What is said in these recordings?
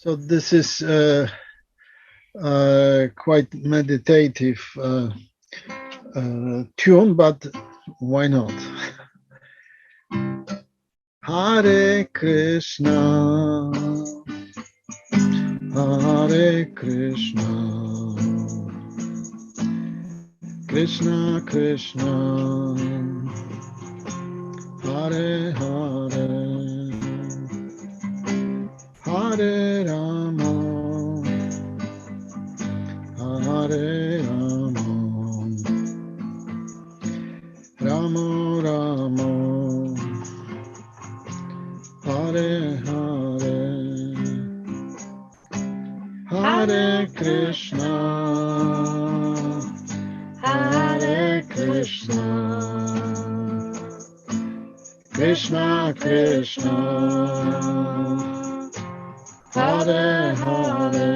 So this is quite meditative tune, but why not? Hare Krishna, Hare Krishna, Krishna Krishna, Hare Hare, Hare Rama, Hare Rama, Rama Rama, Hare Hare, Hare Krishna, Hare Krishna, Krishna Krishna, Hare Hare,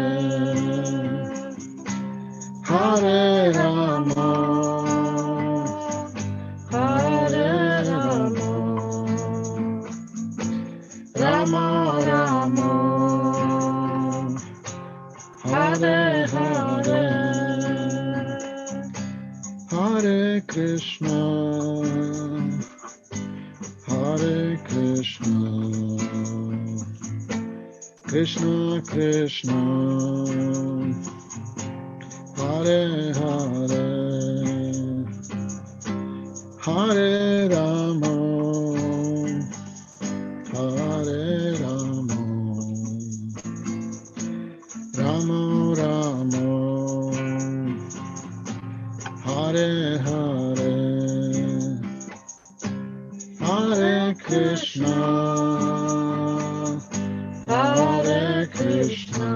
Hare Rama, Hare Rama, Rama Rama, Hare Hare, Hare Krishna, Hare Krishna, Krishna Krishna, Hare Hare, Hare Rama, Hare Rama, Rama Rama, Hare Hare, Hare Krishna, Hare Krishna,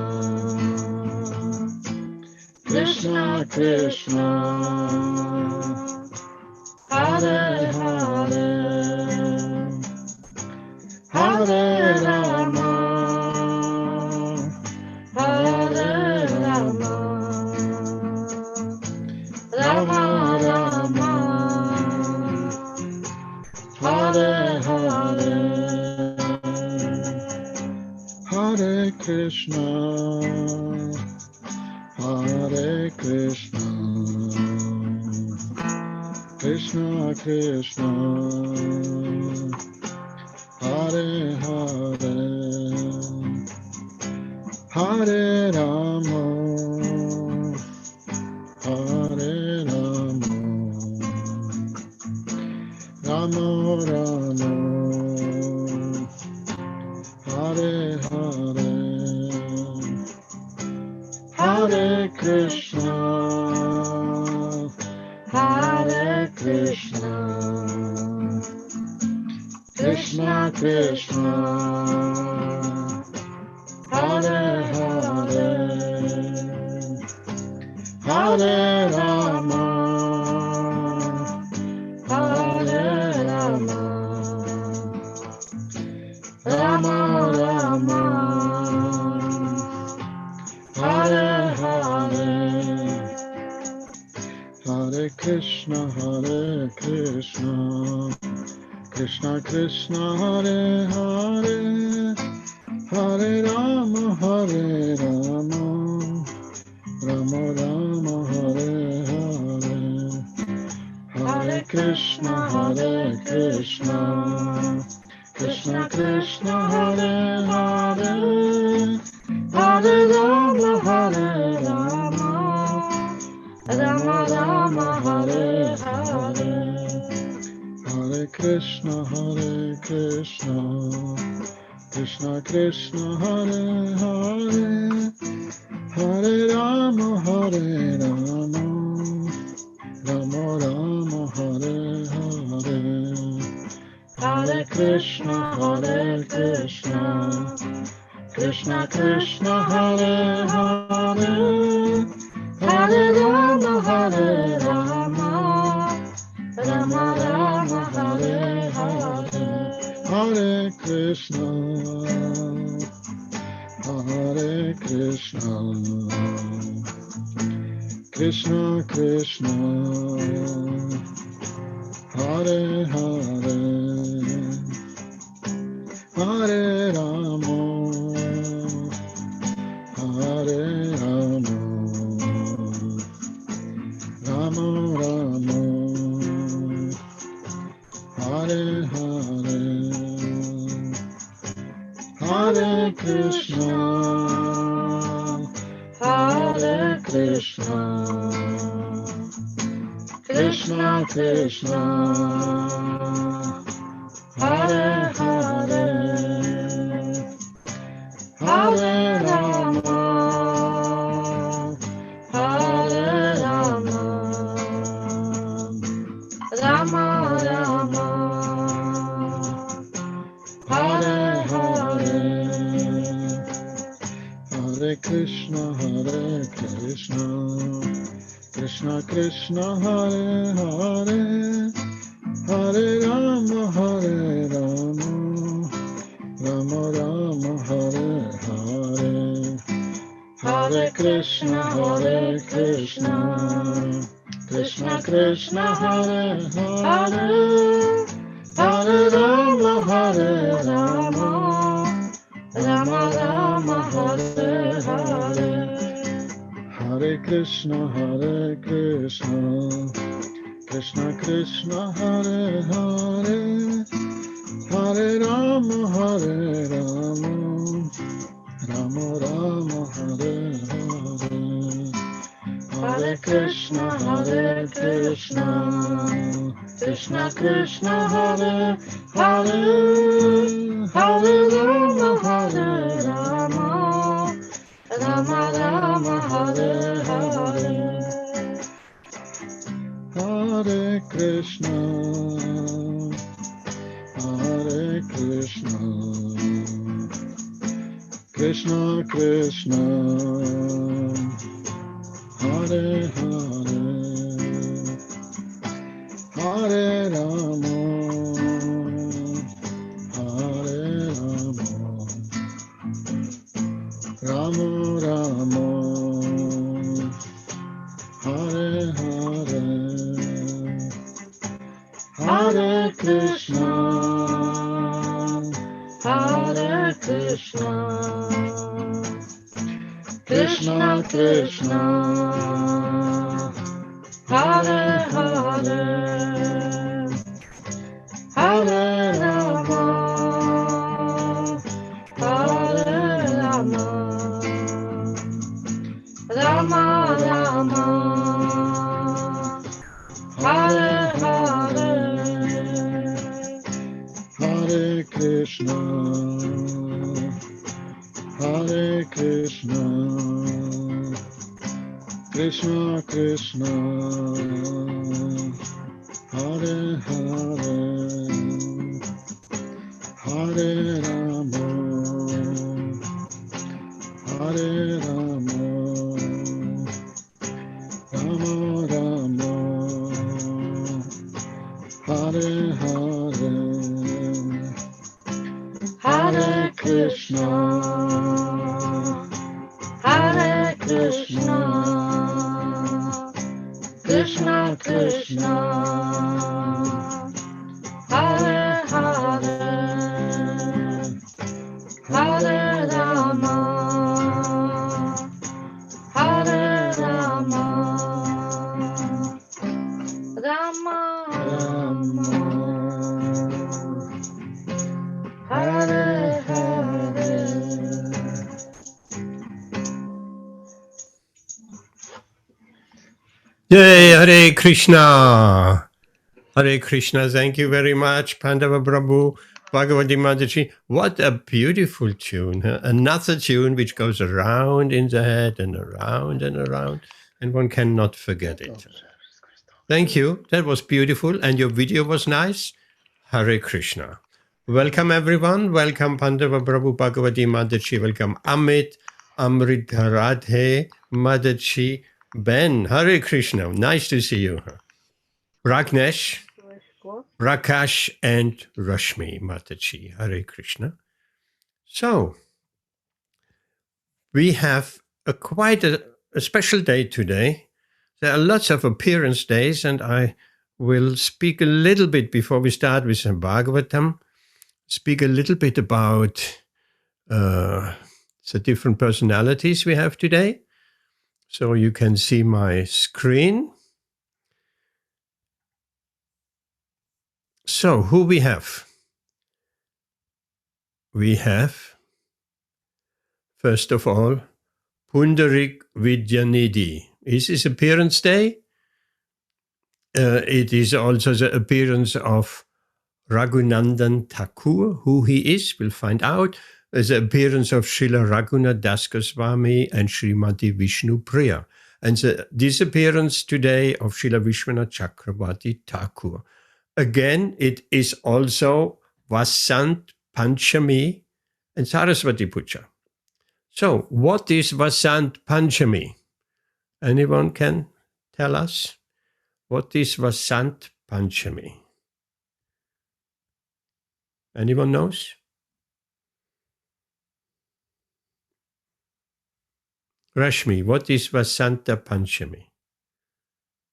Krishna Krishna, Hare Hare, Hare Rama, Hare Rama, Rama Rama, Hare Hare, Hare Krishna, Hare Krishna, Krishna Krishna, Hare Hare, Hare Rama, Hare Rama, Rama Rama, Hare Hare, Hare Krishna, Hare Krishna, Krishna Krishna, Hare Hare, Hare Rama, Hare Rama, Rama Rama, Hare Hare, Hare Krishna, Hare Krishna, Krishna Krishna, Hare Hare, Hare Rama, Hare Rama, Rama Rama, Hare Hare, Hare Krishna, Hare Krishna, Krishna Krishna, Hare Hare, Hare Rama, Hare Rama, Rama Rama, Hare Hare, Hare Krishna, Hare Krishna, Krishna Krishna, Hare Hare, Hare Rama, Hare Rama, Rama Rama, Hare Hare, Hare Krishna, Hare Krishna, Krishna Krishna, Hare Hare, Hare Rama, Hare Rama, Rama Rama, Hare Hare, Hare Krishna, Hare Krishna, Krishna Krishna, Hare Hare, Hare Rama, Hare Krishna, Hare Krishna, Krishna Krishna, Hare Hare, Hare Rama, Hare Rama, Rama Rama, Hare Hare, Hare Krishna, Krishna Krishna, Hare Hare, Hare Rama, Rama Rama, Hare Hare, Hare Krishna, Krishna Krishna, Hare Hare, Hare Rama, Rama Rama, Hare Hare, Hare Krishna, Krishna Krishna, Hare Hare, Hare Rama, Rama Rama, Hare Hare, Hare Krishna, Krishna Krishna, Hare Hare, Hare Rama, Rama Rama, Hare Hare, Hare Krishna, Krishna Krishna, Hare Hare, Hare Rama, Rama Rama, Hare Hare, Hare Krishna, Krishna Krishna, Hare Hare, Hare Rama, Rama Rama, Hare Hare, Hare Krishna, Krishna Krishna, Hare Hare, Hare Rama, Rama Rama, Hare Hare, Hare Krishna, Krishna Krishna, Hare Hare, Hare Rama, Rama Rama, Hare Hare. Yay, Hare Krishna. Hare Krishna. Thank you very much, Pandava Prabhu, Bhagavati Mataji. What a beautiful tune. Huh? Another tune which goes around in the head and around, and one cannot forget it. Thank you. That was beautiful. And your video was nice. Hare Krishna. Welcome, everyone. Welcome, Pandava Prabhu, Bhagavati Mataji. Welcome, Amit, Amrit Radhe, Mataji, Ben. Hare Krishna. Nice to see you. Ragnesh, Rakash, and Rashmi Mataji. Hare Krishna. So, we have quite a special day today. There are lots of appearance days, and I will speak a little bit before we start with the Bhagavatam, speak a little bit about the different personalities we have today. So you can see my screen. So who we have? We have First of all, Pundarik Vidyanidhi. Is his appearance day? It is also the appearance of Raghunandan Thakur, who he is, we'll find out. The appearance of Srila Raghunath Das Goswami and Srimati Vishnu Priya. And the disappearance today of Srila Vishwanath Chakravarti Thakur. Again, it is also Vasant Panchami and Saraswati Puja. So, what is Vasant Panchami? Anyone can tell us? What is Vasant Panchami? Anyone knows? Rashmi, what is Vasanta Panchami?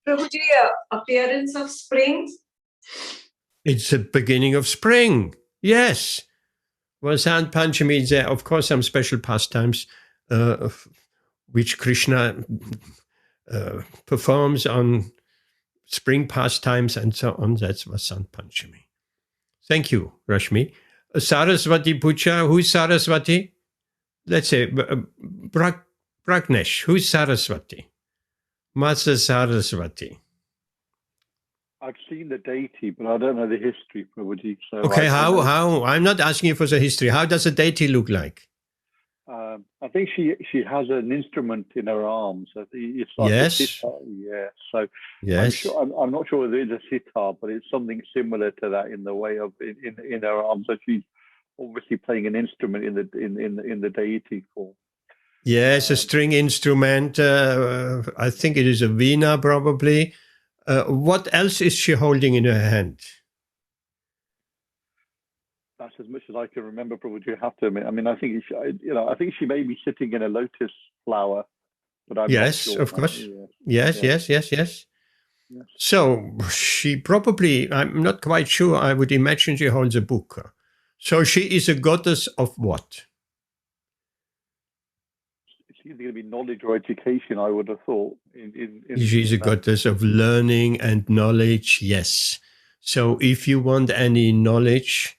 Prabhuji, appearance of spring. It's the beginning of spring. Yes. Vasant Panchami is there, of course, some special pastimes which Krishna performs on spring pastimes and so on. That's Vasant Panchami. Thank you, Rashmi. Saraswati Puja, who's Saraswati? Let's say Pragnesh, who's Saraswati? Masa Saraswati. I've seen the deity, but I don't know the history, Prabhuji. So Okay, how? I'm not asking you for the history. How does a deity look like? I think she has an instrument in her arms. It's like Yes. a sitar. Yeah. So Yes. I'm not sure whether it's a sitar, but it's something similar to that in the way of in her arms. So she's obviously playing an instrument in the deity form. Yes, a string instrument. I think it is a veena, probably. What else is she holding in her hand? That's as much as I can remember, Prabhuji. You have to admit. I mean, I think I think she may be sitting in a lotus flower, but I'm Yes, not sure. of course. Yeah. Yes. Yes. So she probably, I'm not quite sure, I would imagine she holds a book. So she is a goddess of what? It's either going to be knowledge or education, I would have thought. She's a goddess of learning and knowledge, yes. So if you want any knowledge,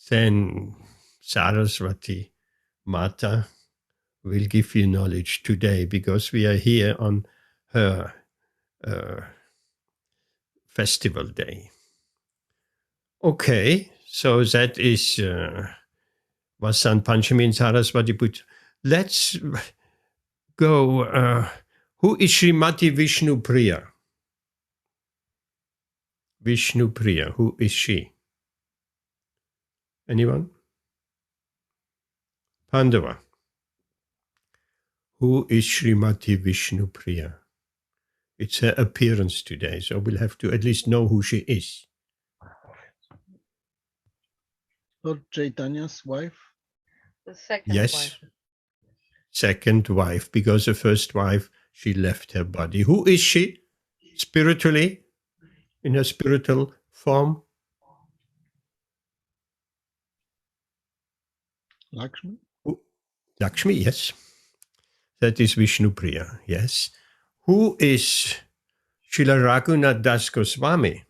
then Saraswati Mata will give you knowledge today, because we are here on her festival day. Okay, so that is Vasant Panchami and Saraswati Puja. Let's go. Who is Srimati Vishnu Priya? Vishnu Priya, who is she? Anyone? Pandava. Who is Srimati Vishnu Priya? It's her appearance today, so we'll have to at least know who she is. Lord Chaitanya's wife? The second Yes. wife. Second wife, because the first wife, she left her body. Who is she spiritually, in her spiritual form? Lakshmi? Lakshmi, yes. That is Vishnu Priya, yes. Who is Srila Raghunath Das Goswami?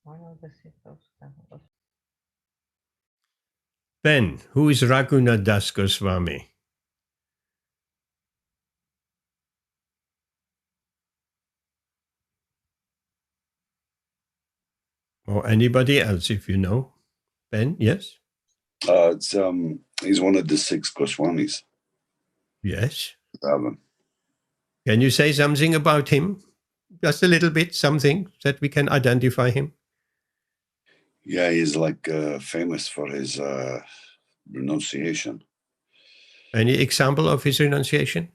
One of the sisters. Ben, who is Raghunath Das Goswami? Or anybody else, if you know. Ben, yes? He's one of the 6 Goswamis. Yes. Ravan. Can you say something about him? Just a little bit, something that we can identify him? Yeah, he's like famous for his renunciation. Any example of his renunciation?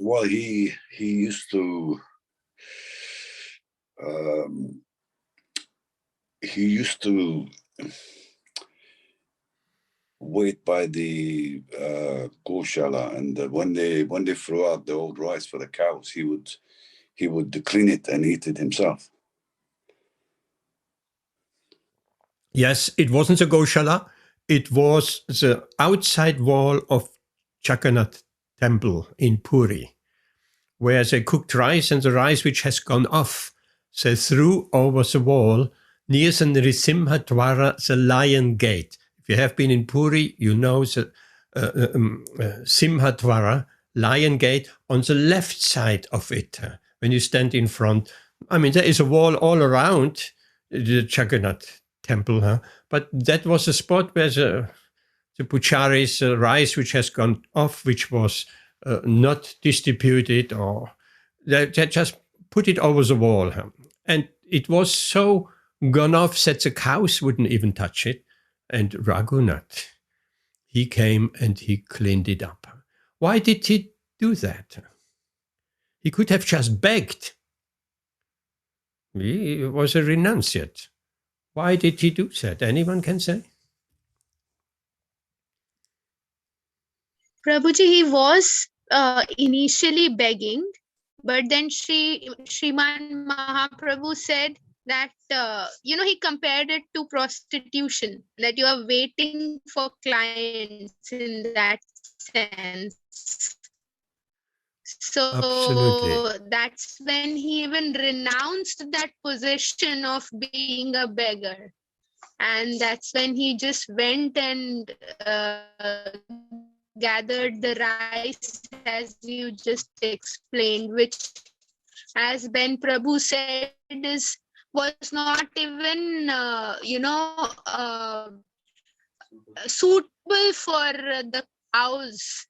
Well, he used to wait by the goshala, and when they threw out the old rice for the cows, he would clean it and eat it himself. Yes, it wasn't the Goshala. It was the outside wall of Jagannath temple in Puri, where they cooked rice, and the rice which has gone off, they threw over the wall near the Nrisimha Dwara, the lion gate. If you have been in Puri, you know the Simhadwara, Lion Gate, on the left side of it. When you stand in front, I mean, there is a wall all around the Jagannath temple, but that was a spot where the pujaris rice which has gone off, which was not distributed, or they just put it over the wall. And it was so gone off that the cows wouldn't even touch it. And Raghunath, he came and he cleaned it up. Why did he do that? He could have just begged. He was a renunciate. Why did he do that? Anyone can say? Prabhuji, he was initially begging, but then Srimad Mahaprabhu said that, he compared it to prostitution, that you are waiting for clients in that sense. So Absolutely. that's when he even renounced that position of being a beggar. And that's when he just went and gathered the rice, as you just explained, which, as Ben Prabhu said, was not even, suitable for the cows.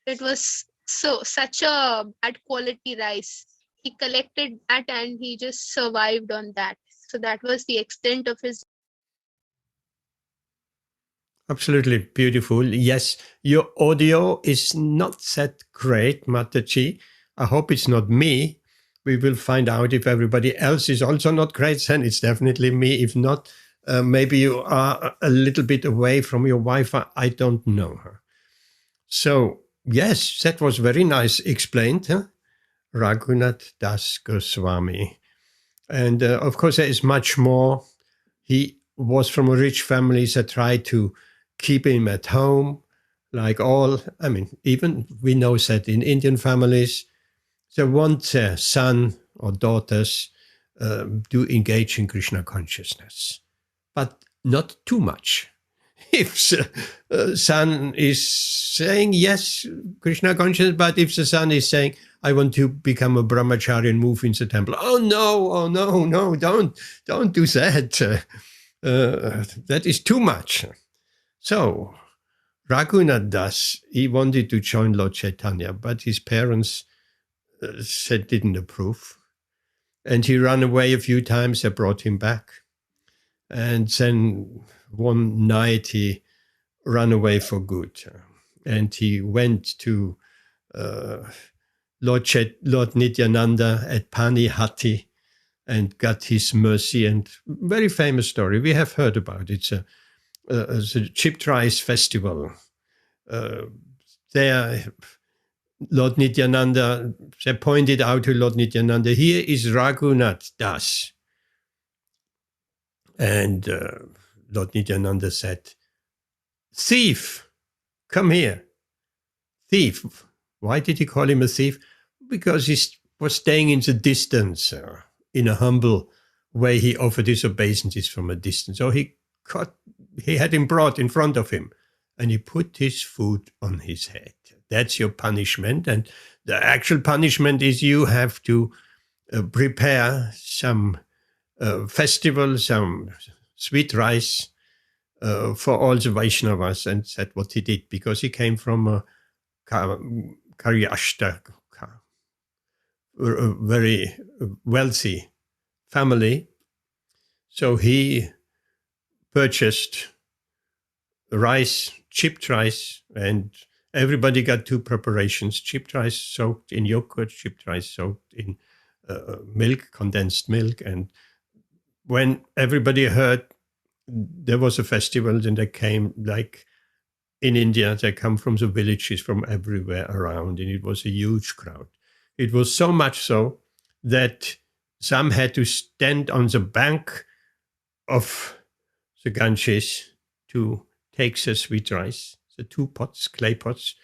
It was such a bad quality rice. He collected that and he just survived on that. So that was the extent of his. Absolutely beautiful. Yes, your audio is not that great, Mataji. I hope it's not me. We will find out if everybody else is also not great. Then it's definitely me. If not, maybe you are a little bit away from your Wi-Fi. I don't know. So, yes, that was very nice explained. Raghunath Das Goswami. And of course, there is much more. He was from a rich family that tried to keep him at home, like all, even we know that in Indian families, they want their son or daughters to engage in Krishna consciousness, but not too much. If the son is saying, yes, Krishna consciousness, but if the son is saying, I want to become a brahmachari and move in the temple, oh no, don't do that. That is too much. So, Raghunath Das, he wanted to join Lord Chaitanya, but his parents didn't approve. And he ran away a few times. They brought him back. And then one night he ran away for good. And he went to Lord Nityananda at Panihati and got his mercy. And very famous story. We have heard about it. The chipped rice festival. There, Lord Nityananda, they pointed out to Lord Nityananda, here is Raghunath Das. And Lord Nityananda said, thief, come here. Thief. Why did he call him a thief? Because he was staying in the distance. In a humble way, he offered his obeisances from a distance. So he had him brought in front of him, and he put his foot on his head. That's your punishment. And the actual punishment is you have to prepare some festival, some sweet rice for all the Vaishnavas. And that's what he did, because he came from a Karyashta, a very wealthy family. So he purchased rice, chipped rice, and everybody got two preparations: chipped rice soaked in yogurt, chipped rice soaked in milk, condensed milk. And when everybody heard there was a festival, then they came, like in India, they come from the villages from everywhere around, and it was a huge crowd. It was so much so that some had to stand on the bank of the Ganges to take the sweet rice, the 2 pots, clay pots.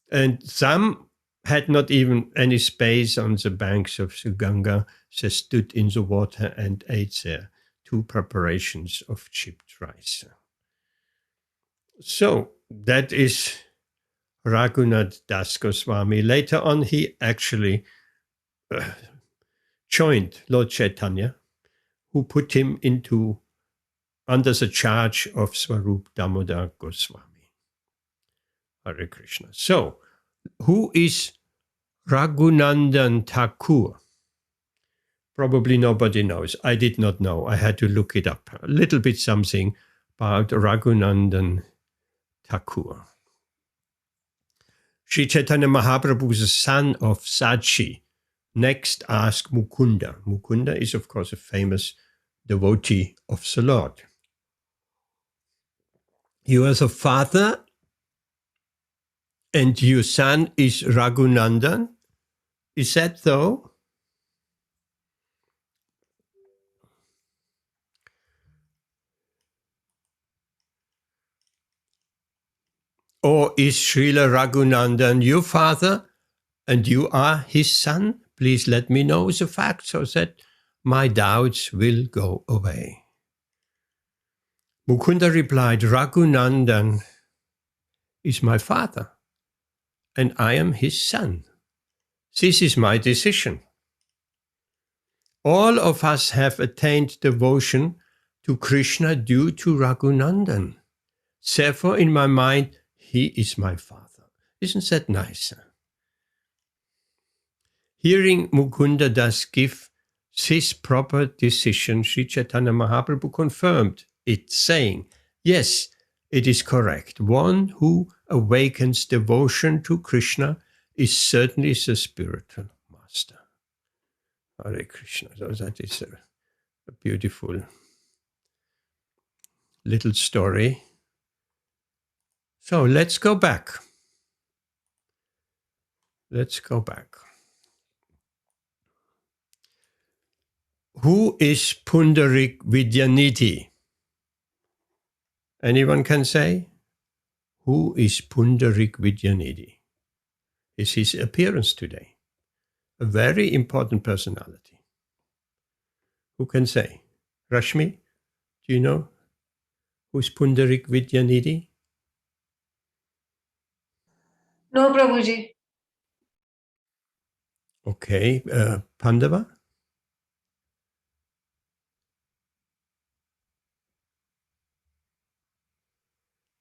And some had not even any space on the banks of the Ganga. They stood in the water and ate their 2 preparations of chipped rice. So that is Raghunath Das Goswami. Later on, he actually joined Lord Chaitanya, who put him under the charge of Swarup Damodar Goswami. Hare Krishna. So, who is Raghunandan Thakur? Probably nobody knows. I did not know. I had to look it up. A little bit something about Raghunandan Thakur. Sri Chaitanya Mahaprabhu is the son of Sachi. Next, ask Mukunda. Mukunda is, of course, a famous devotee of the Lord. You are the father, and your son is Raghunandan. Is that so? Or is Srila Raghunandan your father and you are his son? Please let me know the fact so that my doubts will go away. Mukunda replied, Raghunandan is my father and I am his son. This is my decision. All of us have attained devotion to Krishna due to Raghunandan. Therefore, in my mind, he is my father. Isn't that nice? Hearing Mukunda Das give this proper decision, Sri Chaitanya Mahaprabhu confirmed it, saying, yes, it is correct. One who awakens devotion to Krishna is certainly the spiritual master. Hare Krishna. So that is a beautiful little story. So let's go back. Let's go back. Who is Pundarik Vidyanidhi? Anyone can say? Who is Pundarik Vidyanidhi? Is his appearance today. A very important personality. Who can say? Rashmi, do you know who's Pundarik Vidyanidhi? No, Prabhuji. Okay, Pandava?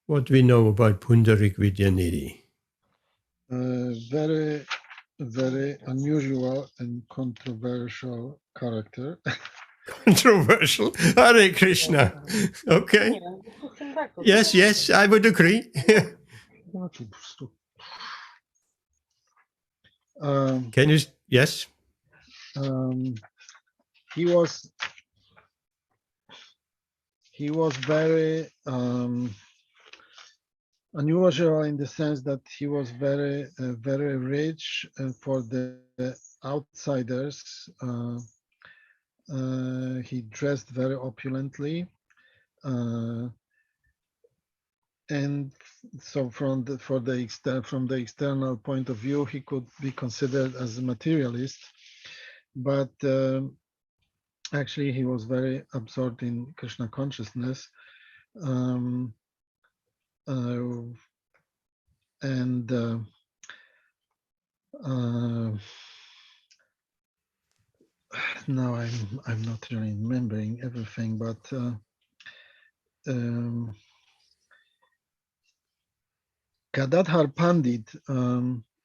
What we know about Pundarik Vidyanidhi? Very, very unusual and controversial character. Controversial. Hare Krishna. Okay. Yes, yes, I would agree. Can you? Yes. He was very unusual in the sense that he was very, very rich, and for the outsiders, he dressed very opulently, and so from the external point of view, he could be considered as a materialist, but actually he was very absorbed in Krishna consciousness. Now I'm not really remembering everything, but Gadadhar Pandit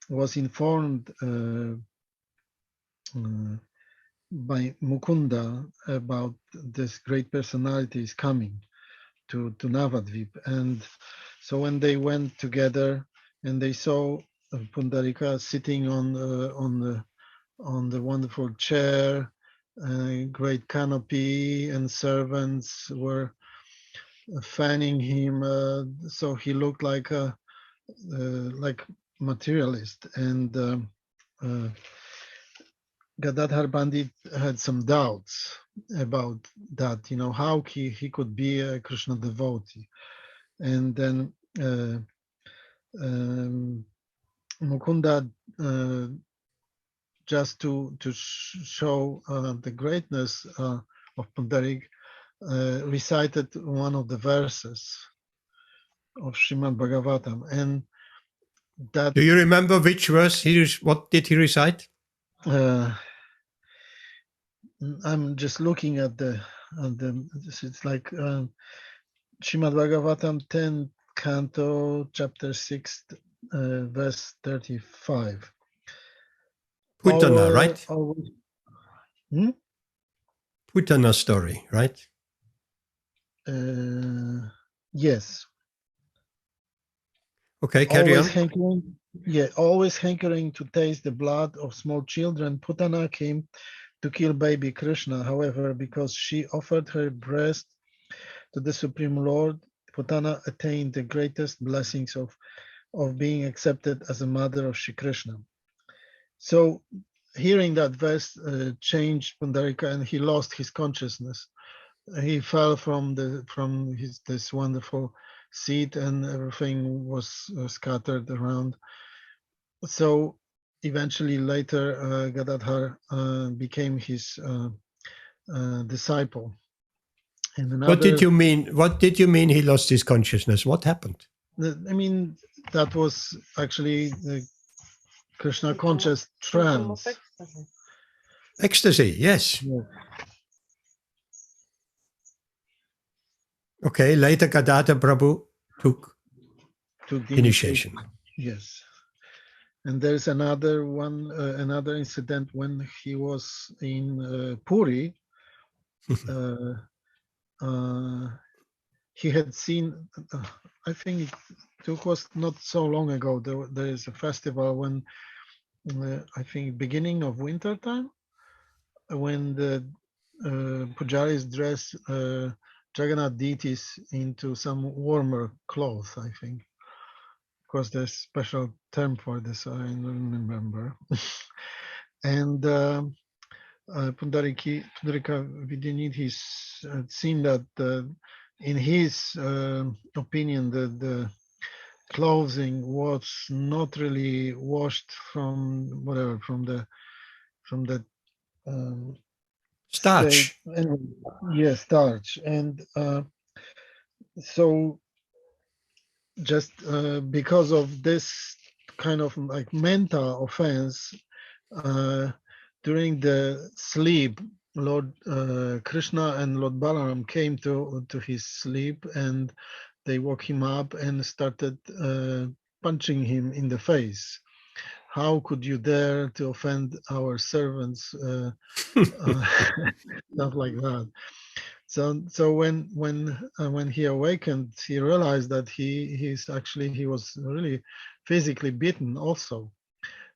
was informed by Mukunda about this great personality is coming to Navadvip, and so when they went together and they saw Pundarika sitting on the wonderful chair, great canopy, and servants were fanning him, so he looked like a materialist, and Gadadhar Pandit had some doubts about that, how he could be a Krishna devotee. And then Mukunda, just to show the greatness of Pundarik, recited one of the verses Srimad Bhagavatam, and that Do you remember which verse what did he recite? I'm just looking at the it's like Śrīmad Bhagavatam 10 canto chapter 6 verse 35. Putana, right? Putana story, right? Yes. Okay, carry on. Always hankering to taste the blood of small children, Putana came to kill baby Krishna. However, because she offered her breast to the Supreme Lord, Putana attained the greatest blessings of being accepted as a mother of Shri Krishna. So, hearing that verse changed Pundarika, and he lost his consciousness. He fell from this wonderful seat, and everything was scattered around. So eventually later Gadadhar became his disciple. And what did you mean he lost his consciousness? What happened? I mean, that was actually the Krishna conscious trance. Ecstasy, yes. Yeah. Okay, later Gadadhar Prabhu took initiation. Yes. And there's another one, another incident when he was in Puri. He had seen, I think it was not so long ago, there is a festival when, I think beginning of winter time, when the pujaris dress Jagannath deities into some warmer clothes, I think. Of course, there's a special term for this, I don't remember. And Pundarika Vidyanidhi had seen that in his opinion, the clothing was not really washed from whatever, from the starch. Yes, starch. And so just because of this kind of like mental offense, during the sleep, Lord Krishna and Lord Balaram came to his sleep, and they woke him up and started punching him in the face. How could you dare to offend our servants? Stuff like that. So when he awakened, he realized that he was really physically beaten also.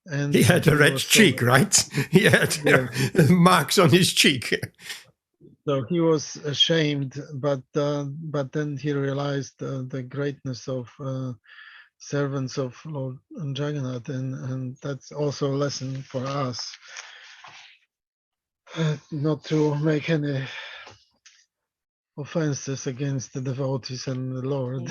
And he had a red cheek, right? He had marks on his cheek. So he was ashamed, but then he realized the greatness of servants of Lord Jagannath, and that's also a lesson for us, not to make any offenses against the devotees and the Lord.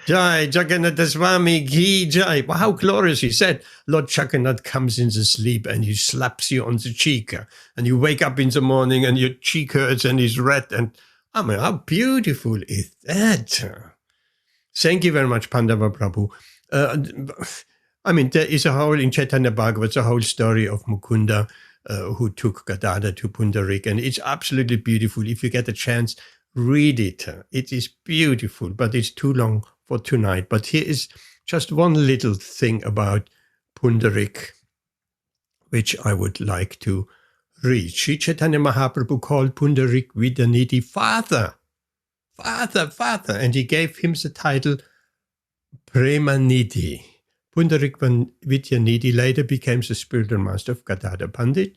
Jai Jagannath Swami Ki Jai. How glorious, he said. Lord Jagannath comes in the sleep and he slaps you on the cheek, and you wake up in the morning and your cheek hurts and is red. And I mean, how beautiful is that? Thank you very much, Pandava Prabhu. I mean, there is a whole, in Chaitanya Bhagavatam, a whole story of Mukunda who took Gadadhar to Pundarik, and it's absolutely beautiful. If you get a chance, read it. It is beautiful, but it's too long for tonight. But here is just one little thing about Pundarik, which I would like to read. Sri Chaitanya Mahaprabhu called Pundarik Vidyanidhi Father, and he gave him the title Premanidhi. Pundarik Vidyanidhi later became the spiritual master of Gadadhar Pandit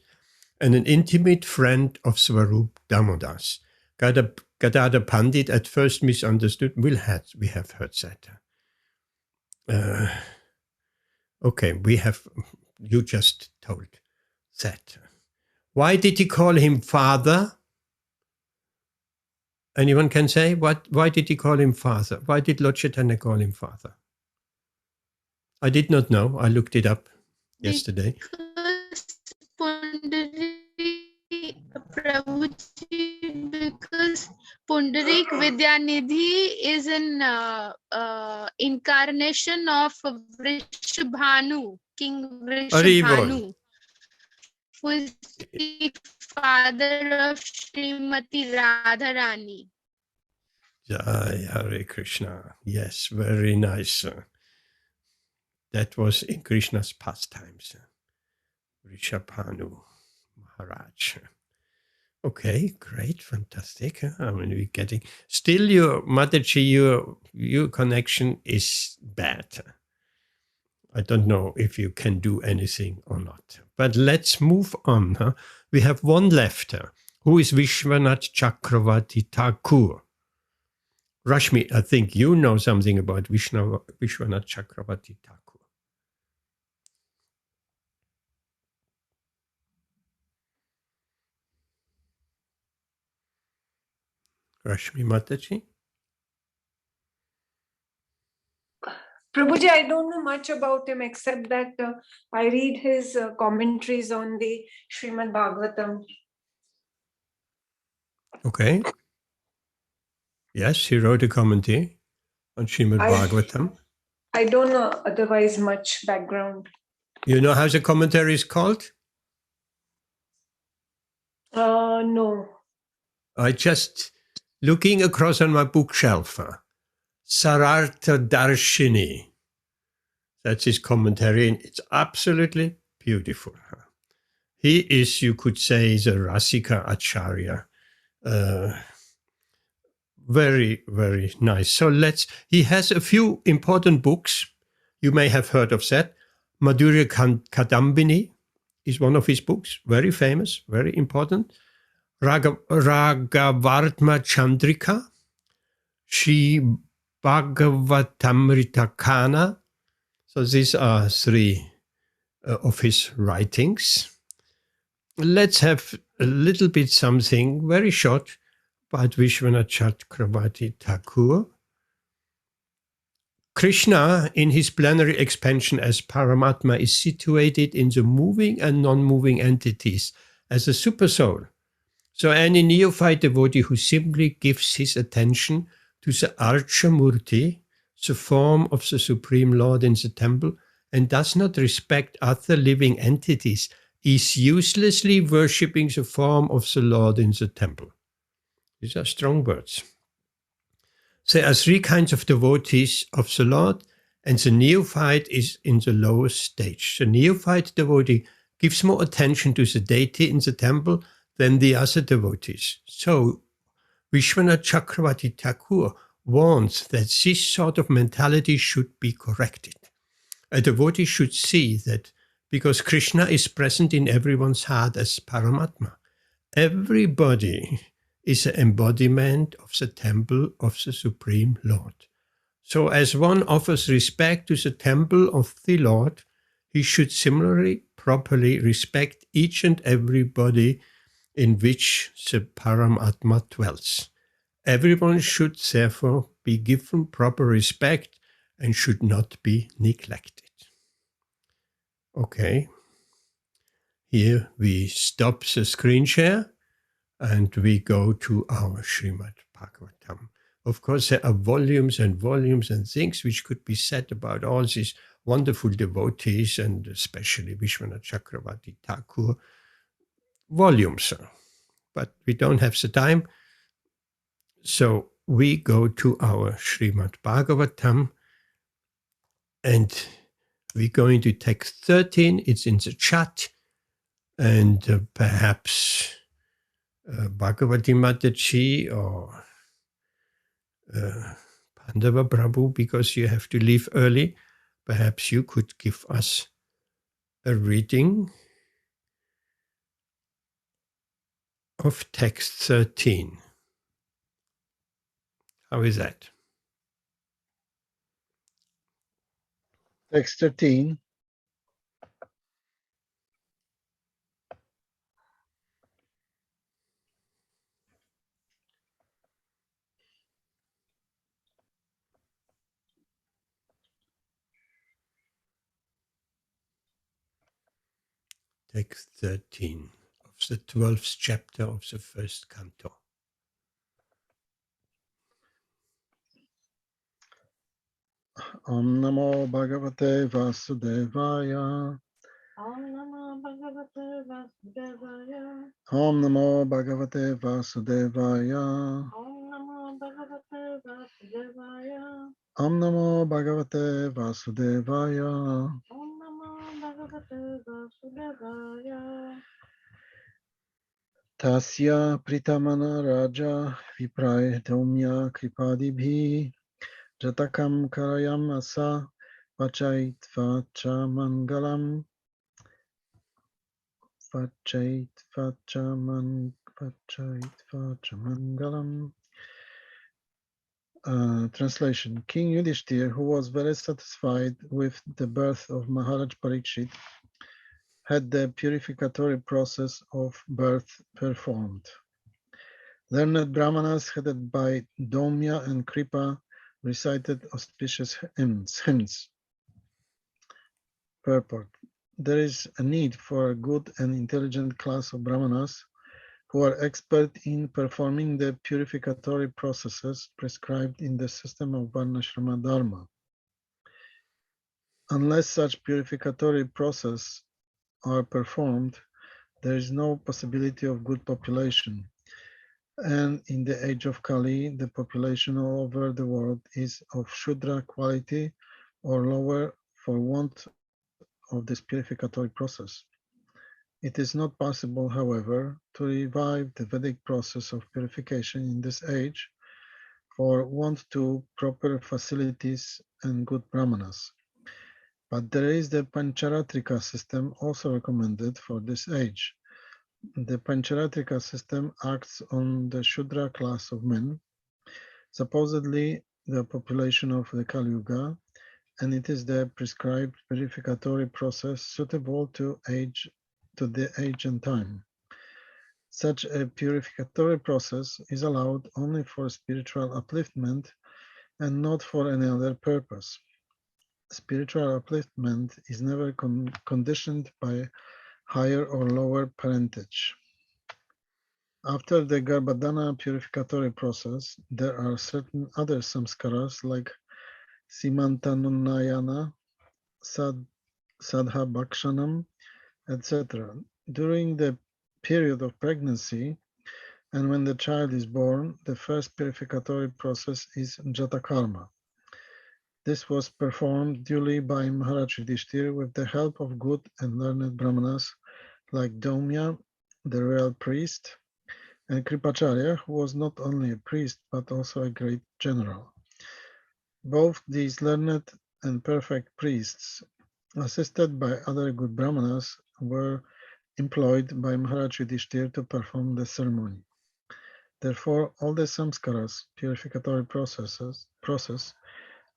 and an intimate friend of Swarup Damodas. Gadadhar Pandit at first misunderstood. We have heard that. Okay, you just told that. Why did he call him father? Anyone can say? Why did he call him father? Why did Lord Chaitanya call him father? I did not know. I looked it up yesterday. Because Pundarik Prabhuji, because Pundarik Vidyanidhi is an incarnation of Vrishabhanu, King Vrishabhanu, who is the father of Srimati Radharani. Jai Hare Krishna. Yes, very nice. That was in Krishna's pastimes. Vrishabhanu Maharaj. Okay, great, fantastic. I mean, we're getting still your Mataji, your connection is bad. I don't know if you can do anything or not. But let's move on. Huh? We have one left. Who is Vishwanath Chakravarti Thakur? Rashmi, I think you know something about Vishwanath Chakravarti Thakur. Rashmi Mataji? Prabhuji, I don't know much about him except that I read his commentaries on the Śrīmad-Bhāgavatam. Okay. Yes, he wrote a commentary on Śrīmad-Bhāgavatam. I don't know otherwise much background. You know how the commentary is called? No. I just looking across on my bookshelf. Sarartha Darshini. That's his commentary, and it's absolutely beautiful. He is, you could say, the Rasika Acharya. Very, very nice. So he has a few important books. You may have heard of that. Madhurya Kadambini is one of his books, very famous, very important. Ragavartma Chandrika, Śrīmad-Bhāgavatam Kana. So these are three of his writings. Let's have a little bit something very short about Vishwanath Chakravarti Thakur. Krishna, in his plenary expansion as Paramatma, is situated in the moving and non-moving entities as a supersoul. So any neophyte devotee who simply gives his attention to the Archamurti, the form of the Supreme Lord in the temple, and does not respect other living entities, is uselessly worshipping the form of the Lord in the temple. These are strong words. There are three kinds of devotees of the Lord, and the neophyte is in the lowest stage. The neophyte devotee gives more attention to the deity in the temple than the other devotees. So Vishwanath Chakravarti Thakur warns that this sort of mentality should be corrected. A devotee should see that because Krishna is present in everyone's heart as Paramatma, everybody is an embodiment of the temple of the Supreme Lord. So as one offers respect to the temple of the Lord, he should similarly properly respect each and every body in which the Paramatma dwells. Everyone should therefore be given proper respect and should not be neglected. Okay. Here we stop the screen share and we go to our Śrīmad-Bhāgavatam. Of course, there are volumes and volumes and things which could be said about all these wonderful devotees and especially Vishwanath Chakravarti Thakur. Volumes, but we don't have the time. So we go to our Śrīmad-Bhāgavatam and we're going to text 13. It's in the chat and perhaps Bhagavati Mataji or Pandava Prabhu, because you have to leave early, perhaps you could give us a reading of text 13. How is that? Text 13. Text 13 of the 12th chapter of the first canto. Om Namo Bhagavate Vasudevaya. Om Namo Bhagavate Vasudevaya. Om Namo Bhagavate Vasudevaya. Om Namo Bhagavate Vasudevaya. Om Namo Bhagavate Vasudevaya. Om Namo Bhagavate Vasudevaya. Tasya Pritamana Raja Vipray Domya Kripadibhi Jatakam Karayam Asa Vachaitva Cha Mangalam Vachaitva Cha Mangalam. Translation. King Yudhishthir, who was very satisfied with the birth of Maharaj Parikshit, had the purificatory process of birth performed. Learned Brahmanas headed by Domya and Kripa recited auspicious hymns. Purport. There is a need for a good and intelligent class of Brahmanas who are expert in performing the purificatory processes prescribed in the system of Varnashrama Dharma. Unless such purificatory processes are performed, there is no possibility of good population. And in the age of Kali, the population all over the world is of Shudra quality or lower for want of this purificatory process. It is not possible, however, to revive the Vedic process of purification in this age for want to proper facilities and good brahmanas. But there is the Pancharatrika system also recommended for this age. The Pancharatrika system acts on the Shudra class of men, supposedly the population of the Kali Yuga, and it is the prescribed purificatory process suitable to the age and time. Such a purificatory process is allowed only for spiritual upliftment and not for any other purpose. Spiritual upliftment is never conditioned by higher or lower parentage. After the Garbhadhana purificatory process, there are certain other samskaras like Simantanunayana, Sadha Bhakshanam, etc. During the period of pregnancy and when the child is born, the first purificatory process is Jatakarma. This was performed duly by Maharaj Yudhishthir with the help of good and learned brahmanas like Domya, the royal priest, and Kripacharya, who was not only a priest but also a great general. Both these learned and perfect priests, assisted by other good brahmanas, were employed by Maharaj Yudhishthir to perform the ceremony. Therefore, all the samskaras, purificatory process,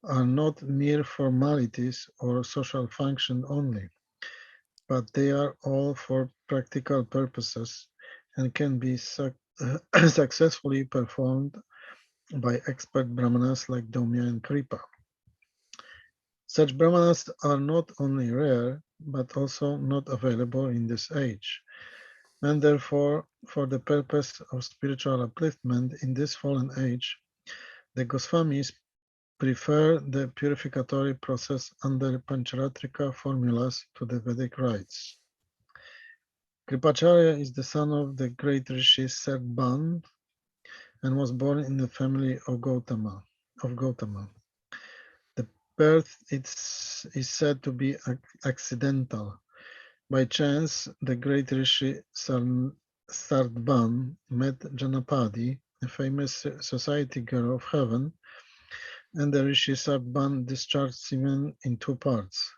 are not mere formalities or social function only, but they are all for practical purposes and can be successfully performed by expert brahmanas like Domya and Kripa. Such brahmanas are not only rare, but also not available in this age. And therefore, for the purpose of spiritual upliftment in this fallen age, the Goswamis prefer the purificatory process under Pancharatrika formulas to the Vedic rites. Kripacharya is the son of the great rishi Sarban and was born in the family of Gautama. The birth is said to be accidental. By chance, the great rishi Sardban met Janapadi, a famous society girl of heaven, and the rishi Sardban discharged semen in two parts.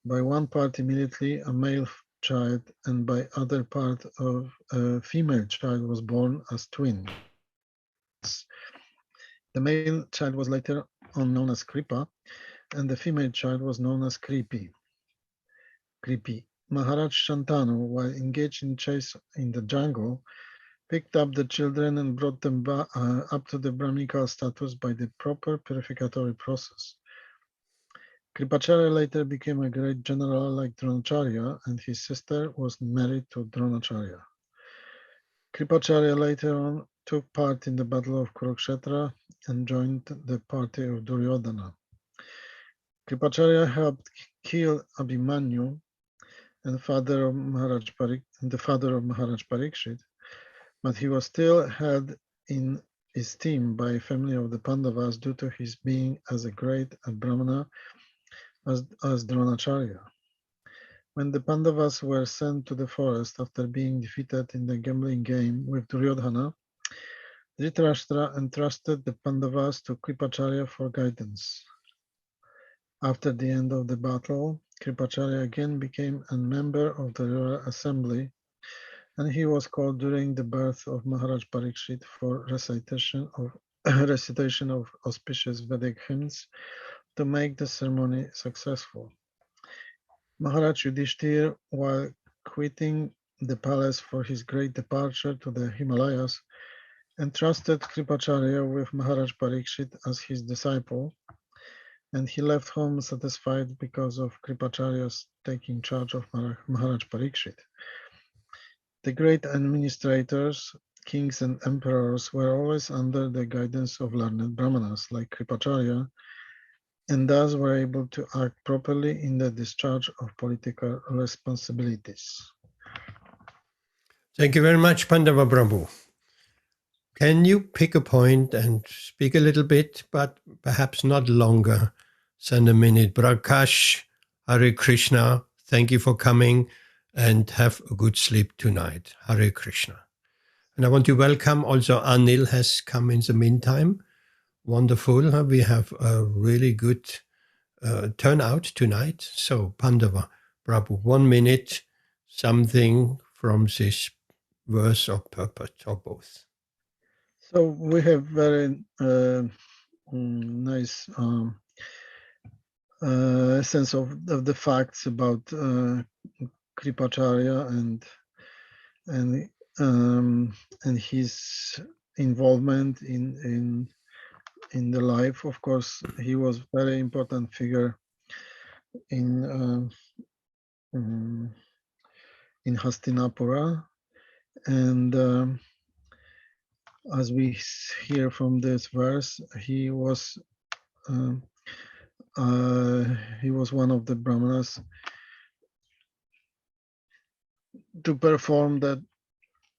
By one part immediately a male child, and by other part of a female child was born as twins. The male child was later on known as Kripa, and the female child was known as Kripi. Maharaj Shantanu, while engaged in chase in the jungle, picked up the children and brought them up to the Brahminical status by the proper purificatory process. Kripacharya later became a great general like Dronacharya, and his sister was married to Dronacharya. Kripacharya later on took part in the Battle of Kurukshetra and joined the party of Duryodhana. Kripacharya helped kill Abhimanyu and the father of Maharaj Parikshit, but he was still held in esteem by family of the Pandavas due to his being as great a Brahmana as Dronacharya. When the Pandavas were sent to the forest after being defeated in the gambling game with Duryodhana, Dhritarashtra entrusted the Pandavas to Kripacharya for guidance. After the end of the battle, Kripacharya again became a member of the royal assembly, and he was called during the birth of Maharaj Parikshit for recitation of auspicious Vedic hymns to make the ceremony successful. Maharaj Yudhishthir, while quitting the palace for his great departure to the Himalayas, entrusted Kripacharya with Maharaj Parikshit as his disciple, and he left home satisfied because of Kripacharya's taking charge of Maharaj Parikshit. The great administrators, kings and emperors were always under the guidance of learned brahmanas like Kripacharya, and thus were able to act properly in the discharge of political responsibilities. Thank you very much, Pandava Prabhu. Can you pick a point and speak a little bit, but perhaps not longer than a minute? Prakash, Hare Krishna, thank you for coming and have a good sleep tonight. Hare Krishna. And I want to welcome also Anil has come in the meantime. Wonderful. We have a really good turnout tonight. So Pandava Prabhu, 1 minute, something from this verse or purpose or both. So we have very nice sense of the facts about Kripacharya and his involvement in the life. Of course, he was very important figure in Hastinapura, and as we hear from this verse, he was one of the brahmanas to perform that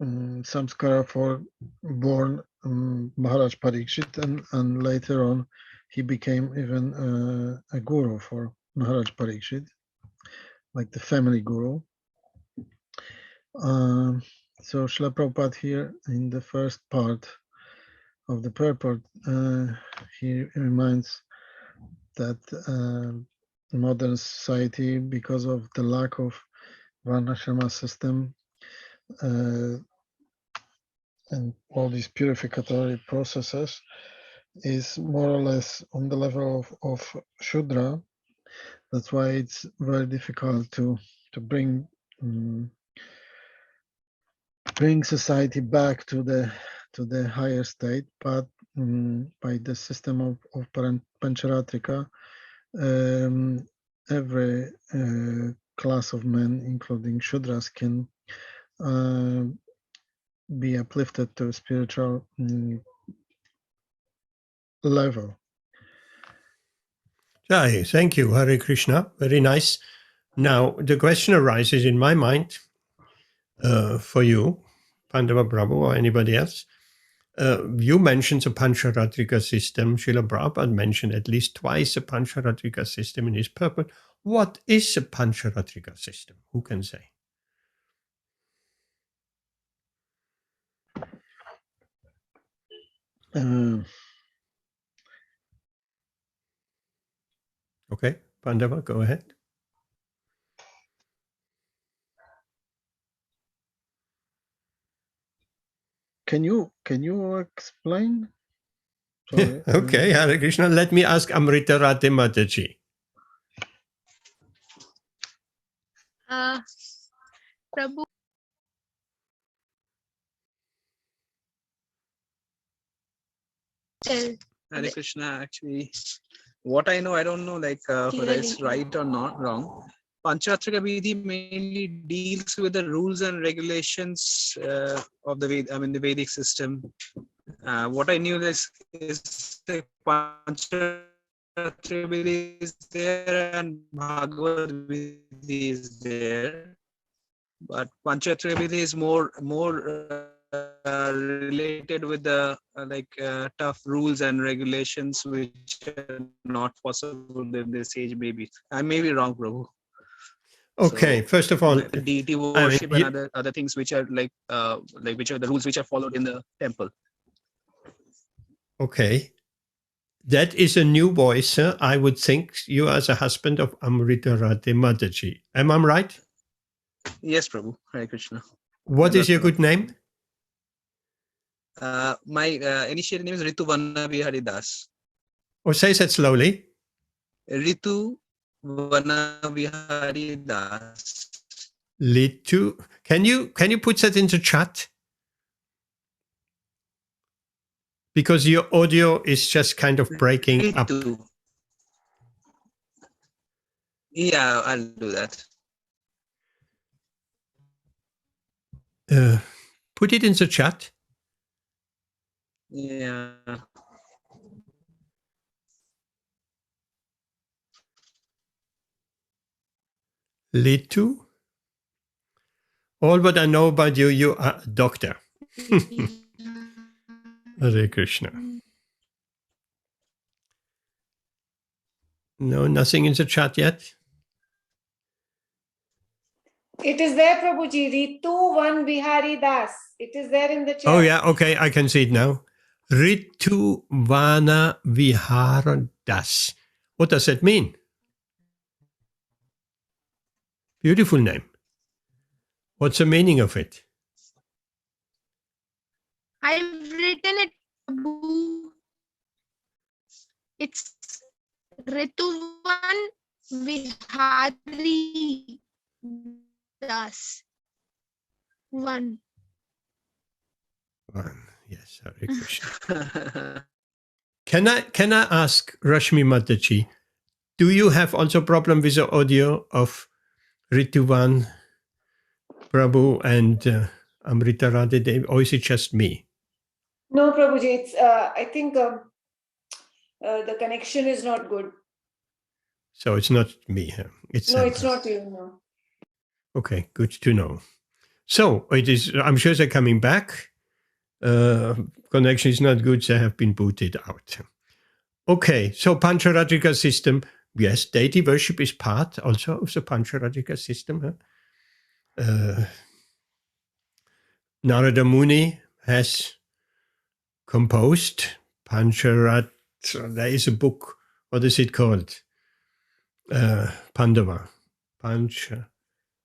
samskara for born Maharaj Parikshit, and later on he became even a guru for Maharaj Parikshit, like the family guru. So Srila Prabhupada here in the first part of the purport, he reminds that modern society, because of the lack of Varnashrama system and all these purificatory processes, is more or less on the level of Shudra. That's why it's very difficult to bring society back to the higher state, but by the system of Pancharatrika, every class of men, including Shudras, can be uplifted to a spiritual level. Jai, thank you, Hare Krishna. Very nice. Now, the question arises in my mind for you, Pandava Prabhu, or anybody else. You mentioned the Pancharatrika system. Srila Prabhupada mentioned at least twice the Pancharatrika system in his purport. What is the Pancharatrika system? Who can say? Okay, Pandava, go ahead. Can you explain? Sorry. Okay, Hare Krishna. Let me ask Amrita Rate Mataji. Prabhu. Hare Krishna, actually, what I know, I don't know like whether it's right or not wrong. Panchatrika Vidhi mainly deals with the rules and regulations of the the Vedic system. What I knew is the Panchatrika Vidhi is there and Bhagavad Vidhi is there, but Panchatrika Vidhi is more related with the tough rules and regulations which are not possible in this age. Maybe I may be wrong, Prabhu. Okay, So, first of all, deity worship and other things which are which are the rules which are followed in the temple. Okay, that is a new voice. Huh? I would think you are the husband of Amrita Radhe Mataji. Am I right? Yes, Prabhu. Hare Krishna. What is your good name? My initial name is Ritu Vanna Vihari Das. Or say that slowly. Ritu Vanna Vihari Das. Litu. Can you put that in the chat? Because your audio is just kind of breaking up. Yeah, I'll do that. Put it in the chat. Yeah. Litu. All what I know about you, you are a doctor. Hare Krishna. No, nothing in the chat yet? It is there, Prabhuji. Ritu Van Bihari Das. It is there in the chat. Oh, yeah. Okay, I can see it now. Ritu Vana Vihara Das. What does that mean? Beautiful name. What's the meaning of it? I've written it. Prabhu. It's Rituvan Vihari Das. One. Yes, Hare Krishna. Can I ask Rashmi Mataji, do you have also problem with the audio of Rituvan Prabhu and Amrita Radhe Devi, or is it just me? No, Prabhuji. It's I think the connection is not good. So it's not me. Huh? It's not you. No. Okay, good to know. So it is. I'm sure they're coming back. Connection is not good. They have been booted out. Okay, so Pancharadhika system. Yes, deity worship is part also of the Pancharadhika system. Huh? Narada Muni has composed Pancharatra. There is a book. What is it called? Pandava.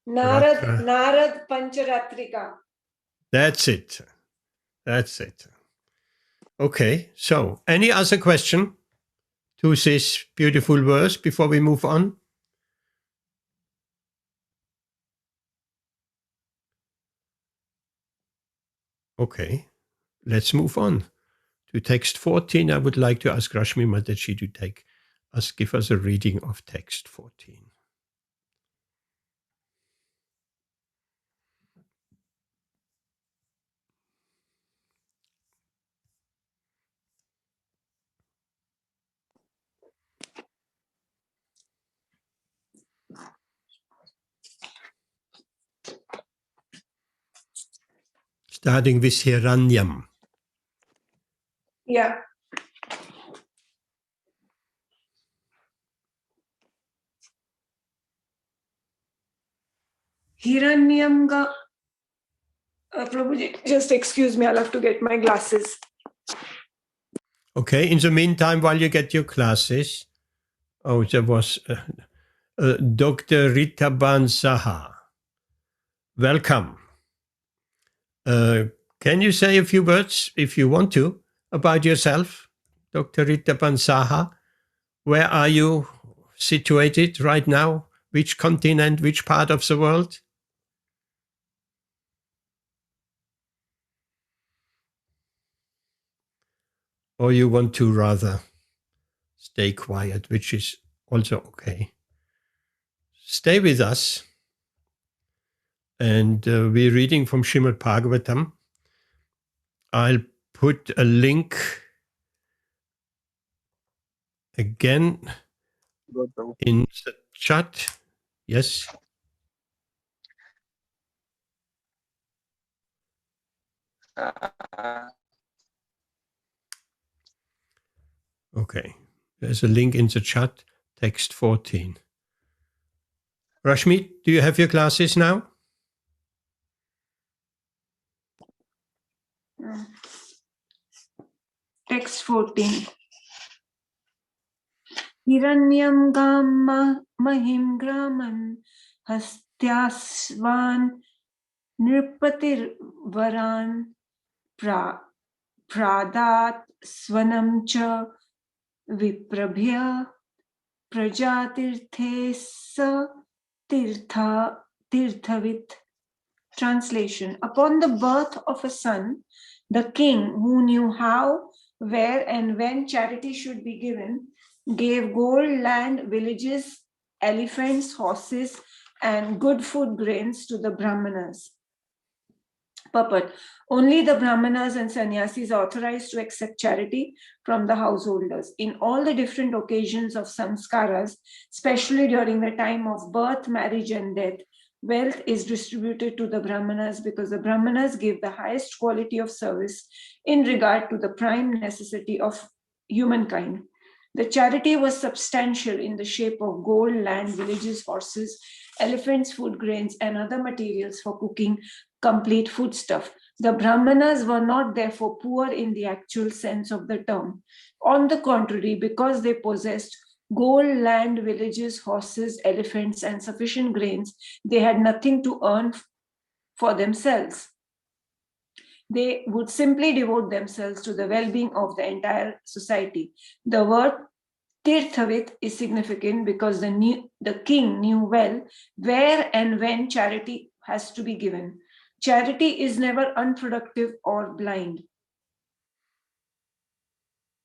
Narad Pancharatrika. That's it. Okay, so any other question to this beautiful verse before we move on? Okay, let's move on to text 14. I would like to ask Rashmi Mataji to give us a reading of text 14. Starting with Hiranyam. Yeah. Hiranyamga. Prabhuji, just excuse me. I'll have to get my glasses. Okay, in the meantime, while you get your glasses, there was Dr. Ritaban Saha. Welcome. Can you say a few words, if you want to, about yourself, Dr. Ritaban Saha? Where are you situated right now? Which continent, which part of the world? Or you want to rather stay quiet, which is also okay. stay with us. And we're reading from Śrīmad-Bhāgavatam. I'll put a link again in the chat. Yes. Okay. There's a link in the chat, text 14. Rashmi, do you have your classes now? Text 14. Hiranyam gam mahim graman hastyasvan nirpatir varan pradat svanam cha viprabhya prajatirthesa tirthavit. Translation. Upon the birth of a son, the king, who knew how, where, and when charity should be given, gave gold, land, villages, elephants, horses, and good food grains to the Brahmanas. Purport. Only the Brahmanas and sannyasis are authorized to accept charity from the householders. In all the different occasions of samskaras, especially during the time of birth, marriage, and death, wealth is distributed to the Brahmanas because the Brahmanas give the highest quality of service in regard to the prime necessity of humankind. The charity was substantial in the shape of gold, land, villages, horses, elephants, food grains, and other materials for cooking complete foodstuff. The Brahmanas were not therefore poor in the actual sense of the term. On the contrary, because they possessed gold, land, villages, horses, elephants, and sufficient grains, they had nothing to earn for themselves. They would simply devote themselves to the well-being of the entire society. The word Tirthavit is significant because the king knew well where and when charity has to be given. Charity is never unproductive or blind.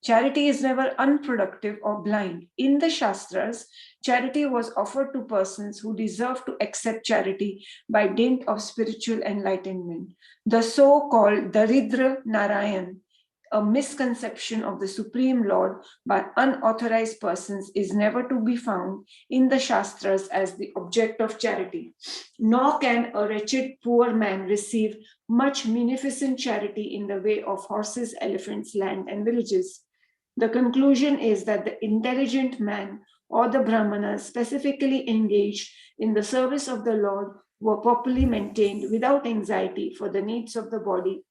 Charity is never unproductive or blind. In the Shastras, charity was offered to persons who deserve to accept charity by dint of spiritual enlightenment. The so-called Daridra Narayan, a misconception of the Supreme Lord by unauthorized persons, is never to be found in the Shastras as the object of charity. Nor can a wretched poor man receive much munificent charity in the way of horses, elephants, land, and villages. The conclusion is that the intelligent man or the Brahmanas specifically engaged in the service of the Lord were properly maintained without anxiety for the needs of the body,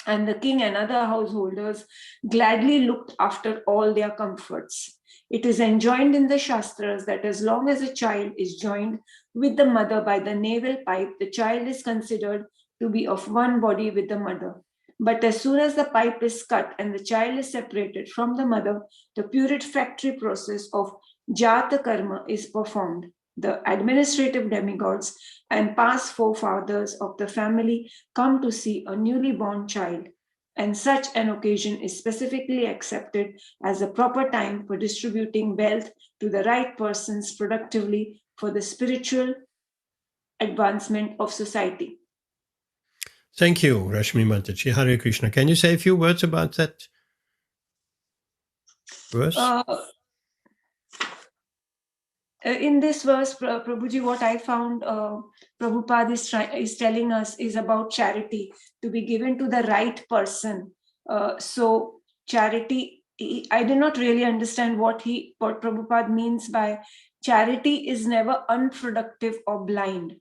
and the king and other householders gladly looked after all their comforts. It is enjoined in the Shastras that as long as a child is joined with the mother by the navel pipe, the child is considered to be of one body with the mother. But as soon as the pipe is cut and the child is separated from the mother, the purificatory process of Jata Karma is performed. The administrative demigods and past forefathers of the family come to see a newly born child, and such an occasion is specifically accepted as a proper time for distributing wealth to the right persons productively for the spiritual advancement of society. Thank you, Rashmi Mataji. Hare Krishna. Can you say a few words about that verse? In this verse, Prabhuji, what I found Prabhupada is telling us is about charity to be given to the right person. So charity, I did not really understand what Prabhupada means by charity is never unproductive or blind.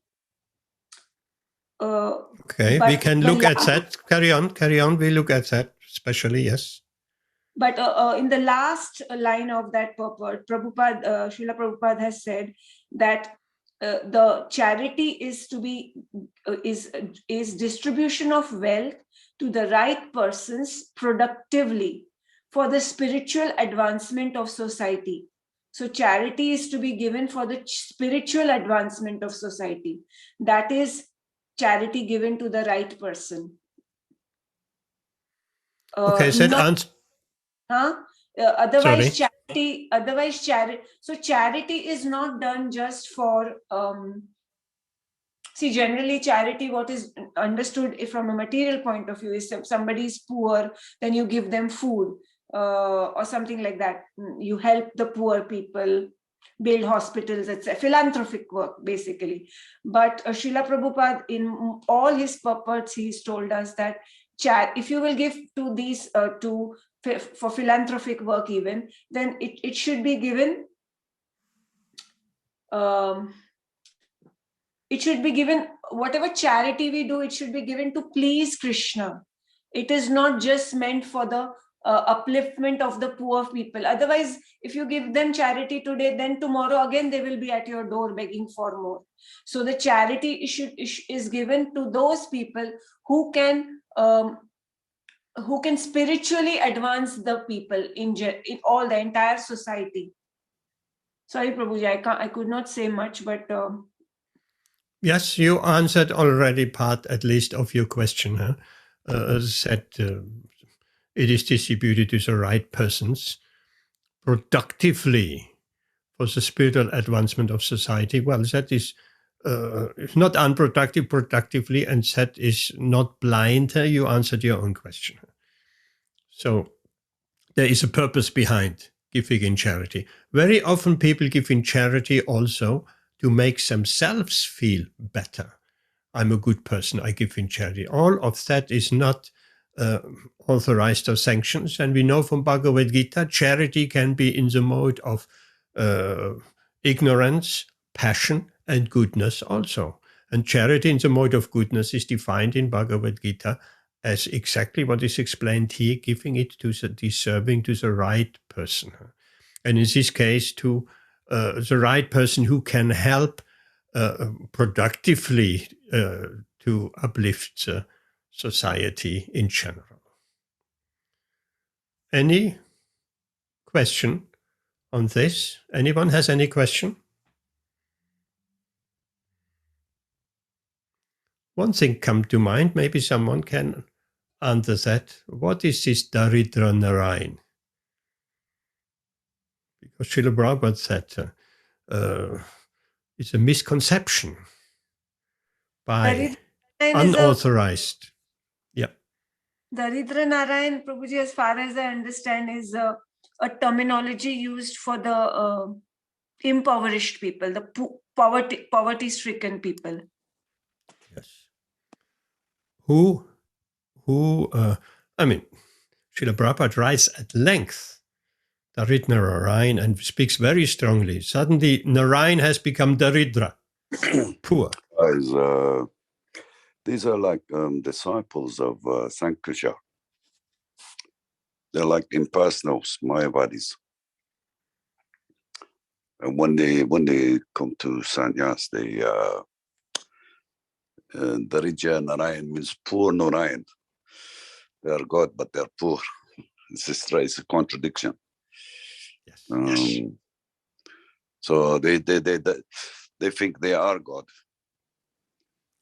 Okay, we can look at that. Carry on. We look at that, especially, yes. But in the last line of that purport, Srila Prabhupada has said that the charity is to be is distribution of wealth to the right persons productively for the spiritual advancement of society. So charity is to be given for the spiritual advancement of society. That is charity given to the right person. Okay, said Otherwise, Sorry. Otherwise, charity. So charity is not done just for. See, generally, charity, what is understood from a material point of view, is if somebody is poor, then you give them food or something like that. You help the poor people, build hospitals, etc. Philanthropic work, basically. But Srila Prabhupada, in all his purports, he's told us that if you will give to these for philanthropic work, even then it should be given. It should be given, whatever charity we do, it should be given to please Krishna. It is not just meant for the upliftment of the poor people. Otherwise, if you give them charity today, then tomorrow again they will be at your door begging for more. So the charity is given to those people who can spiritually advance the people in all the entire society. Sorry, Prabhuji, I could not say much, but. Yes, you answered already part, at least, of your question. Said it is distributed to the right persons productively for the spiritual advancement of society. Well, that is not unproductive, productively, and that is not blind. You answered your own question. So there is a purpose behind giving in charity. Very often people give in charity also to make themselves feel better. I'm a good person, I give in charity. All of that is not authorized or sanctioned. And we know from Bhagavad Gita, charity can be in the mode of ignorance, passion, and goodness also. And charity in the mode of goodness is defined in Bhagavad Gita as exactly what is explained here, giving it to the deserving, to the right person. And in this case, to the right person who can help productively to uplift the society in general. Any question on this? Anyone has any question? One thing come to mind, maybe someone can answer that. What is this Daridra Narayan? Because Srila Prabhupada said it's a misconception by unauthorized. Yeah. Daridra Narayan, Prabhuji, as far as I understand, is a terminology used for the impoverished people, the poverty-stricken people. Yes. Who? I mean, Srila Prabhupada writes at length Daridra Narayan and speaks very strongly. Suddenly, Narayan has become Daridra, poor. These are like disciples of Sankhya. They're like impersonals, Mayavadis. And when they come to sannyas, they Daridra Narayan means poor Narayan. They are God, but they are poor. It's a contradiction. Yes. So they think they are God.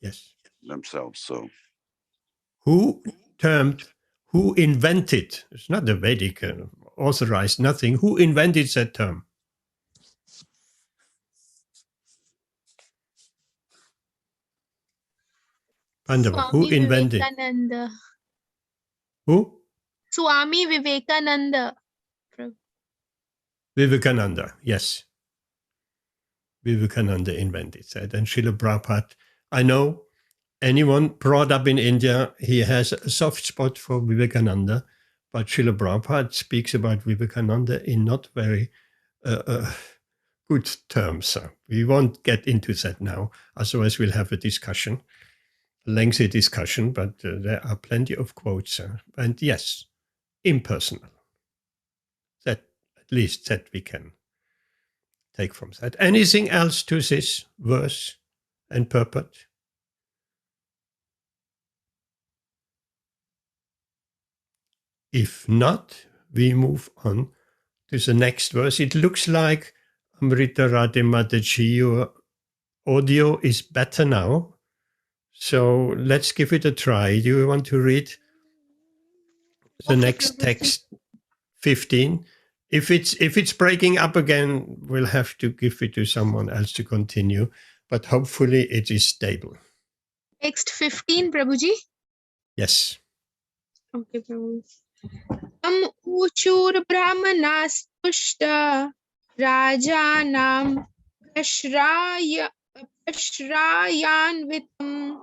Yes. Themselves. So who invented? It's not the Vedic authorized nothing. Who invented that term? Pandava. Who invented? Vivekananda. Who? Swami Vivekananda. Vivekananda, yes. Vivekananda invented that. And Srila Prabhupada, I know anyone brought up in India, he has a soft spot for Vivekananda, but Srila Prabhupada speaks about Vivekananda in not very good terms. We won't get into that now, otherwise we'll have a discussion, a lengthy discussion, but there are plenty of quotes. And yes, impersonal. That, at least that we can take from that. Anything else to this verse and purport? If not, we move on to the next verse. It looks like Amrita Radhe Mataji, your audio is better now. So let's give it a try. Do you want to read the next text, 15, If it's breaking up again, we'll have to give it to someone else to continue. But hopefully it is stable. Text 15, Prabhuji. Yes. Okay, Prabhu. Uchur brahmanas pushta rajanam prashrayanvitam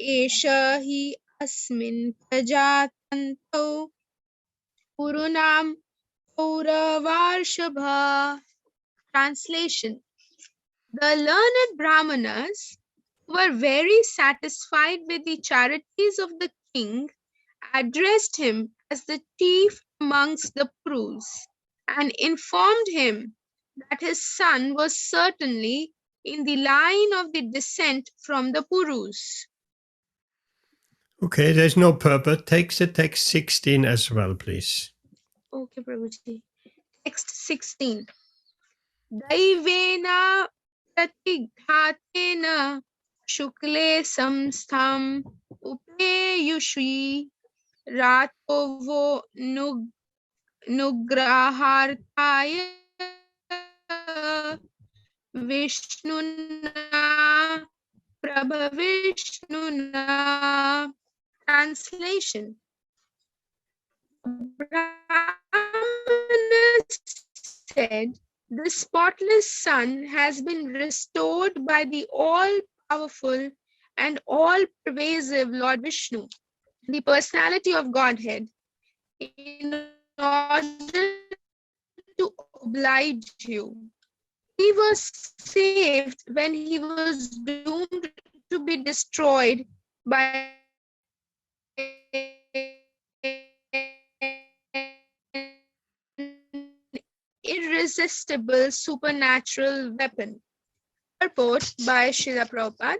esha hi asmin prajatanto purunam Pauravarshabha. Translation. The learned Brahmanas were very satisfied with the charities of the king, addressed him as the chief amongst the Purus, and informed him that his son was certainly in the line of the descent from the Purus. Okay, there's no purpose. Take the text 16 as well, please. Okay, Prabhuji. Text 16. Daivena pratighatena shukle samstham upeyushvi ratovo nugraharthaya vishnuna prabhavishnuna. Translation. Brahmanas said, the spotless sun has been restored by the all-powerful and all-pervasive Lord Vishnu, the personality of Godhead, in order to oblige you. He was saved when he was doomed to be destroyed by irresistible supernatural weapon. Purport by Srila Prabhupada,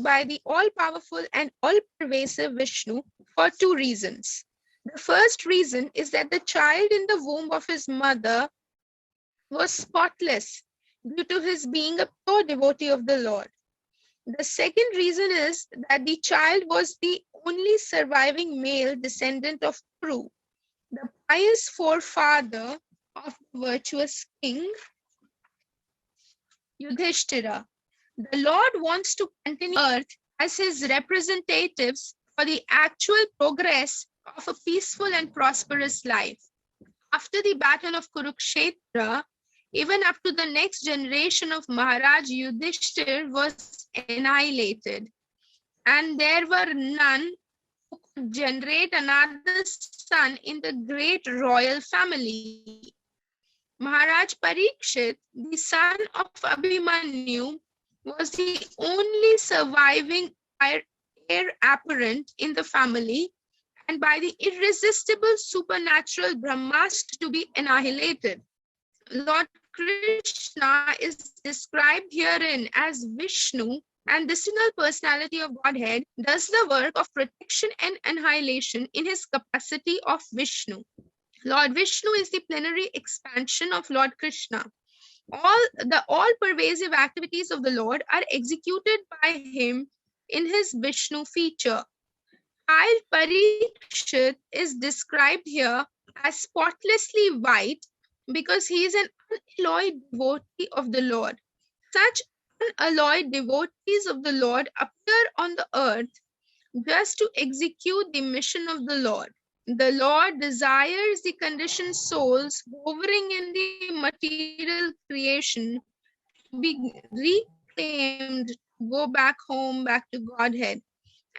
by the all-powerful and all-pervasive Vishnu for two reasons. The first reason is that the child in the womb of his mother was spotless due to his being a pure devotee of the Lord. The second reason is that the child was the only surviving male descendant of Puru, the pious forefather of the virtuous king Yudhishthira. The Lord wants to continue earth as his representatives for the actual progress of a peaceful and prosperous life. After the battle of Kurukshetra, even up to the next generation of Maharaj Yudhishthir was annihilated, and there were none who could generate another son in the great royal family. Maharaj Parikshit, the son of Abhimanyu, was the only surviving heir apparent in the family, and by the irresistible supernatural Brahmastra to be annihilated. Lord Krishna is described herein as Vishnu, and the single personality of Godhead does the work of protection and annihilation in his capacity of Vishnu. Lord Vishnu is the plenary expansion of Lord Krishna. The all-pervasive activities of the Lord are executed by him in his Vishnu feature. Child Parikshit is described here as spotlessly white because he is an unalloyed devotee of the Lord. Such unalloyed devotees of the Lord appear on the earth just to execute the mission of the Lord. The Lord desires the conditioned souls hovering in the material creation to be reclaimed, go back home, back to Godhead.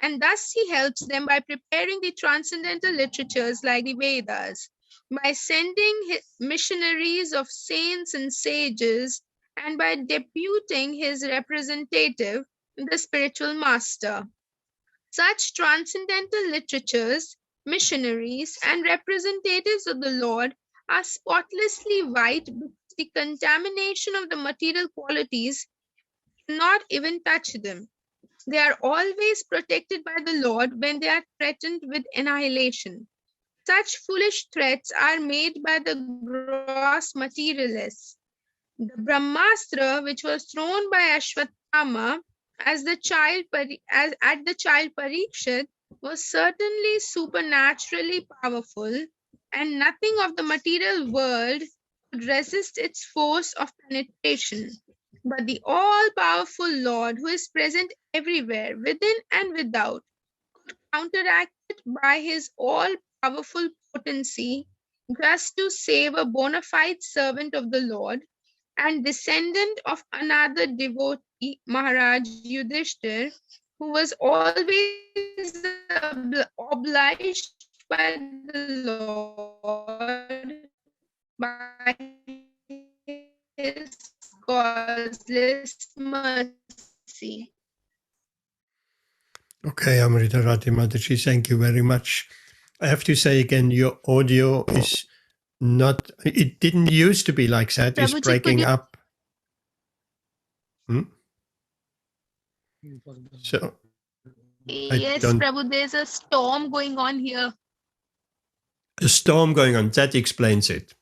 And thus he helps them by preparing the transcendental literatures like the Vedas, by sending missionaries of saints and sages, and by deputing his representative, the spiritual master. Such transcendental literatures, missionaries, and representatives of the Lord are spotlessly white because the contamination of the material qualities cannot even touch them. They are always protected by the Lord when they are threatened with annihilation. Such foolish threats are made by the gross materialists. The Brahmastra, which was thrown by Ashwatthama at the child Parikshit, was certainly supernaturally powerful, and nothing of the material world could resist its force of penetration. But the all-powerful Lord, who is present everywhere, within and without, could counteract it by his all-powerful potency, just to save a bona fide servant of the Lord and descendant of another devotee, Maharaj Yudhishthir, who was always obliged by the Lord by his causeless mercy. Okay, Amrita Rati Mataji, thank you very much. I have to say again, your audio is not, it didn't used to be like that. It's Prabhuji, breaking could you- up. So, Yes, don't- Prabhu, there's a storm going on here. a storm going on, that explains it.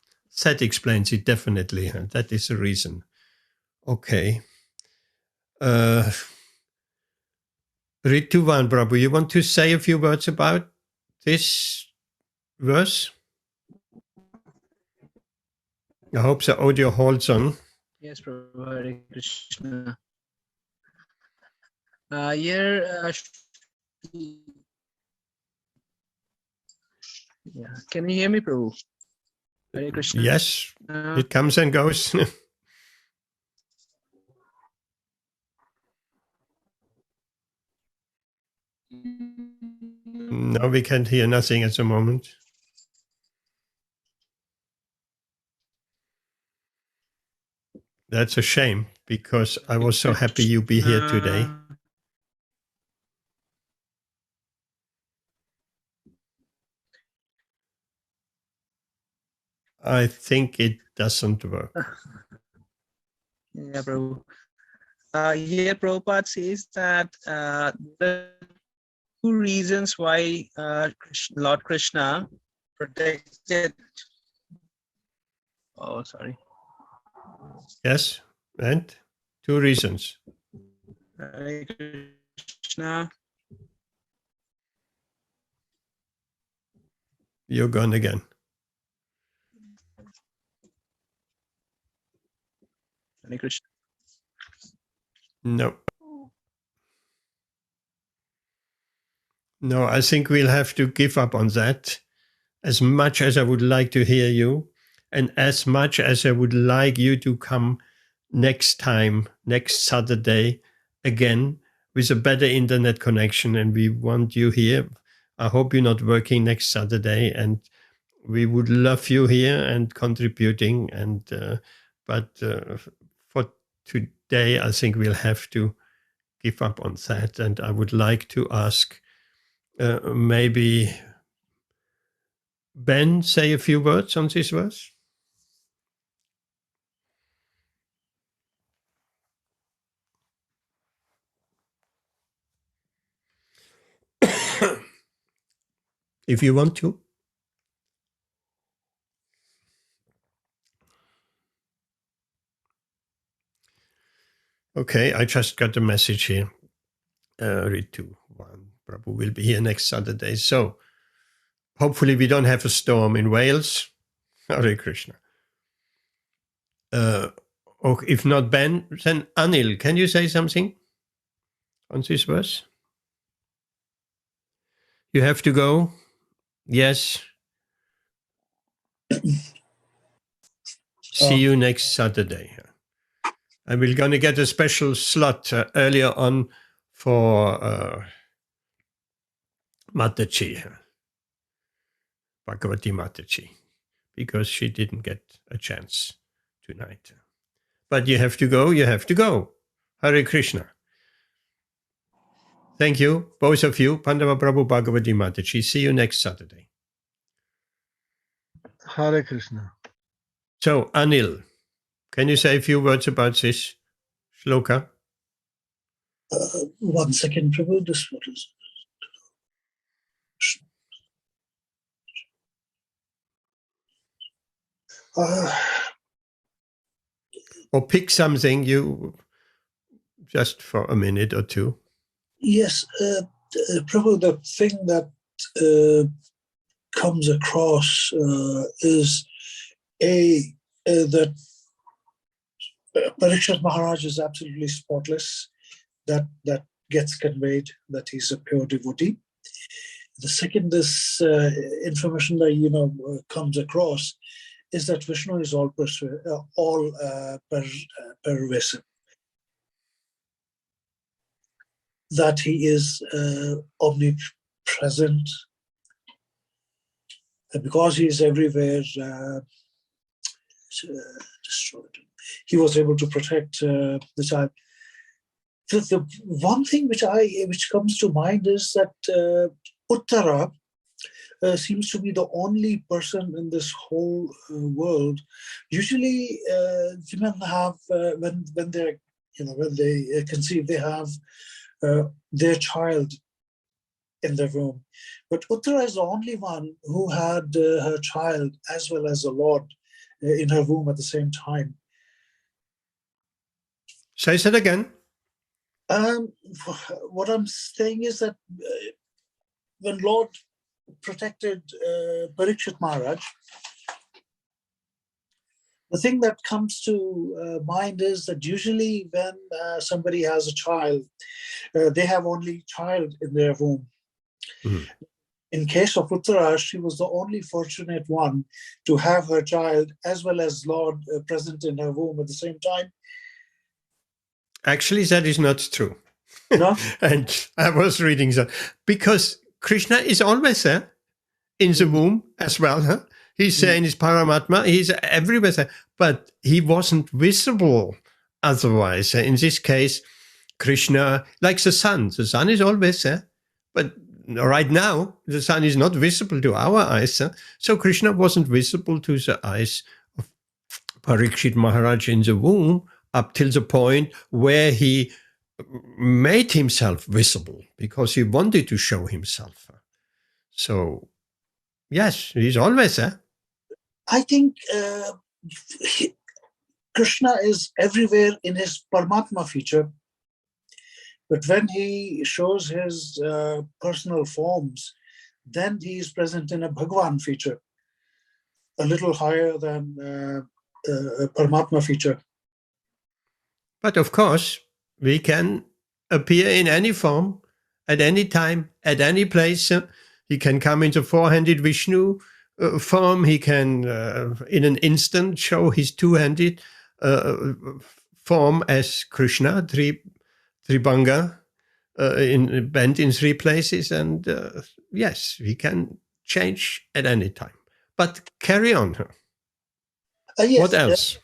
That explains it, definitely. That is the reason. Okay. Rituvan Prabhu, you want to say a few words about this verse? I hope the audio holds on. Yes, Prabhu. Hare Krishna. Can you hear me, Prabhu? Hare Krishna. Yes, it comes and goes. No, we can't hear nothing at the moment. That's a shame, because I was so happy you be here today. I think it doesn't work. Yeah, Prabhu. Here, Prabhupada says that the two reasons why Lord Krishna protected. Oh, sorry. Yes, and two reasons. Hare Krishna. You're gone again. Hare Krishna. No. No, I think we'll have to give up on that. As much as I would like to hear you, and as much as I would like you to come next time, next Saturday, again, with a better internet connection, and we want you here. I hope you're not working next Saturday, and we would love you here and contributing. And but for today, I think we'll have to give up on that. And I would like to ask maybe Ben say a few words on this verse. If you want to. Okay, I just got a message here. Ritu one. Prabhu will be here next Saturday. So hopefully we don't have a storm in Wales. Hare Krishna. Or if not Ben, then Anil, can you say something on this verse? You have to go? Yes. See you next Saturday. And we're going to get a special slot earlier on for Mataji, Bhagavati Mataji, because she didn't get a chance tonight. But you have to go, you have to go. Hare Krishna. Thank you, both of you. Pandava Prabhu Bhagavati Mataji. See you next Saturday. Hare Krishna. So, Anil, can you say a few words about this shloka? 1 second, Prabhu. This what is Or pick something you just for a minute or two. yes, Prabhu. The thing that comes across is that Parikshit Maharaj is absolutely spotless. That gets conveyed, that he's a pure devotee. The second this information that comes across is that Vishnu is all pervasive. That he is omnipresent. Because he is everywhere, he was able to protect the child. The one thing which comes to mind is that Uttara seems to be the only person in this whole world. Usually, women have when they conceive, they have their child in their womb. But Uttara is the only one who had her child as well as the Lord in her womb at the same time. Say that again. What I'm saying is that when Lord protected Parikshit Maharaj, the thing that comes to mind is that usually when somebody has a child, they have only child in their womb. Mm-hmm. In case of Uttara, she was the only fortunate one to have her child as well as Lord present in her womb at the same time. Actually, that is not true. No? And I was reading that because Krishna is always there in the womb as well. Huh? He's there in his Paramatma. He's everywhere there, but he wasn't visible otherwise. In this case, Krishna, like the sun is always there, but right now, the sun is not visible to our eyes. Huh? So Krishna wasn't visible to the eyes of Parikshit Maharaj in the womb up till the point where he made himself visible because he wanted to show himself. So, yes, he's always there. I think Krishna is everywhere in his Paramatma feature. But when he shows his personal forms, then he is present in a Bhagavan feature, a little higher than Paramatma feature. But of course, we can appear in any form, at any time, at any place. He can come into four-handed Vishnu form. He can, in an instant, show his two-handed form as Krishna, Tribhanga, bent in three places, and yes, we can change at any time. But carry on. Yes, what else?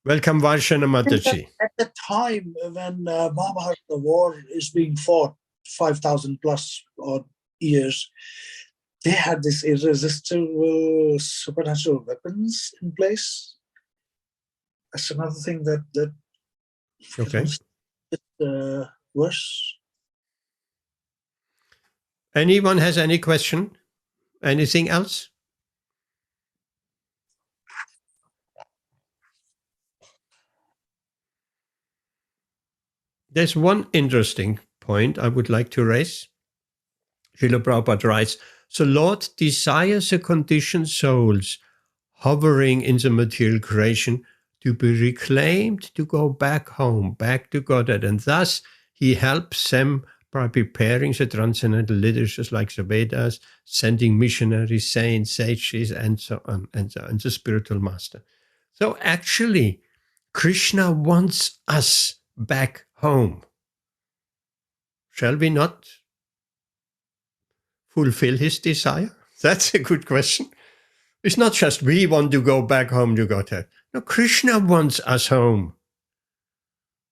Welcome, Varshana Mataji. At the time when Mahabharata war is being fought, 5,000 plus odd years, they had this irresistible supernatural weapons in place. That's another thing that okay. Worse. Anyone has any question? Anything else? There's one interesting point I would like to raise. Srila Prabhupada writes, the Lord desires the conditioned souls hovering in the material creation to be reclaimed, to go back home, back to Godhead. And thus he helps them by preparing the transcendental literatures like the Vedas, sending missionaries, saints, sages, and so on, and the spiritual master. So actually, Krishna wants us back home. Shall we not fulfill his desire? That's a good question. It's not just we want to go back home to Godhead. No, Krishna wants us home.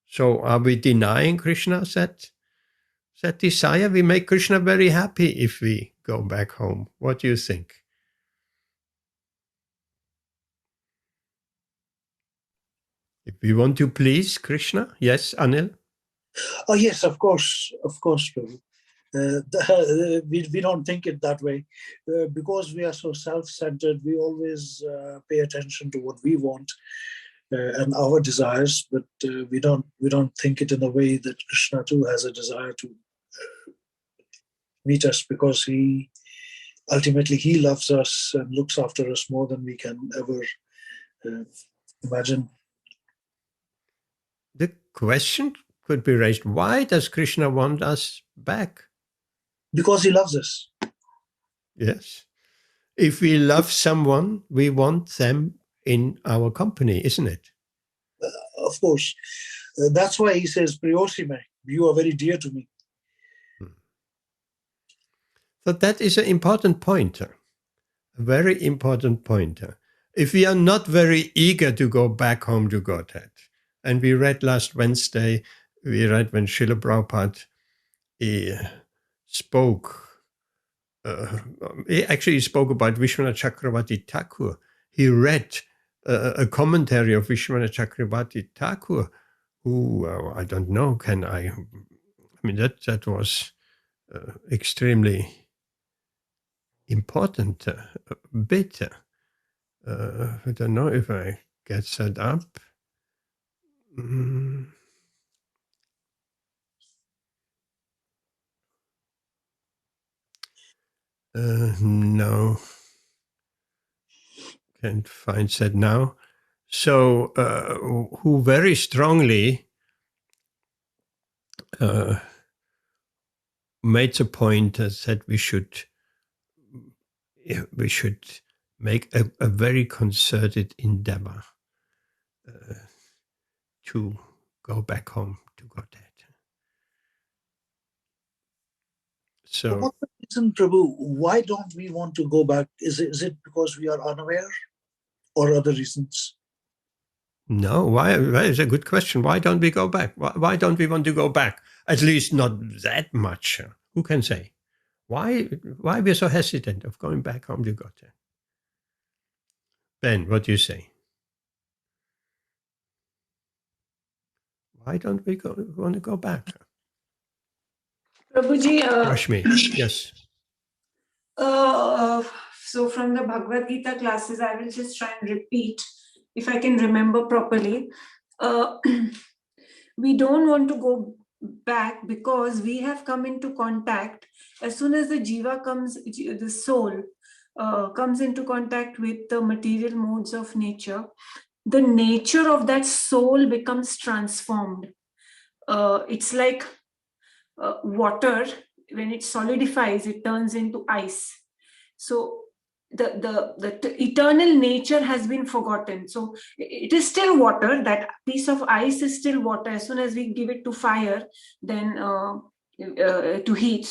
So are we denying Krishna that desire? We make Krishna very happy if we go back home. What do you think? If we want to please Krishna, yes, Anil? Oh, yes, of course, Prabhu. We don't think it that way. Because we are so self-centered, we always pay attention to what we want and our desires, but we don't think it in a way that Krishna too has a desire to meet us, because he ultimately loves us and looks after us more than we can ever imagine. The question could be raised, why does Krishna want us back? Because he loves us. Yes. If we love someone, we want them in our company, isn't it? Of course. That's why he says, Priyosime, you are very dear to me. So that is an important pointer, a very important pointer. If we are not very eager to go back home to Godhead, and we read last Wednesday, we read when Srila Prabhupada spoke, he actually spoke about Vishwanath Chakravarti Thakur. He read a commentary of Vishwanath Chakravarti Thakur, who, I don't know, I mean, that was extremely important bit. I don't know if I get set up. No, can't find that now. So, who very strongly made the point that we should make a very concerted endeavor to go back home to Godhead. So, What's the reason, Prabhu? Why don't we want to go back? Is it because we are unaware, or other reasons? no, why is a good question. Why don't we go back? Why don't we want to go back? At least not that much. Who can say? Why we're so hesitant of going back home to Godhead? Ben, what do you say? Why don't we want to go back? Prabhuji, Rashmi, yes. So from the Bhagavad Gita classes, I will just try and repeat, if I can remember properly. We don't want to go back because we have come into contact. As soon as the jiva comes, the soul comes into contact with the material modes of nature, the nature of that soul becomes transformed. It's like water. When it solidifies, it turns into ice. So the eternal nature has been forgotten. So it is still water. That piece of ice is still water. As soon as we give it to fire, then to heat,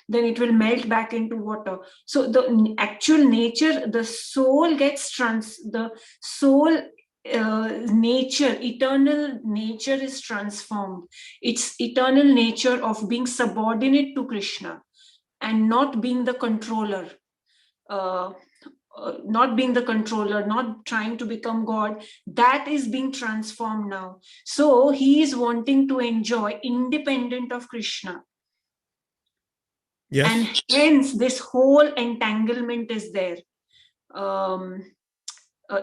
then it will melt back into water. So the actual nature, the soul gets nature, eternal nature is transformed. It's eternal nature of being subordinate to Krishna and not being the controller. Not being the controller, not trying to become God, that is being transformed now. So he is wanting to enjoy independent of Krishna. Yes. And hence this whole entanglement is there.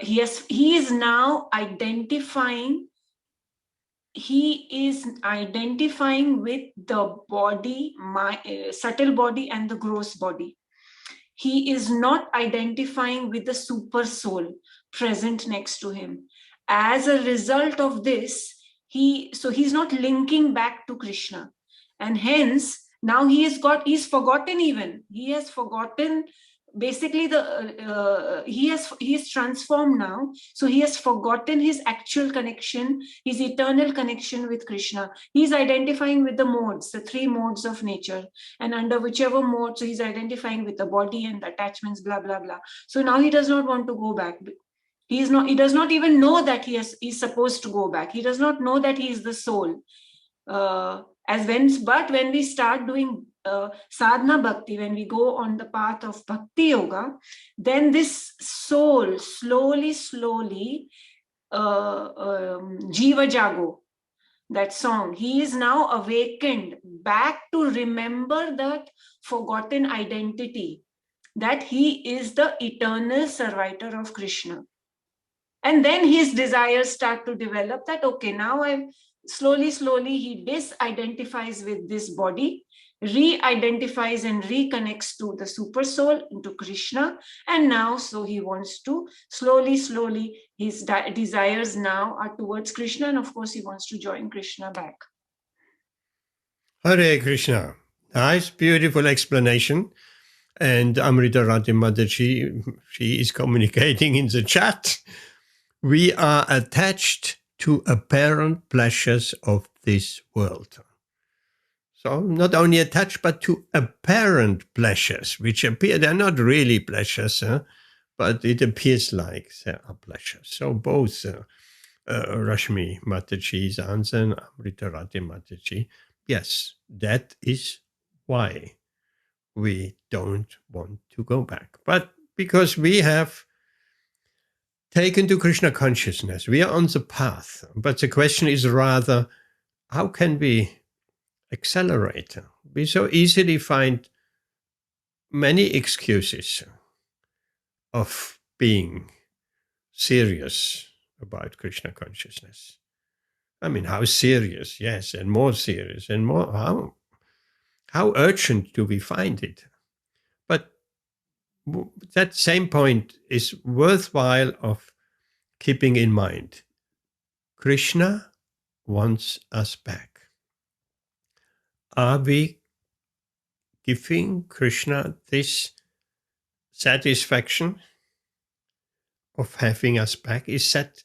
He is now identifying. He is identifying with the body, subtle body and the gross body. He is not identifying with the super soul present next to him. As a result of this, he's not linking back to Krishna. And hence, now he's forgotten even. He has forgotten, basically he is transformed now. So he has forgotten his actual connection, his eternal connection with Krishna. He's identifying with the modes, the three modes of nature. And under whichever mode, so he's identifying with the body and the attachments, blah, blah, blah. So now he does not want to go back. He does not even know that he's supposed to go back. He does not know that he is the soul. But when we start doing sadhana bhakti, when we go on the path of bhakti yoga, then this soul slowly, jiva jago, that song, he is now awakened back to remember that forgotten identity, that he is the eternal servitor of Krishna. And then his desires start to develop that, okay, now slowly he disidentifies with this body re-identifies and reconnects to the super soul, into Krishna. And now, so he wants to slowly, his desires now are towards Krishna. And of course, he wants to join Krishna back. Hare Krishna. Nice, beautiful explanation. And Amrita Rati Mataji, she is communicating in the chat. We are attached to apparent pleasures of this world. So not only attached, but to apparent pleasures, which appear, they're not really pleasures, but it appears like there are pleasures. So both Rashmi Mataji's answer and Amrita Rati Mataji, yes, that is why we don't want to go back. But because we have taken to Krishna consciousness, we are on the path. But the question is rather, how can we accelerate? We so easily find many excuses of being serious about Krishna consciousness. I mean, how serious? Yes, and more serious and more. How urgent do we find it? But that same point is worthwhile of keeping in mind. Krishna wants us back. Are we giving Krishna this satisfaction of having us back? Is that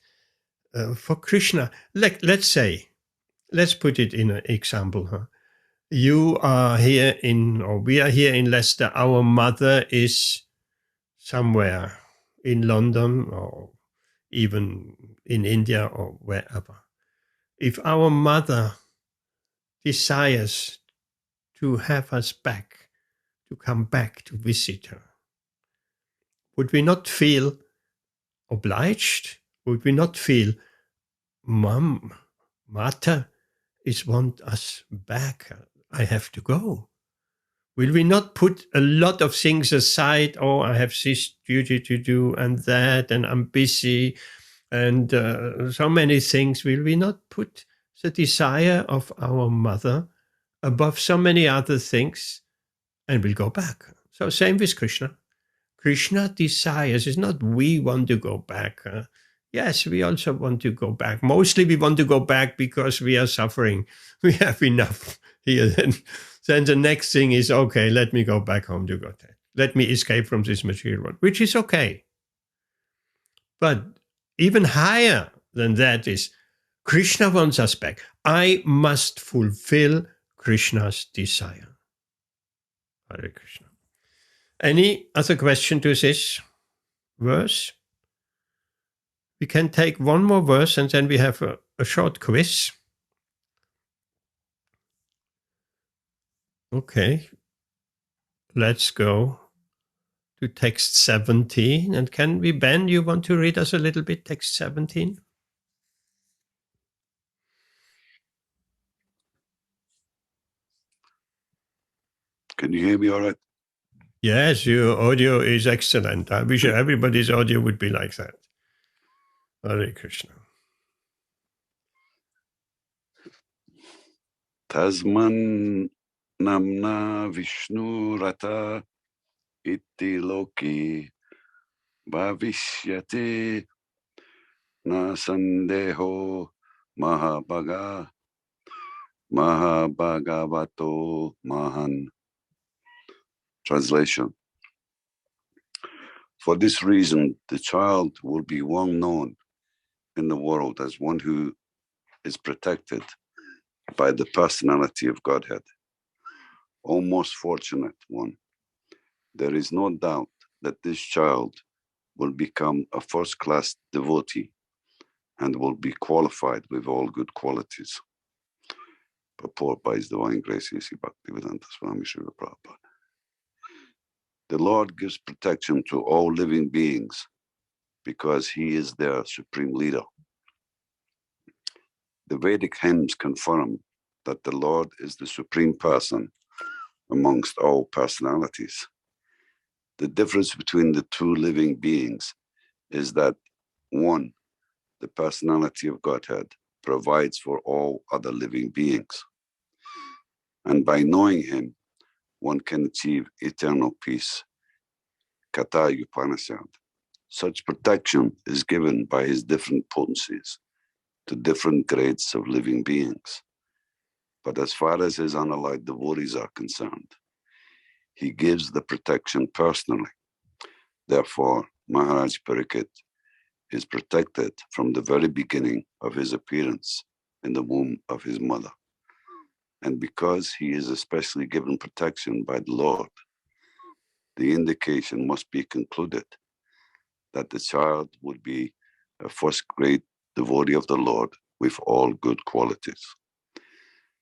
for Krishna? Let's say, let's put it in an example. You are here or we are here in Leicester. Our mother is somewhere in London or even in India or wherever. If our mother desires to have us back, to come back to visit her, would we not feel obliged? Would we not feel, Mata want us back? I have to go. Will we not put a lot of things aside? Oh, I have this duty to do and that, and I'm busy, and so many things. Will we not put the desire of our mother above so many other things, and we'll go back? So same with Krishna. Krishna desires. It's not we want to go back. Yes, we also want to go back. Mostly we want to go back because we are suffering. We have enough here. Then the next thing is, okay, let me go back home to Godhead. Let me escape from this material world, which is okay. But even higher than that is, Krishna wants us back. I must fulfill Krishna's desire. Hare Krishna. Any other question to this verse? We can take one more verse and then we have a short quiz. Okay, let's go to text 17. And can we, Ben, you want to read us a little bit, text 17? Can you hear me all right? Yes, your audio is excellent. I wish everybody's audio would be like that. Hare Krishna. Tasman namna Vishnu rata iti loki bhavishyate na sandeho Mahabhagavato Mahan. Translation. For this reason, the child will be well known in the world as one who is protected by the personality of Godhead. O most fortunate one, there is no doubt that this child will become a first-class devotee and will be qualified with all good qualities. Purport by His Divine Grace, A.C. Bhaktivedanta Swami Srila Prabhupada. The Lord gives protection to all living beings because He is their supreme leader. The Vedic hymns confirm that the Lord is the supreme person amongst all personalities. The difference between the two living beings is that one, the personality of Godhead, provides for all other living beings. And by knowing Him, one can achieve eternal peace. Kata Upanishad. Such protection is given by his different potencies to different grades of living beings. But as far as his unallied devotees are concerned, he gives the protection personally. Therefore, Maharaj Parikshit is protected from the very beginning of his appearance in the womb of his mother. And because he is especially given protection by the Lord, the indication must be concluded that the child would be a first-grade devotee of the Lord with all good qualities.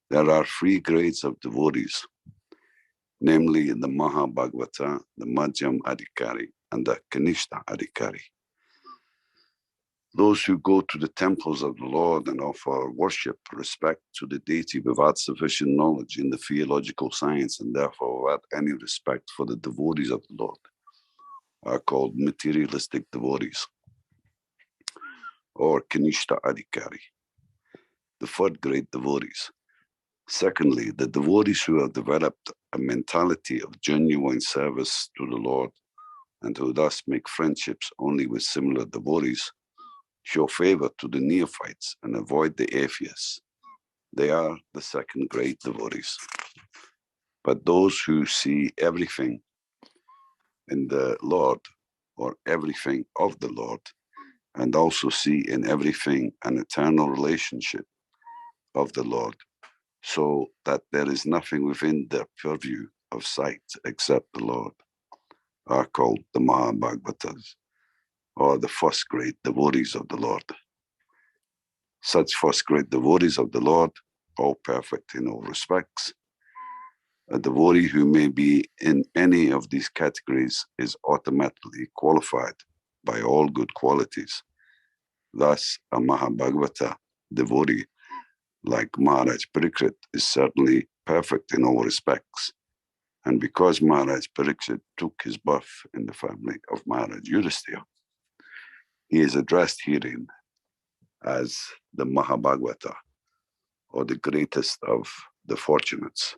There are 3 grades of devotees, namely the Maha-Bhagavata, the Madhyam Adhikari, and the Kanishta Adhikari. Those who go to the temples of the Lord and offer worship, respect to the deity without sufficient knowledge in the theological science and therefore without any respect for the devotees of the Lord are called materialistic devotees, or Kanishta Adhikari, the 3rd grade devotees. Secondly, the devotees who have developed a mentality of genuine service to the Lord and who thus make friendships only with similar devotees, show favor to the neophytes and avoid the atheists. They are the 2nd grade devotees. But those who see everything in the Lord, or everything of the Lord, and also see in everything an eternal relationship of the Lord, so that there is nothing within their purview of sight except the Lord, are called the Maha-Bhagavatas, or the 1st grade devotees of the Lord. Such 1st grade devotees of the Lord, all perfect in all respects. A devotee who may be in any of these categories is automatically qualified by all good qualities. Thus, a Maha-Bhagavata devotee like Maharaj Parikshit is certainly perfect in all respects. And because Maharaj Parikshit took his birth in the family of Maharaj Yudhisthira, he is addressed herein as the Maha-Bhagavata, or the greatest of the fortunates.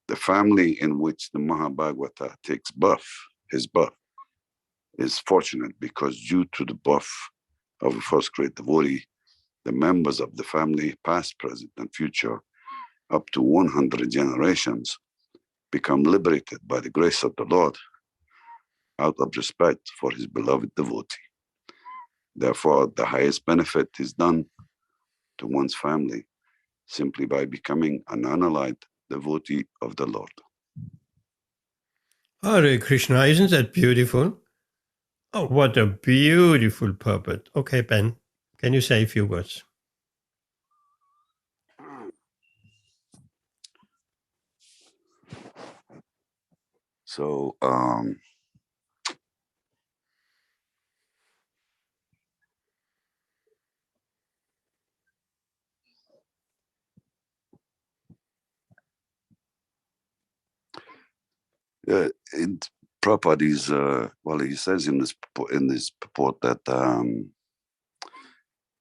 The family in which the Maha-Bhagavata takes birth, his birth, is fortunate because due to the birth of a 1st grade devotee, the members of the family, past, present, and future, up to 100 generations, become liberated by the grace of the Lord out of respect for his beloved devotee. Therefore, the highest benefit is done to one's family simply by becoming an unallied devotee of the Lord. Hare Krishna, isn't that beautiful? Oh, what a beautiful purport. Okay, Ben, can you say a few words? So, Prabhupada is, he says in this purport that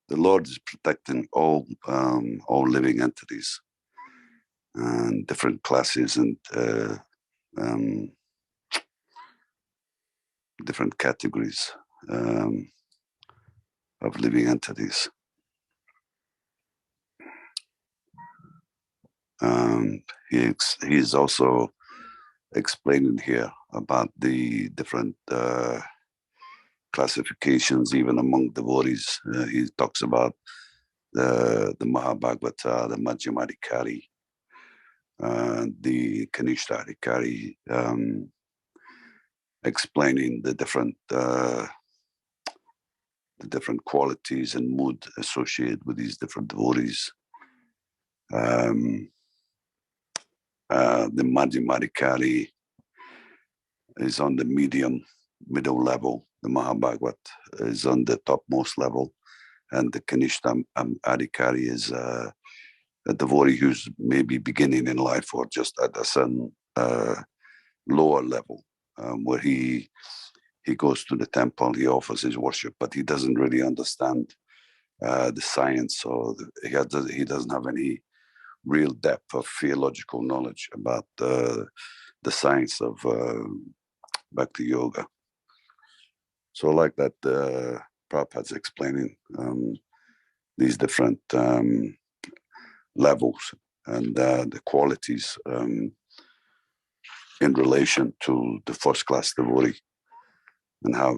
the Lord is protecting all living entities and different classes and different categories of living entities. He is also explaining here about the different classifications even among devotees. He talks about the Maha-Bhagavata, the Madhyamadikari, the Kanishta-Adhikari, explaining the different qualities and mood associated with these different devotees. The Madhyamadikari is on the middle level. The Maha-Bhagavat is on the topmost level. And the Kanishta Adhikari is a devotee who's maybe beginning in life or just at a certain lower level, where he goes to the temple, he offers his worship, but he doesn't really understand the science, or he doesn't have any real depth of theological knowledge about the science of Bhakti Yoga. So like that, Prabhupada's explaining these different levels and the qualities in relation to the first class devotee, and how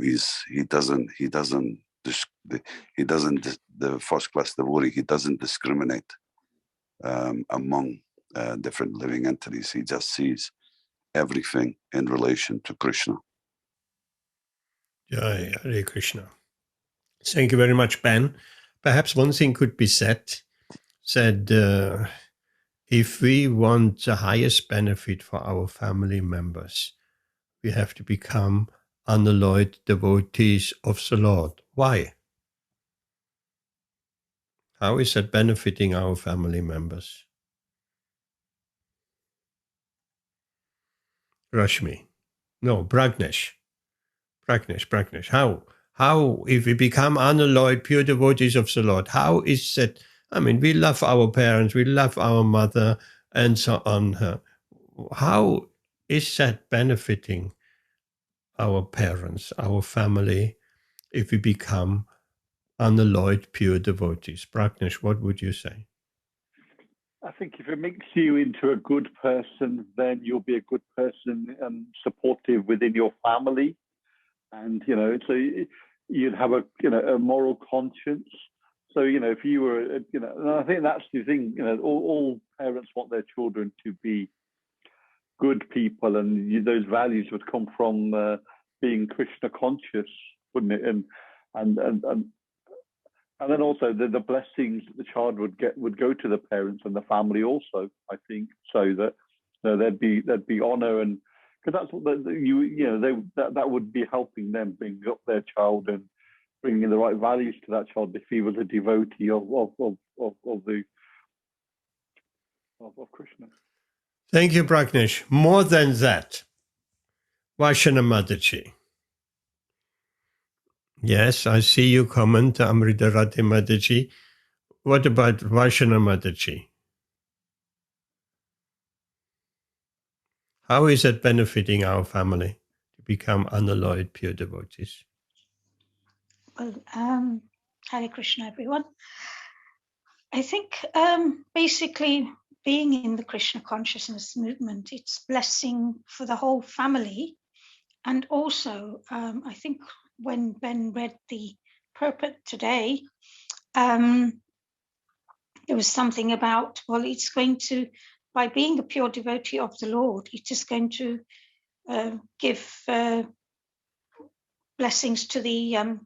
the first class devotee, he doesn't discriminate among different living entities. He just sees everything in relation to Krishna. Jai Hare Krishna. Thank you very much, Ben. Perhaps one thing could be said if we want the highest benefit for our family members, we have to become unalloyed devotees of the Lord. Why? How is that benefiting our family members? Rashmi. No, Pragnesh. How, if we become unalloyed, pure devotees of the Lord, how is that? I mean, we love our parents, we love our mother, and so on. How is that benefiting our parents, our family, if we become unalloyed, pure devotees? Pragnesh, what would you say? I think if it makes you into a good person, then you'll be a good person and supportive within your family. And, so you'd have a moral conscience. So, if you were, and I think that's the thing, all parents want their children to be good people, and those values would come from being Krishna conscious, wouldn't it? And then also the blessings that the child would get would go to the parents and the family also, I think, so that there'd be honor, and because that's what that would be helping them bring up their child and bringing the right values to that child if he was a devotee of Krishna. Thank you, Pragnesh. More than that, Vaishana Mataji. Yes, I see you comment, Amrita Rati Mataji. What about Vaishana Mataji? How is it benefiting our family to become unalloyed pure devotees? Well, Hare Krishna, everyone. I think basically being in the Krishna consciousness movement, it's blessing for the whole family. And also, I think when Ben read the purport today, there was something about, well, it's going to, by being a pure devotee of the Lord, it is going to give blessings to the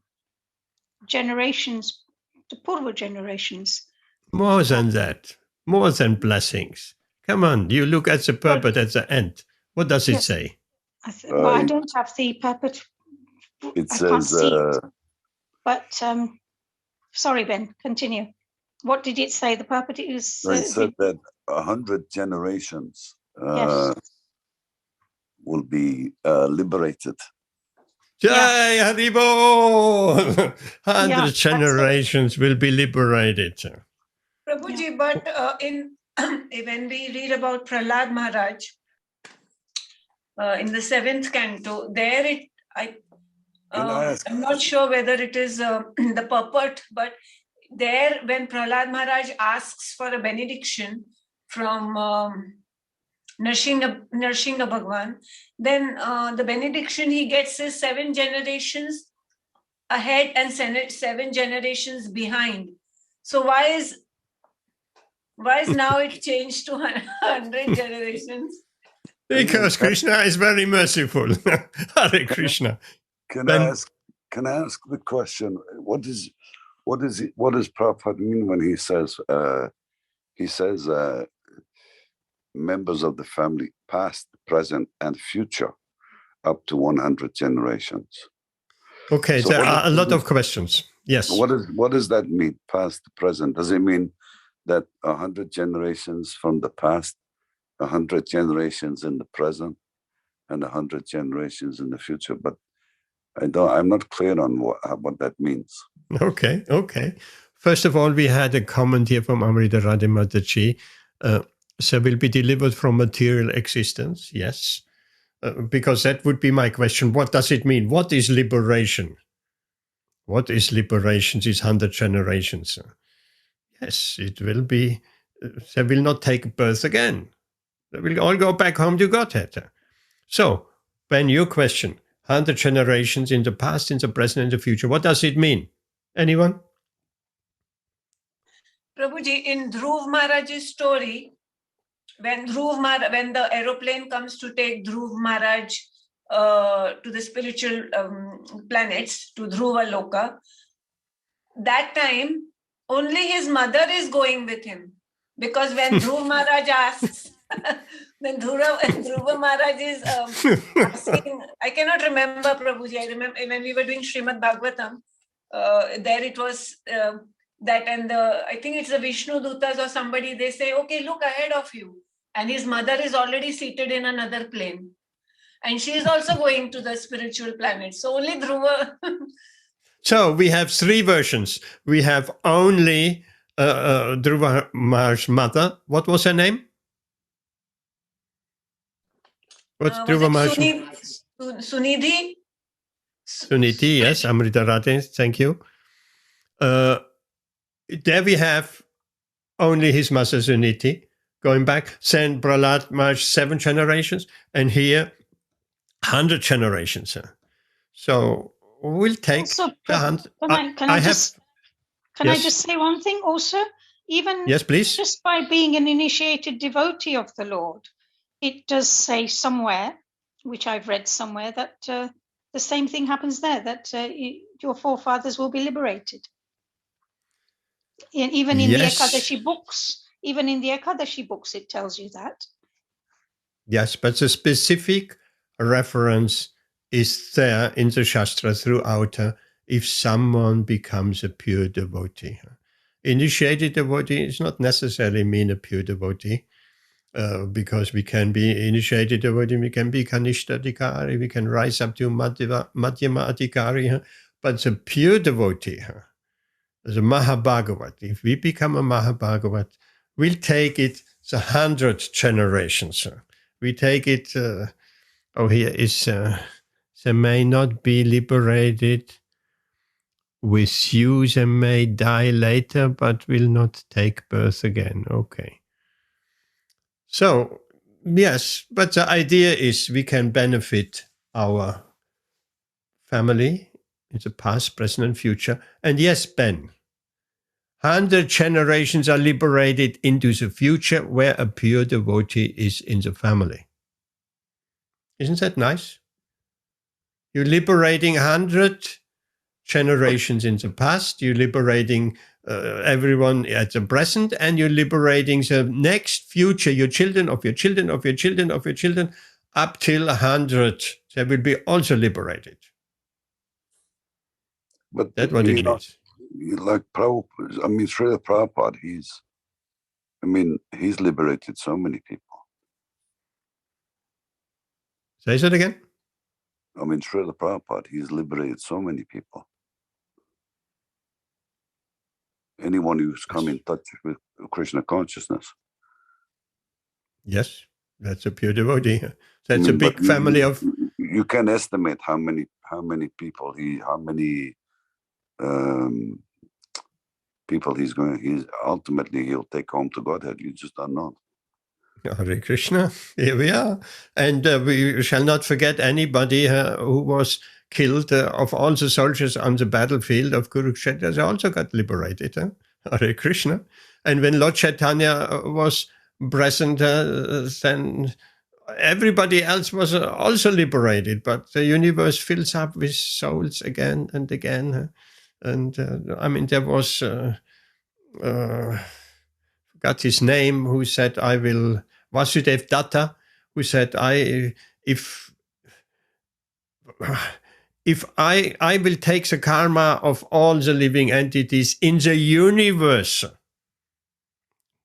generations, the Purva generations. More than that, more than blessings. Come on, you look at the purport at the end. What does it say? I don't have the purport. It I says, can't see it. But sorry, Ben, continue. What did it say? The purport is... it said that 100 generations will be liberated. Jai Haribo! 100 generations will be liberated. Prabhuji, but when we read about Prahlad Maharaj, in the 7th canto, there I'm not sure whether it is the purport, but there when Prahlad Maharaj asks for a benediction from Narsingha Bhagwan, then the benediction he gets is 7 generations ahead and 7 generations behind. So why is now it changed to 100 generations? Because Krishna is very merciful. Hare Krishna. Can I ask the question? What does Prabhupada mean when he says members of the family, past, present, and future, up to 100 generations? Okay, so there are a lot of questions. Yes. What does that mean, past, present? Does it mean that 100 generations from the past, 100 generations in the present, and 100 generations in the future? But I'm not clear on what that means. Okay. First of all, we had a comment here from Amrita Radha Mataji they will be delivered from material existence, yes. Because that would be my question. What does it mean? What is liberation? What is liberation, these 100 generations? Yes, it will be, they will not take birth again. They will all go back home to Godhead. So, Ben, your question, 100 generations in the past, in the present, in the future, what does it mean? Anyone? Prabhuji, in Dhruv Maharaj's story, when the aeroplane comes to take Dhruv Maharaj to the spiritual planets, to Dhruva Loka, that time only his mother is going with him. Because when Dhruv Maharaj asks, when Dhruva Maharaj is asking, I cannot remember, Prabhuji, I remember when we were doing Śrīmad-Bhāgavatam, there it was that, and I think it's the Vishnu Dutas or somebody, they say, okay, look ahead of you. And his mother is already seated in another plane. And she is also going to the spiritual planet. So only Dhruva. So we have three versions. We have only Dhruva Maharaj's mother. What was her name? What's Dhruva Maharaj's? Sunidhi? Sunidhi, yes. Amrita Radhe, thank you. There we have only his mother Sunidhi. Going back, Saint Prahlad Maharaj 7 generations, and here 100 generations. So we'll take Also, the 100. Can I just say one thing also? Even yes, please. Just by being an initiated devotee of the Lord, it does say somewhere, which I've read somewhere, that the same thing happens there, that your forefathers will be liberated. Even in the Ekadashi books. Even in the Ekadashi books, it tells you that. Yes, but the specific reference is there in the Shastra throughout if someone becomes a pure devotee. Initiated devotee is not necessarily mean a pure devotee, because we can be initiated devotee, we can be Kanishta Adhikari, we can rise up to Madhyama Adhikari, but the pure devotee, the Mahabhagavat, if we become a Mahabhagavat, we'll take it the 100 generations. We take it, here is, they may not be liberated with you, they may die later, but will not take birth again. Okay. So, yes, but the idea is we can benefit our family in the past, present, and future. And yes, Ben, 100 generations are liberated into the future where a pure devotee is in the family. Isn't that nice? You're liberating 100 generations in the past, you're liberating everyone at the present, and you're liberating the next future, your children of your children of your children of your children, up till 100. They will be also liberated. But that's what it means. Like Prabhupada, I mean, Srila Prabhupada, he's liberated so many people. Say that again? I mean, Srila Prabhupada, he's liberated so many people. Anyone who's come in touch with Krishna consciousness. Yes, that's a pure devotee. That's a big family of. You can estimate how many people ultimately he'll take home to Godhead. You just don't know. Hare Krishna, here we are. And we shall not forget anybody who was killed of all the soldiers on the battlefield of Kurukshetra. They also got liberated. Hare Krishna. And when Lord Chaitanya was present, then everybody else was also liberated. But the universe fills up with souls again and again. And there was, forgot his name, who said, Vasudev Datta, who said, if I will take the karma of all the living entities in the universe.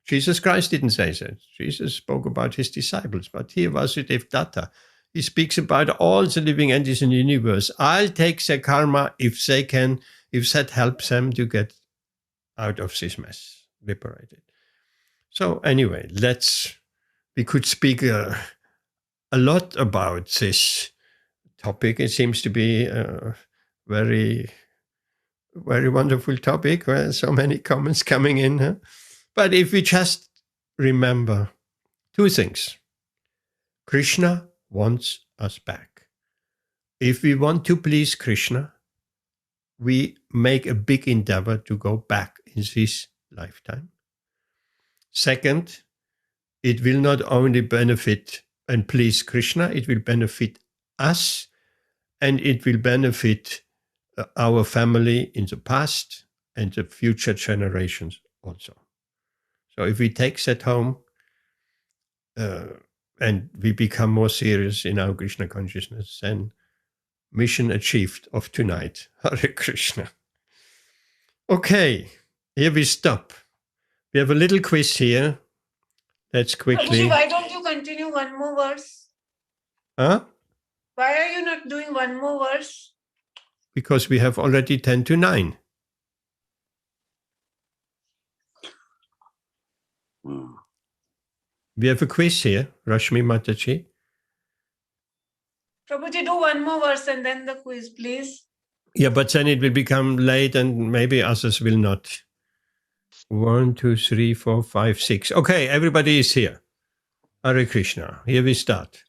Jesus Christ didn't say that. Jesus spoke about his disciples, but here Vasudev Datta, he speaks about all the living entities in the universe. I'll take the karma if that helps them to get out of this mess, liberated. So anyway, we could speak a lot about this topic. It seems to be a very, very wonderful topic where so many comments coming in. Huh? But if we just remember two things, Krishna wants us back. If we want to please Krishna, we make a big endeavor to go back in this lifetime. Second, it will not only benefit and please Krishna, it will benefit us, and it will benefit our family in the past and the future generations also. So if we take that home and we become more serious in our Krishna consciousness, then mission achieved of tonight. Hare Krishna. Okay, here we stop. We have a little quiz here. Let's quickly. Why don't you continue one more verse? Huh? Why are you not doing one more verse? Because we have already 10 to 9. We have a quiz here, Rashmi Mataji. Prabhuji, do one more verse and then the quiz, please. Yeah, but then it will become late and maybe others will not. 1, 2, 3, 4, 5, 6. Okay, everybody is here. Hare Krishna. Here we start.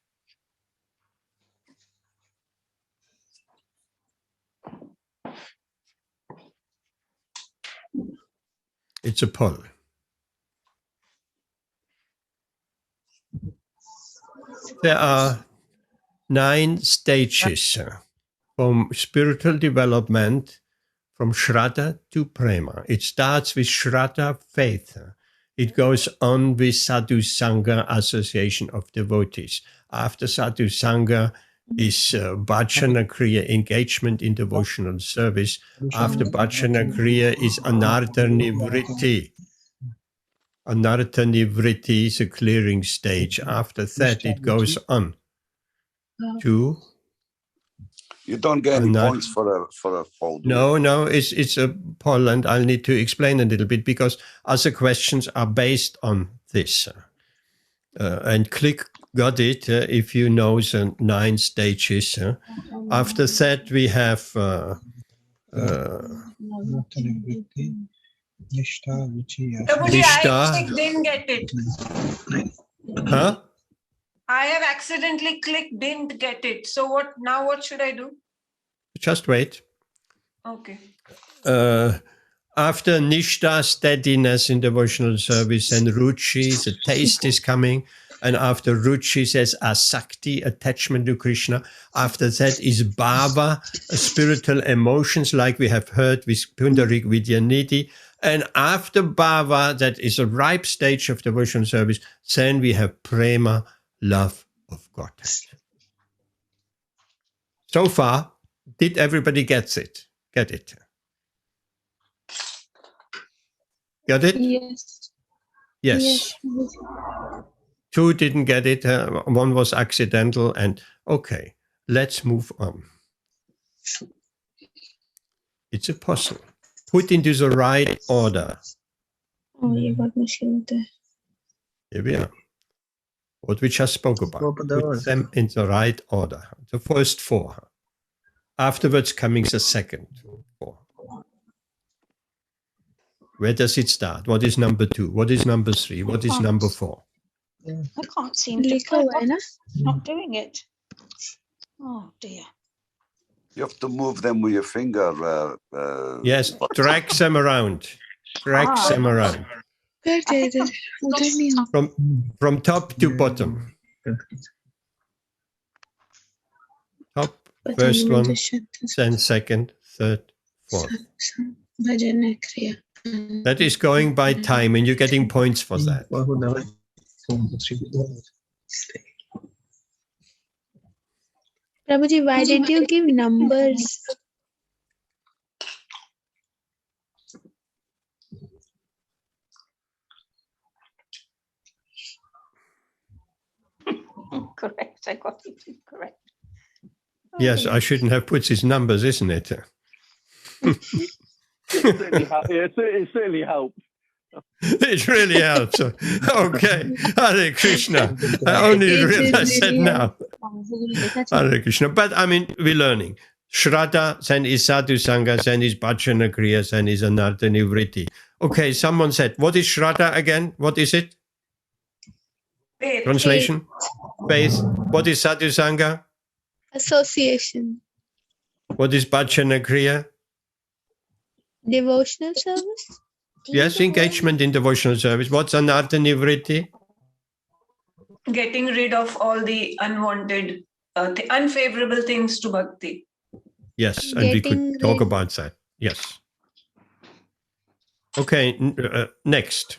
It's a poll. There are 9 stages from spiritual development, from Shraddha to Prema. It starts with Shraddha, faith. It goes on with Sadhu Sangha, association of devotees. After Sadhu Sangha is Bhajana Kriya, engagement in devotional service. After Bhajana Kriya is Anartha Nivritti. Anartha Nivritti is a clearing stage. After that, it goes on to... You don't get any points for a poll. No, it's a poll, and I'll need to explain a little bit because other questions are based on this. And click got it if you know the 9 stages. After that, we have Prabhuji, I didn't get it. Huh? I have accidentally clicked didn't get it. So what should I do? Just wait. Okay. After Nishta, steadiness in devotional service, and Ruchi, the taste is coming. And after Ruchi says Asakti, attachment to Krishna. After that is Bhava, spiritual emotions like we have heard with Pundarik Vidyanidhi. And after Bhava, that is a ripe stage of devotional service, then we have Prema, love of Godhead. So far, did everybody get it? Get it? Got it? Yes. Yes. 2 didn't get it. 1 was accidental. And okay, let's move on. It's a puzzle. Put into the right order. Here we are. What we just spoke about. Put them in the right order. The first 4. Afterwards coming the second 4. Where does it start? What is number 2? What is number 3? What is number 4? I can't seem to go. Not doing it. Oh dear. You have to move them with your finger. Yes, drag them around. Drag them around. From top to bottom. Top, first one, then second, third, fourth. That is going by time, and you're getting points for that. Prabhuji, why did you give numbers? Correct, I got it correct. Yes, I shouldn't have put his numbers, isn't it? It certainly helped. It really helps. Okay. Hare Krishna. I only realized that now. Hare Krishna. But I mean, we're learning. Shraddha, then is Sadhu Sangha, then is Bhajana Kriya, then is Anartha Nivritti. Okay, someone said, what is Shraddha again? What is it? Faith. Translation? Faith. What is Sadhu Sangha? Association. What is Bhajana Kriya? Devotional service. Yes, engagement in devotional service. What's Anartha Nivritti? Getting rid of all the unwanted, the unfavorable things to bhakti. Yes, and we could talk about that. Yes. Okay, next.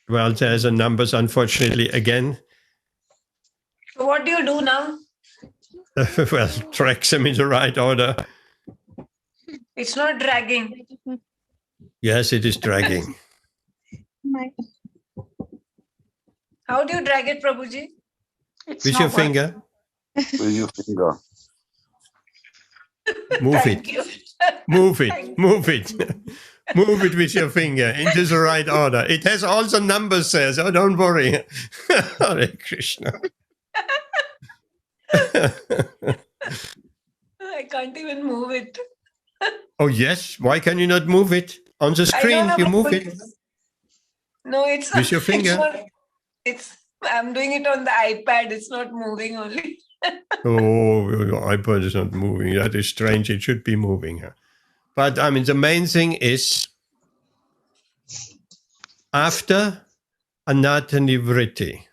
Well, there's a numbers, unfortunately, again. So what do you do now? Well, track them in the right order. It's not dragging. Yes, it is dragging. How do you drag it, Prabhuji? With your finger. With your finger. Move Thank it. you. Move it. Move it. Move it with your finger into the right order. It has all the numbers there, so don't worry. Hare Krishna. I can't even move it. Oh, yes. Why can you not move it? On the screen, you move it. No, it's With your finger. I'm doing it on the iPad. It's not moving only. Oh, your iPad is not moving. That is strange. It should be moving. But I mean, the main thing is after Anartha Nivritti,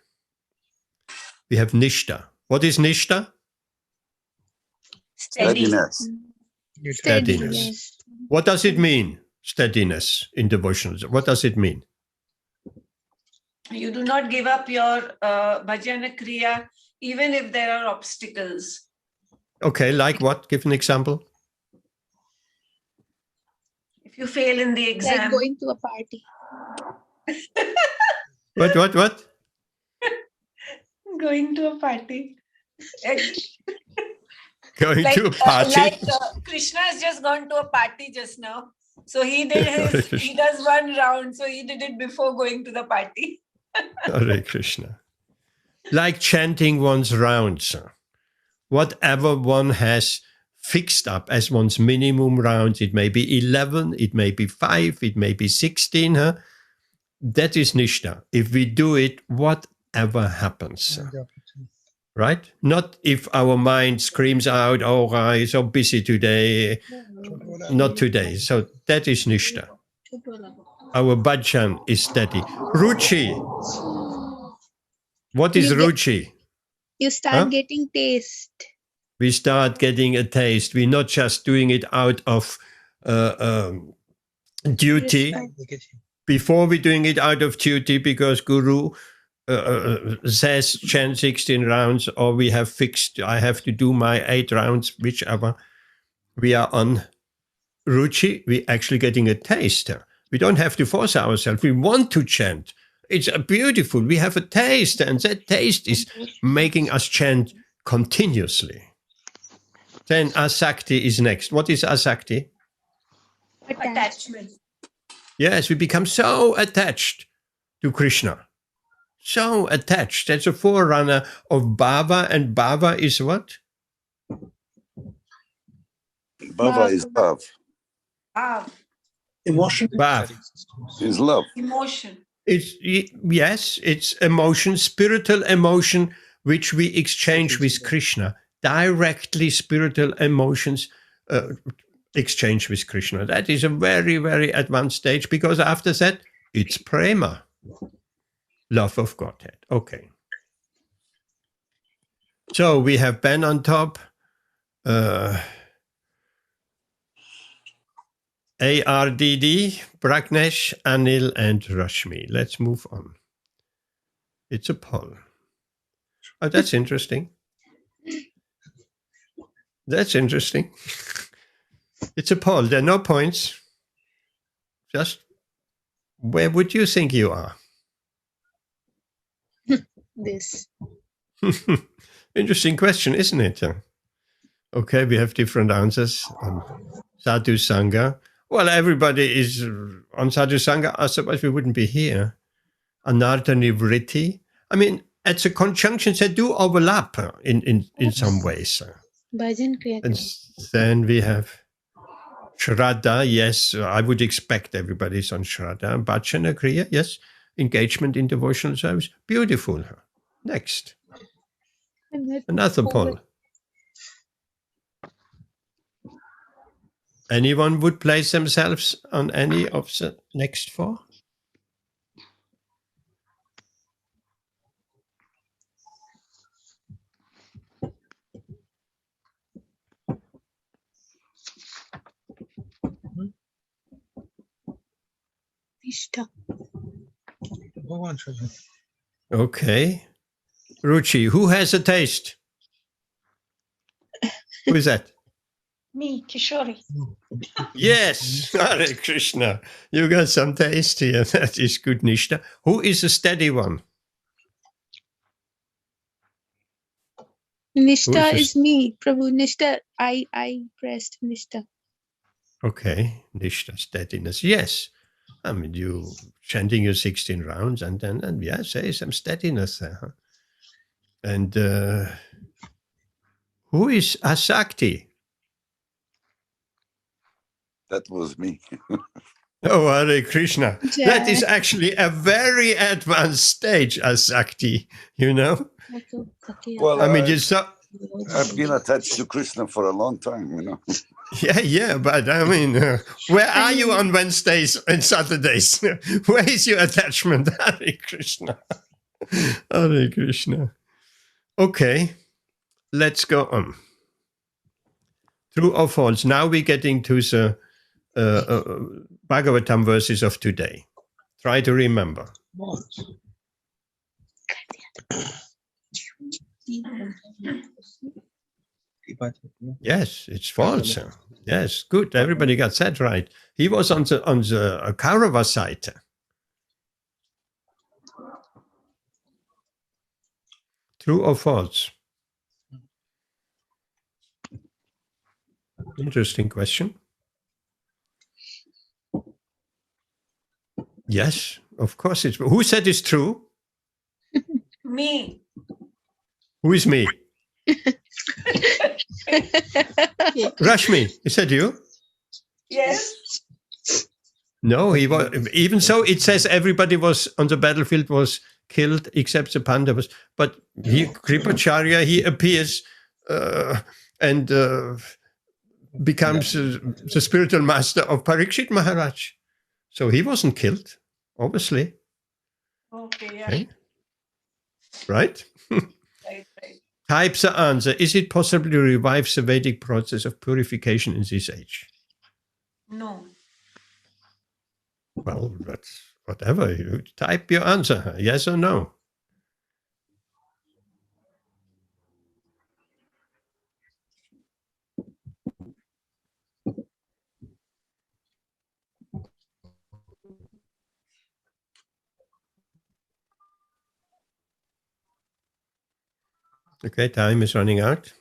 we have Nishta. What is Nishta? Steadiness. Steadiness. What does it mean? Steadiness in devotions. What does it mean? You do not give up your bhajana kriya even if there are obstacles. Okay, like what? Give an example. If you fail in the exam. Like going to a party. What? Going to a party. Going to a party? Krishna has just gone to a party just now. So he does one round. So he did it before going to the party. Hare Krishna. Like chanting one's rounds. Whatever one has fixed up as one's minimum rounds, it may be 11, it may be 5, it may be 16. That is Nishta. If we do it, whatever happens. Right? Not if our mind screams out, oh, I'm so busy today. Not today. So that is Nishta. Our bhajan is steady. Ruchi. What is Ruchi? You start getting taste. We start getting a taste. We're not just doing it out of duty. Before we're doing it out of duty because Guru says chant 16 rounds, or we have fixed, I have to do my 8 rounds, whichever. We are on Ruchi. We're actually getting a taste. We don't have to force ourselves. We want to chant. It's beautiful. We have a taste, and that taste is making us chant continuously. Then Asakti is next. What is Asakti? Attachment. Yes, we become so attached to Krishna. So attached. That's a forerunner of Bhava, and Bhava is what? Bhava is love. Emotion. Bhav is love. Emotion. It's emotion, spiritual emotion, which we exchange with Krishna. Directly spiritual emotions exchange with Krishna. That is a very, very advanced stage, because after that, it's prema, love of Godhead. Okay. So we have Ben on top, ARDD, Pragnesh, Anil, and Rashmi. Let's move on. It's a poll. Oh, that's interesting. That's interesting. It's a poll. There are no points. Just where would you think you are? This. Interesting question, isn't it? Okay, we have different answers on Sadhu Sangha. Well, everybody is on Sadhu Sangha, otherwise we wouldn't be here. Anartha Nivritti. I mean, it's a conjunctions that do overlap in some ways. And then we have Shraddha. Yes, I would expect everybody's on Shraddha. Bhajana Kriya. Yes, engagement in devotional service. Beautiful. Next. Another poll. Anyone would place themselves on any of the next four? Okay. Ruchi, who has a taste? Who is that? Me, Kishori. Yes, Hare Krishna. You got some taste here. That is good, Nishta. Who is a steady one? Nishta is me, Prabhu. Nishta, I pressed Nishta. Okay, Nishta, steadiness. Yes. I mean, you chanting your 16 rounds and then, yeah, say some steadiness there. Huh? And who is Asakti? That was me. Oh, Hare Krishna. Yeah. That is actually a very advanced stage, Asakti, you know? Well, I mean, you saw... I've been attached to Krishna for a long time, you know. Yeah, but I mean, where are you on Wednesdays and Saturdays? Where is your attachment? Hare Krishna. Hare Krishna. Okay, let's go on. True or false? Now we're getting to the Bhagavatam verses of today. Try to remember. Yes, it's false. Yes, good. Everybody got that right. He was on the Kaurava side. True or false? Interesting question. Yes, of course it's. Who said it's true? Me. Who is me? Rashmi, is that you? Yes. No, he was. Even so, it says everybody was on the battlefield was killed except the Pandavas. But he, Kripacharya, he appears and becomes the spiritual master of Parikshit Maharaj. So he wasn't killed, obviously. Okay, yeah. Okay. Right? Right. Types the answer. Is it possible to revive the Vedic process of purification in this age? No. Well, that's whatever. You type your answer. Yes or no? Okay, time is running out.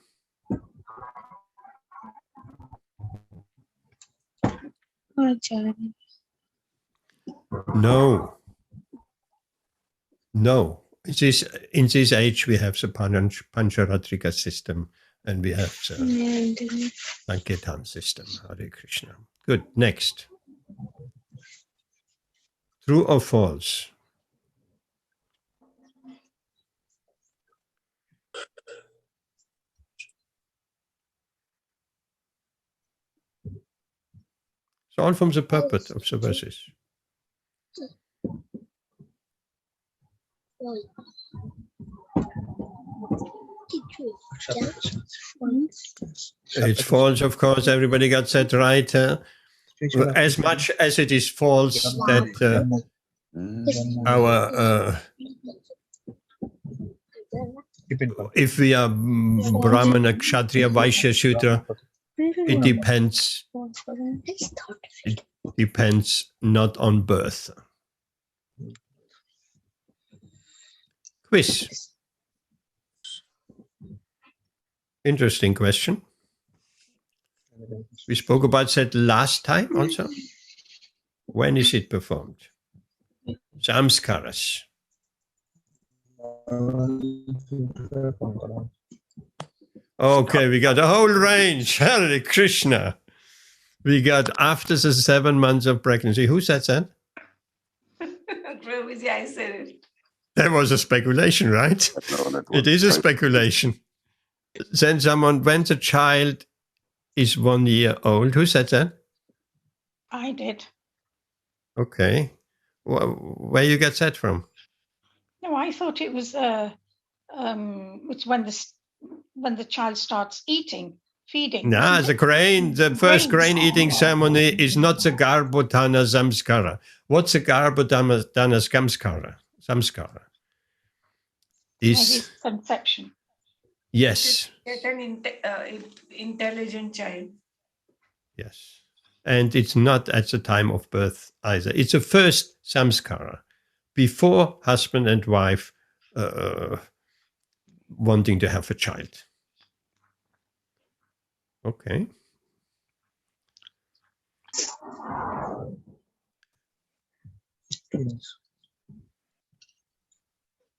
No. No. In this age, we have the Pancharatrika system and we have the Sankirtan system. Hare Krishna. Good. Next. True or false? It's all from the purport of the verses. It's false, of course. Everybody got that right. As much as it is false that our if we are Brahmana, Kshatriya, Vaishya, Shudra, it depends. It depends not on birth. Quiz. Interesting question. We spoke about that last time also. When is it performed? Samskaras. Okay, we got a whole range. Hare Krishna. We got after the 7 months of pregnancy. Who said that? Prabhuji, I said it. That was a speculation, right? No, It is a speculation. Then someone, when the child is 1 year old, who said that? I did. Okay. Where you get that from? No, I thought it was it's when the child starts eating, feeding. Nah, isn't the it? grain, the first Grains. grain eating ceremony is not the Garbhodana Samskara. What's the Garbhodana Samskara? Maybe Is, it's conception. yes, Get an intelligent child. yes. And it's not at the time of birth either. It's the first samskara, before husband and wife wanting to have a child. Okay.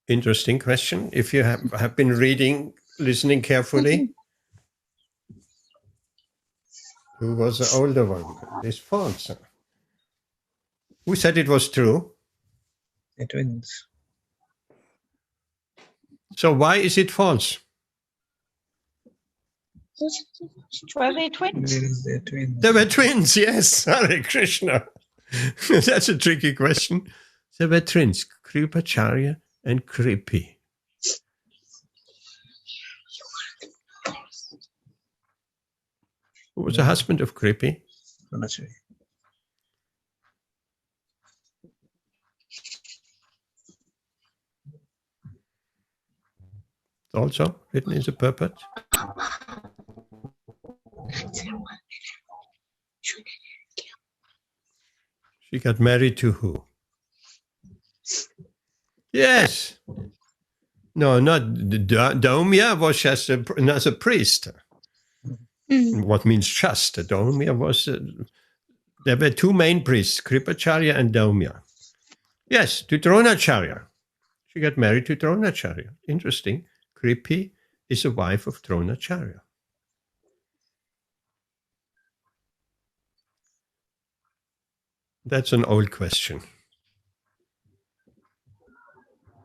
Interesting question. If you have been reading, listening carefully, who was the older one? This false. Who said it was true? The twins. So why is it false? Were they twins? They're twins. They were twins, yes. Hare Krishna. That's a tricky question. They were twins, Kripacharya and Kripi. Who was the husband of Kripi? Brahmachari. Also written in the purport. She got married to who? Yes. No, not Daumya was just as a priest. What means just? Daumya was, there were two main priests, Kripacharya and Daumya. Yes, to Dronacharya. She got married to Dronacharya. Interesting. Kripi is a wife of Dronacharya. That's an old question.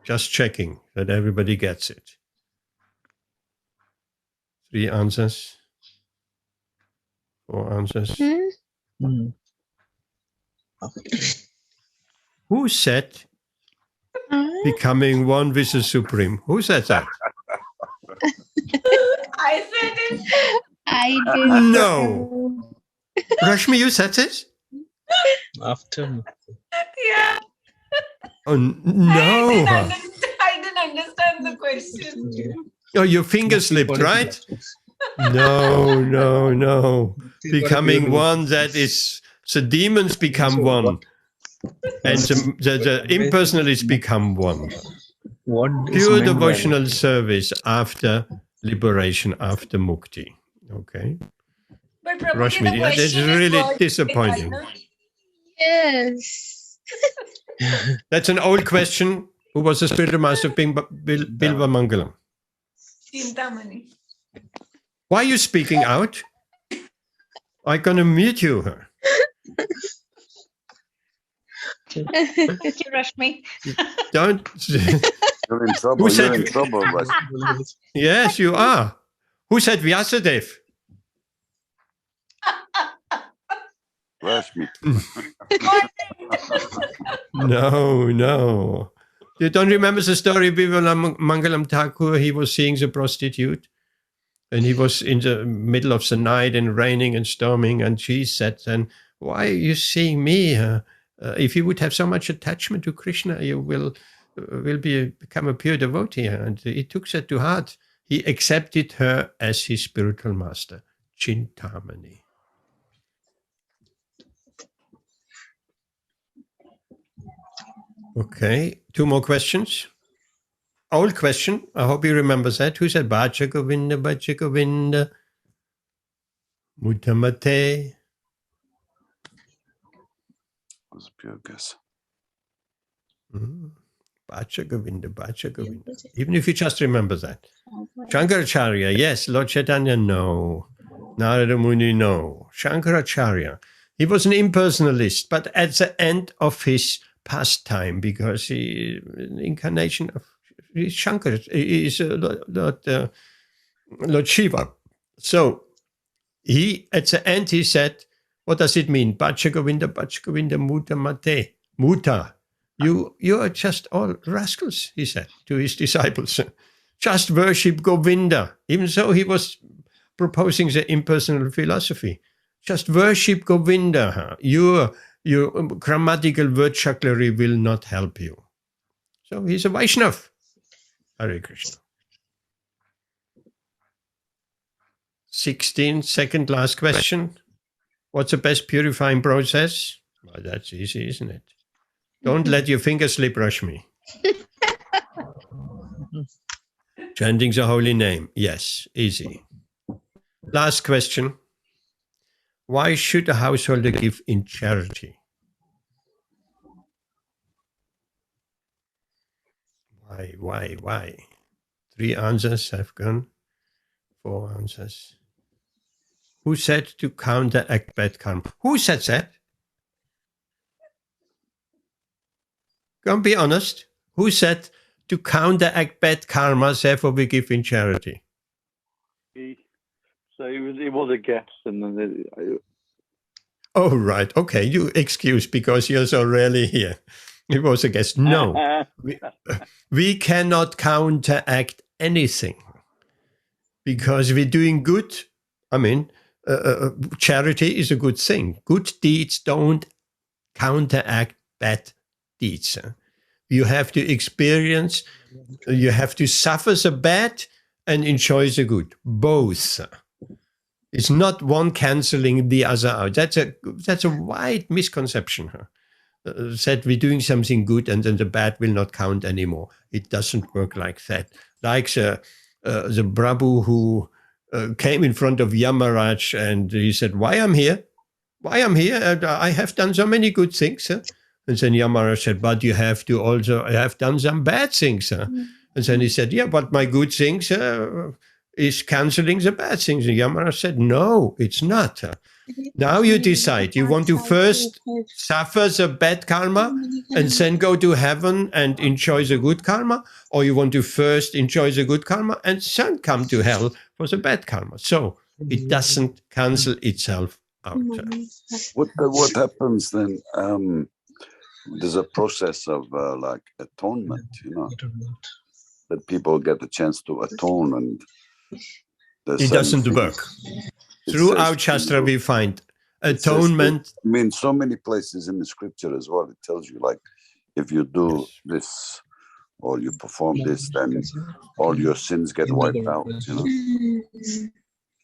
Just checking that everybody gets it. 3 answers. 4 answers. Who said becoming one with the Supreme? Who said that? I said it. I did. No. Rashmi, you said it? After. Yeah. Oh, no. I didn't understand the question. Oh, your finger slipped, right? No. Becoming one, that is, the demons become one. And the impersonalists become one. Pure devotional service after liberation, after mukti. Okay. But Prabhuji, Rashmi, the that is question really what disappointing. Yes. That's an old question. Who was the spiritual master of Bilva Mangalam? Chintamani. Why are you speaking out? I'm going to mute you. Thank you, Rashmi. Don't. You're in trouble. Who said- You're in trouble, Rashmi. Yes, you are. Who said Vyasadeva? Rashmi. No. You don't remember the story of Bilva Mangalam Thakur? He was seeing the prostitute. And he was in the middle of the night and raining and storming. And she said, then, why are you seeing me? If you would have so much attachment to Krishna, you will become a pure devotee. And he took that to heart. He accepted her as his spiritual master, Chintamani. Okay, 2 more questions. Old question. I hope you remember that. Who said Bhaja Govinda, Bhaja Govinda? Mutamate. Was a pure guess. Bacha Govinda, Bacha Govinda. Even if you just remember that. Shankaracharya, yes. Lord Chaitanya, no. Narada Muni, no. Shankaracharya. He was an impersonalist, but at the end of his pastime, because he an incarnation of Shankara, is Lord Shiva. So he at the end he said, what does it mean? Bacha Govinda, Muta Mate. Muta. You are just all rascals, he said to his disciples. Just worship Govinda. Even so, he was proposing the impersonal philosophy. Just worship Govinda. Your grammatical word jugglery will not help you. So he's a Vaishnav. Hare Krishna. 16, second last question. What's the best purifying process? Well, that's easy, isn't it? Don't let your fingers slip brush me. Chanting the holy name. Yes, easy. Last question. Why should a householder give in charity? Why? 3 answers have gone. 4 answers. Who said to counteract bad karma? Who said that? Come be honest. Who said to counteract bad karma, therefore we give in charity? So it was a guess, and then Oh, right. Okay, you excuse because you're so rarely here. It was a guess. No, we cannot counteract anything because we're doing good. I mean, charity is a good thing. Good deeds don't counteract bad deeds. You have to experience, you have to suffer the bad and enjoy the good. Both. It's not one canceling the other out. That's a wide misconception. That we're doing something good and then the bad will not count anymore. It doesn't work like that. Like the Prabhu who came in front of Yamaraj and he said, why I'm here? Why I'm here? I have done so many good things. And then Yamaraj said, but you have to also have done some bad things. And then he said, yeah, but my good things is canceling the bad things. And Yamaraj said, no, it's not. Now you decide. You want to first suffer the bad karma and then go to heaven and enjoy the good karma, or you want to first enjoy the good karma and then come to hell for the bad karma. So it doesn't cancel itself out. What happens then? There's a process of like atonement, that people get the chance to atone, and it doesn't work. Throughout Shastra, we find atonement. I mean, so many places in the scripture as well, it tells you, like, if you do this or you perform this, then all your sins get wiped out,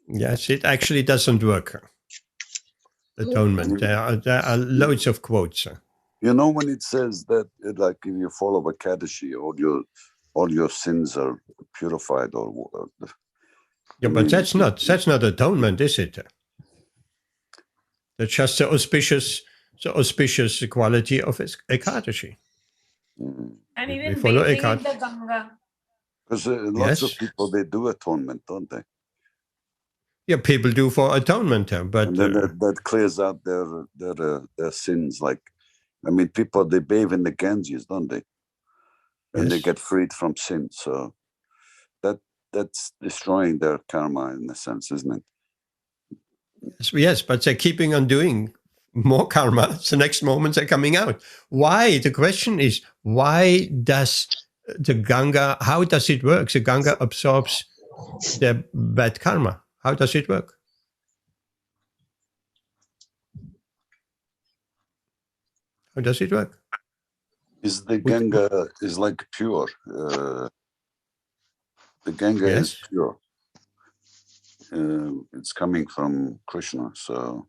Yes, it actually doesn't work. Atonement. There are loads of quotes. When it says that, like, if you follow Vakadashi, all your sins are purified, or yeah, but that's not atonement, is it? That's just the auspicious quality of Ekadashi. And even follow bathing in the Ganga. Because lots of people, they do atonement, don't they? Yeah, people do for atonement, but and then that clears out their sins. Like, I mean, people, they bathe in the Ganges, don't they? And they get freed from sin. So that's destroying their karma in a sense, isn't it? Yes, but they're keeping on doing more karma. The next moment they're coming out. Why? The question is, why does the Ganga, how does it work? The Ganga absorbs the bad karma. How does it work? How does it work? Is the Ganga is like pure? The Ganga is pure. It's coming from Krishna, so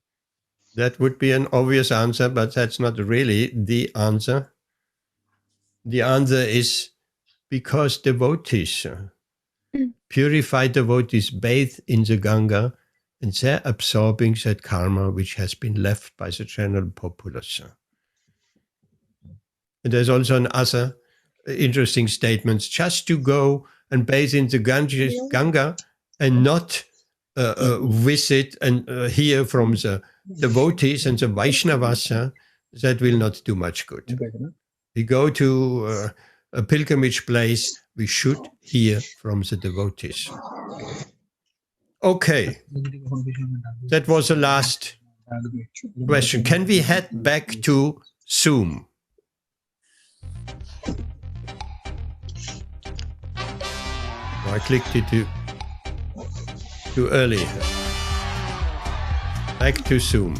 that would be an obvious answer, but that's not really the answer. The answer is because devotees, purified devotees, bathe in the Ganga and they're absorbing that karma which has been left by the general populace. And there's also another interesting statement, just to go and bathe in the Ganga and not visit and hear from the devotees and the Vaishnavas, that will not do much good. We go to a pilgrimage place, we should hear from the devotees. Okay, that was the last question. Can we head back to Zoom? I clicked it too early. Back to Zoom.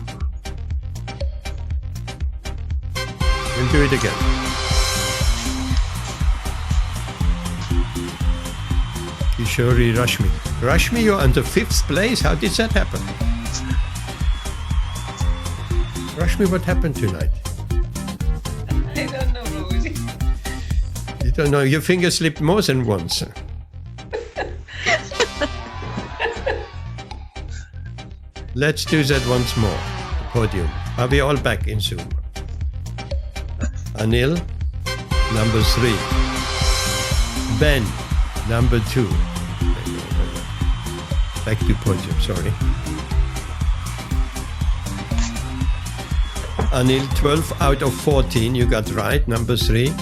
We'll do it again. Kishori Rashmi. Rashmi, you're on the 5th place? How did that happen? Rashmi, what happened tonight? I don't know, Prabhuji. You don't know. Your finger slipped more than once. Let's do that once more. The podium. Are we all back in Zoom? Anil, number 3. Ben, number 2. Back to podium, sorry. Anil, 12 out of 14, you got right, number 3.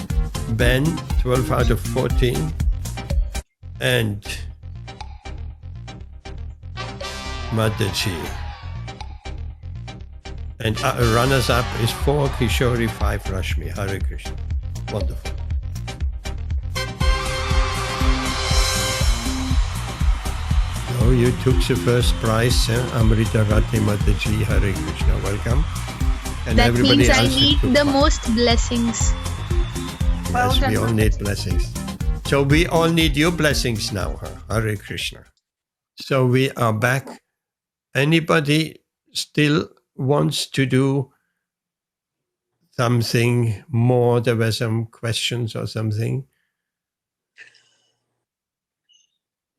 Ben, 12 out of 14. And Mataji. And runners up is 4, Kishori, 5, Rashmi. Hare Krishna. Wonderful. Oh, you took the first prize, Amrita Rati Mataji. Hare Krishna. Welcome. And That everybody means I else who need took the part. most blessings. Yes, we all need blessings. So we all need your blessings now, huh? Hare Krishna. So we are back. Anybody still wants to do something more? There were some questions or something.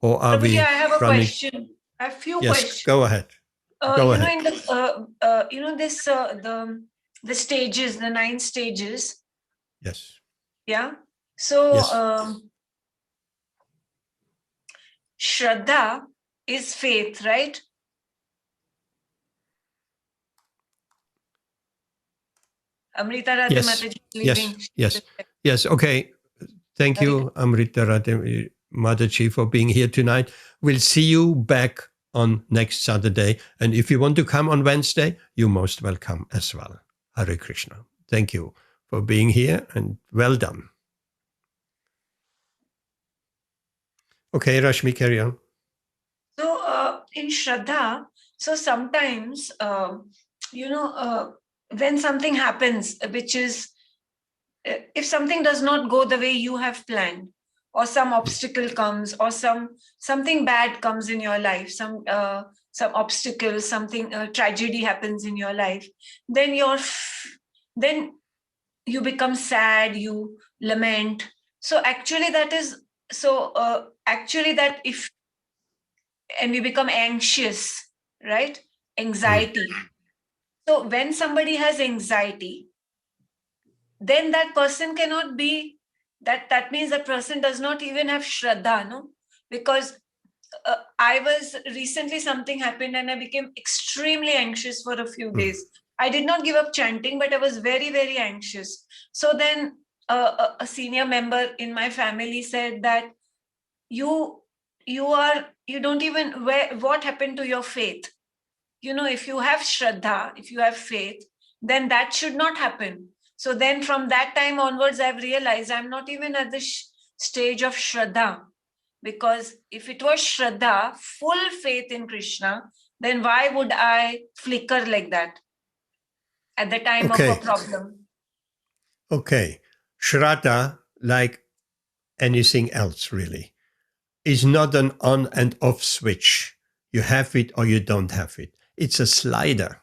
Or are we Prabhuji, I have a running? question. I have a few Yes, questions. go ahead. Go ahead. In the stages, the 9 stages. Yes. Yeah. So Yes. Shraddha is faith, right? Amrita Radhe Yes. Mataji Yes. leaving. Yes. Yes. Okay. Thank you, Amrita Radhe Mataji, for being here tonight. We'll see you back on next Saturday. And if you want to come on Wednesday, you're most welcome as well. Hare Krishna. Thank you for being here and well done. Okay, Rashmi, carry on. So in Shraddha, so sometimes, when something happens, which is, if something does not go the way you have planned, or some obstacle comes, or something bad comes in your life, some obstacle, something tragedy happens in your life, then you become sad, you lament. So actually that is and we become anxious, right? Anxiety. So when somebody has anxiety, then that person cannot be, that means that person does not even have Shraddha, no? Because recently something happened and I became extremely anxious for a few days. I did not give up chanting, but I was very, very anxious. So then a senior member in my family said that what happened to your faith? If you have Shraddha, if you have faith, then that should not happen. So then from that time onwards, I've realized I'm not even at the stage of Shraddha. Because if it was Shraddha, full faith in Krishna, then why would I flicker like that at the time of a problem? Okay. Shraddha, like anything else really, is not an on and off switch. You have it or you don't have it. It's a slider.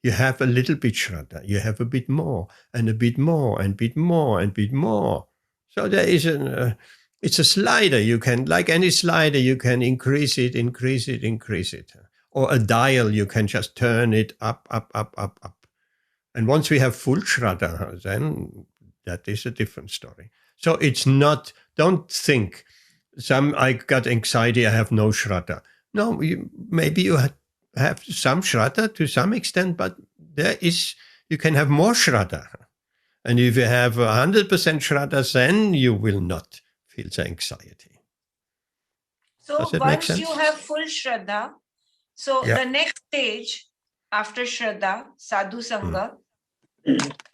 You have a little bit Shraddha, you have a bit more, and a bit more, and a bit more, and a bit more. So there is it's a slider. You can, like any slider, you can increase it, increase it, increase it. or a dial, you can just turn it up, up, up, up, up. And once we have full Shraddha, then that is a different story. So it's not, don't think, I got anxiety, I have no Shraddha. No, maybe you have some Shraddha to some extent, but you can have more Shraddha. And if you have 100% Shraddha, then you will not feel the anxiety. So once you have full Shraddha, so Yeah. the next stage after Shraddha, Sadhu Sangha,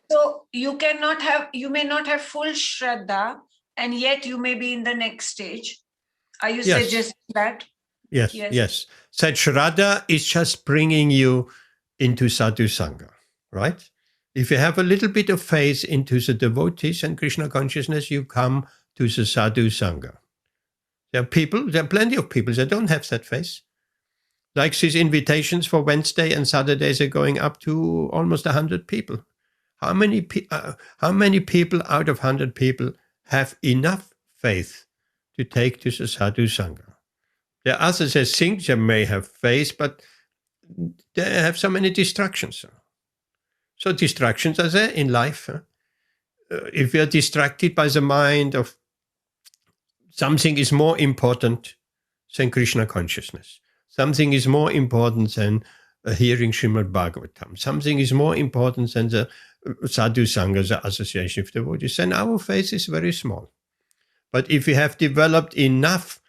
so you may not have full Shraddha, and yet you may be in the next stage. Are you Yes. suggesting that? Yes. That Shraddha is just bringing you into Sadhu Sangha, right? If you have a little bit of faith into the devotees and Krishna consciousness, you come to the Sadhu Sangha. There are plenty of people that don't have that faith. Like these invitations for Wednesday and Saturdays are going up to almost 100 people. How many people out of 100 people have enough faith to take to the Sadhu Sangha? There are others that think they may have faith, but they have so many distractions. So distractions are there in life. If we are distracted by the mind of something is more important than Krishna consciousness, something is more important than hearing Śrīmad-Bhāgavatam, something is more important than the Sadhu Sangha, the association of devotees, then our faith is very small. But if we have developed enough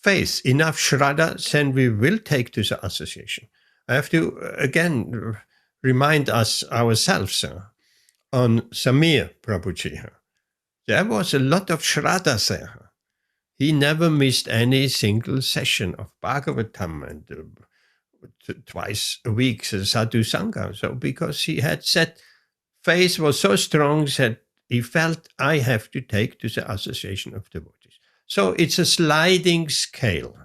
faith, enough Shraddha, then we will take to the association. I have to, again, remind ourselves on Samir Prabhuji. There was a lot of Shraddha there. He never missed any single session of Bhagavatam and twice a week Sadhu Sangha. So because he had said faith was so strong that he felt I have to take to the association of devotees. So it's a sliding scale.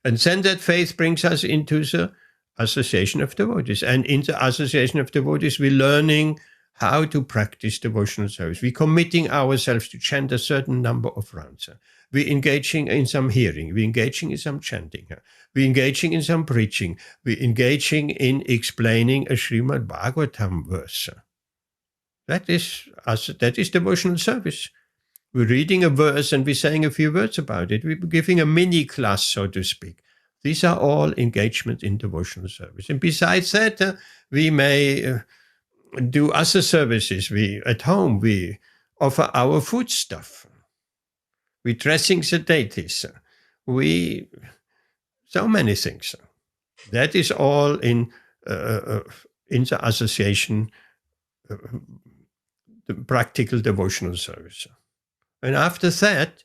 And then that faith brings us into the association of devotees. And in the association of devotees, we're learning how to practice devotional service. We're committing ourselves to chant a certain number of rounds. We're engaging in some hearing. We're engaging in some chanting. We're engaging in some preaching. We're engaging in explaining a Śrīmad-Bhāgavatam verse. That is devotional service. We're reading a verse and we're saying a few words about it. We're giving a mini class, so to speak. These are all engagement in devotional service. And besides that, we may do other services. At home, we offer our foodstuff. We're dressing the deities. So many things. That is all in the association, the practical devotional service. And after that,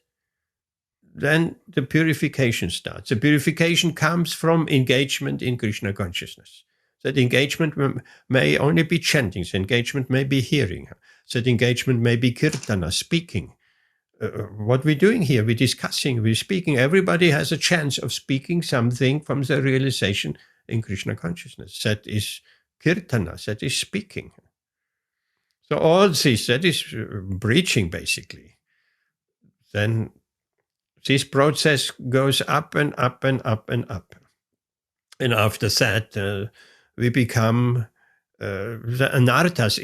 then the purification starts. The purification comes from engagement in Krishna consciousness. That engagement may only be chanting. The engagement may be hearing. That engagement may be kirtana, speaking. What we're doing here, we're discussing, we're speaking. Everybody has a chance of speaking something from the realization in Krishna consciousness. That is kirtana, that is speaking. So all this, that is preaching basically. Then this process goes up and up and up and up. And after that, we become the anarthas.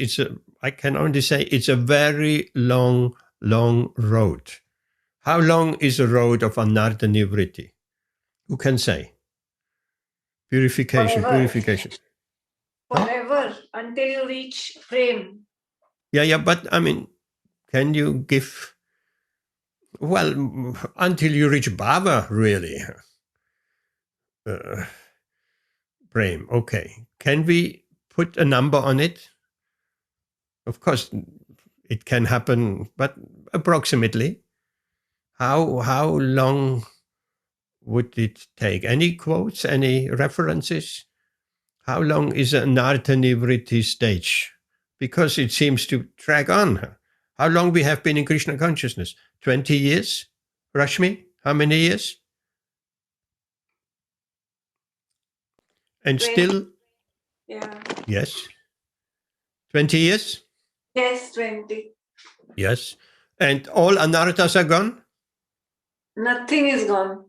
I can only say it's a very long road. How long is the road of anartha nivritti? Who can say? Purification. Forever, until you reach prem. Yeah, but I mean, can you give... Well, until you reach bhava, really. Prem, okay. Can we put a number on it? Of course, it can happen, but approximately. How long would it take? Any quotes, any references? How long is an anartha nivritti stage? Because it seems to drag on. How long we have been in Krishna consciousness? 20 years? Rashmi, how many years? And 20. still? Yeah. Yes. 20 years? Yes, 20. Yes. And all anarthas are gone? Nothing is gone.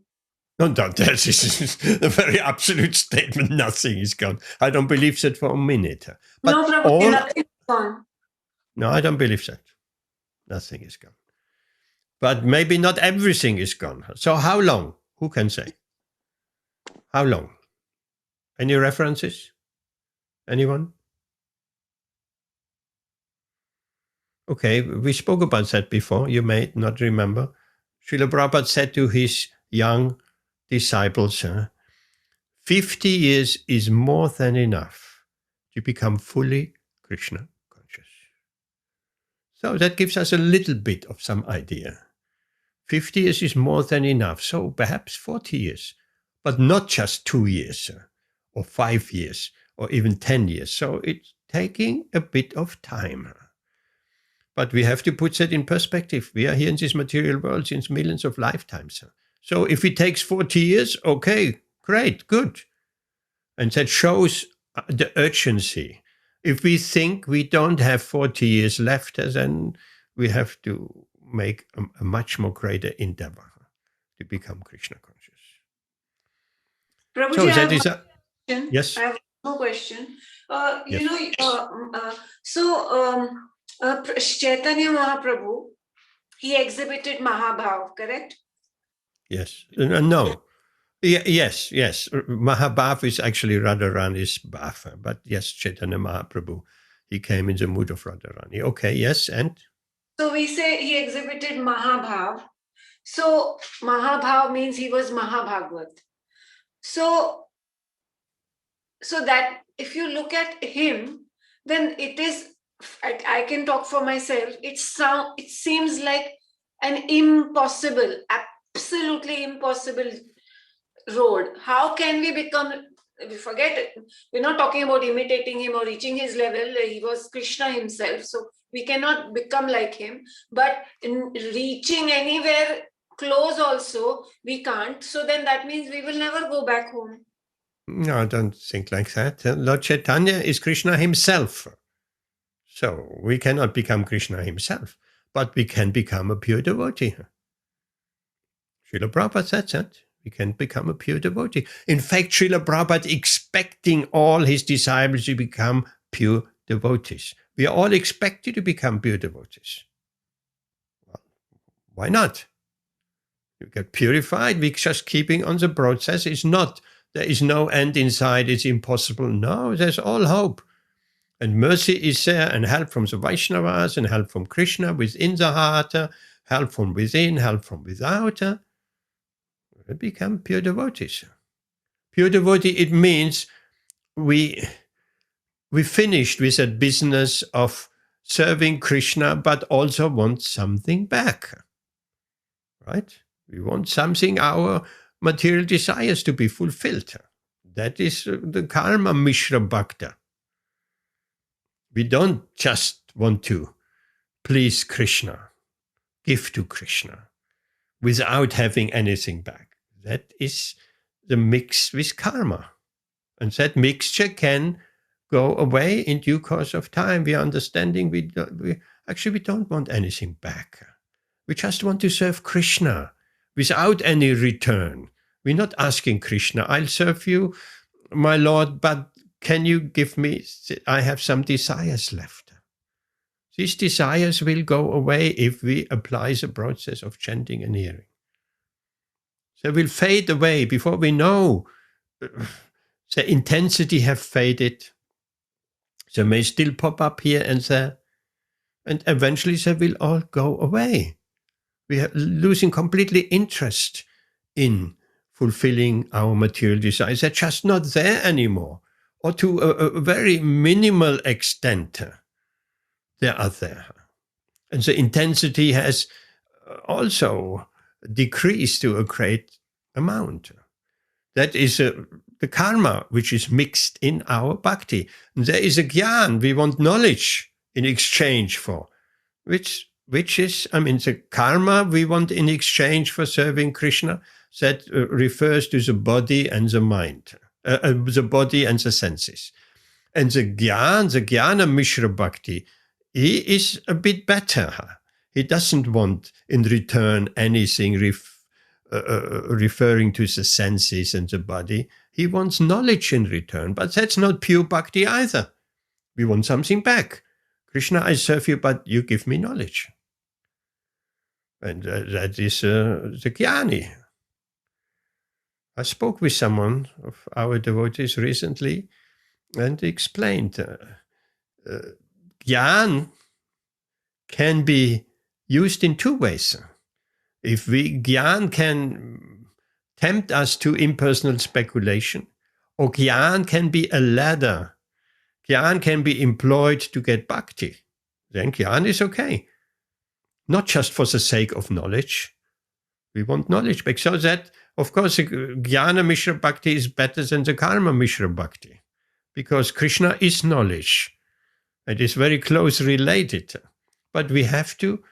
No, that is a very absolute statement. Nothing is gone. I don't believe that for a minute. But No, Prabhuji, nothing is gone. No, I don't believe that. Nothing is gone. But maybe not everything is gone. So how long? Who can say? How long? Any references? Anyone? Okay, we spoke about that before. You may not remember. Srila Prabhupada said to his young disciples, 50 years is more than enough to become fully Krishna conscious. So that gives us a little bit of some idea. 50 years is more than enough, so perhaps 40 years, but not just 2 years or 5 years or even 10 years. So it's taking a bit of time. But we have to put that in perspective. We are here in this material world since millions of lifetimes. So if it takes 40 years, okay, great, good. And that shows the urgency. If we think we don't have 40 years left, then we have to make a much more greater endeavor to become Krishna conscious. Prabhuji, So I that have is one a question. yes. I have one more question. Yes. Chaitanya Mahaprabhu, he exhibited Mahabhav, correct? Yes. No. Yes. Mahabhav is actually Radharani's bhav. But yes, Chaitanya Mahaprabhu, he came in the mood of Radharani. Okay, yes, and? So we say he exhibited Mahabhav. So Mahabhav means he was Mahabhagavat. So that if you look at him, then it is, I can talk for myself, it seems like an impossible, absolutely impossible road. How can we become, forget it, we're not talking about imitating him or reaching his level. He was Krishna himself, so we cannot become like him, but in reaching anywhere close also we can't. So then that means we will never go back home. No, I don't think like that. Lord Chaitanya is Krishna himself. So we cannot become Krishna himself, but we can become a pure devotee. Srila Prabhupada said that. We can become a pure devotee. In fact, Srila Prabhupada expecting all his disciples to become pure devotees. We are all expected to become pure devotees. Well, why not? You get purified. We're just keeping on the process. It's not, there is no end in sight. It's impossible. No, there's all hope. And mercy is there, and help from the Vaishnavas, and help from Krishna within the heart, help from within, help from without. We become pure devotees. Pure devotee, it means we finished with that business of serving Krishna, but also want something back. Right? We want something, our material desires to be fulfilled. That is the karma mishra bhakta. We don't just want to please Krishna, give to Krishna, without having anything back. That is the mix with karma. And that mixture can go away in due course of time. We are understanding we don't want anything back. We just want to serve Krishna without any return. We're not asking Krishna, I'll serve you, my Lord, but can you give me, I have some desires left. These desires will go away if we apply the process of chanting and hearing. They will fade away before we know the intensity have faded. They may still pop up here and there, and eventually they will all go away. We are losing completely interest in fulfilling our material desires. They're just not there anymore, or to a very minimal extent they are there. And the intensity has also decreased to a great amount. That is the karma which is mixed in our bhakti. And there is a gyan, we want knowledge in exchange for, which is, the karma we want in exchange for serving Krishna, that refers to the body and the mind, the body and the senses. And the jnana mishra bhakti, he is a bit better. He doesn't want in return anything referring to the senses and the body. He wants knowledge in return, but that's not pure bhakti either. We want something back. Krishna, I serve you, but you give me knowledge. And that is the jnani. I spoke with someone of our devotees recently and explained jnana can be used in two ways. If jnana can tempt us to impersonal speculation, or jnana can be a ladder. Jnana can be employed to get bhakti. Then jnana is okay. Not just for the sake of knowledge. We want knowledge back. So that, of course, jnana mishra bhakti is better than the karma mishra bhakti. Because Krishna is knowledge. It is very closely related. But we have to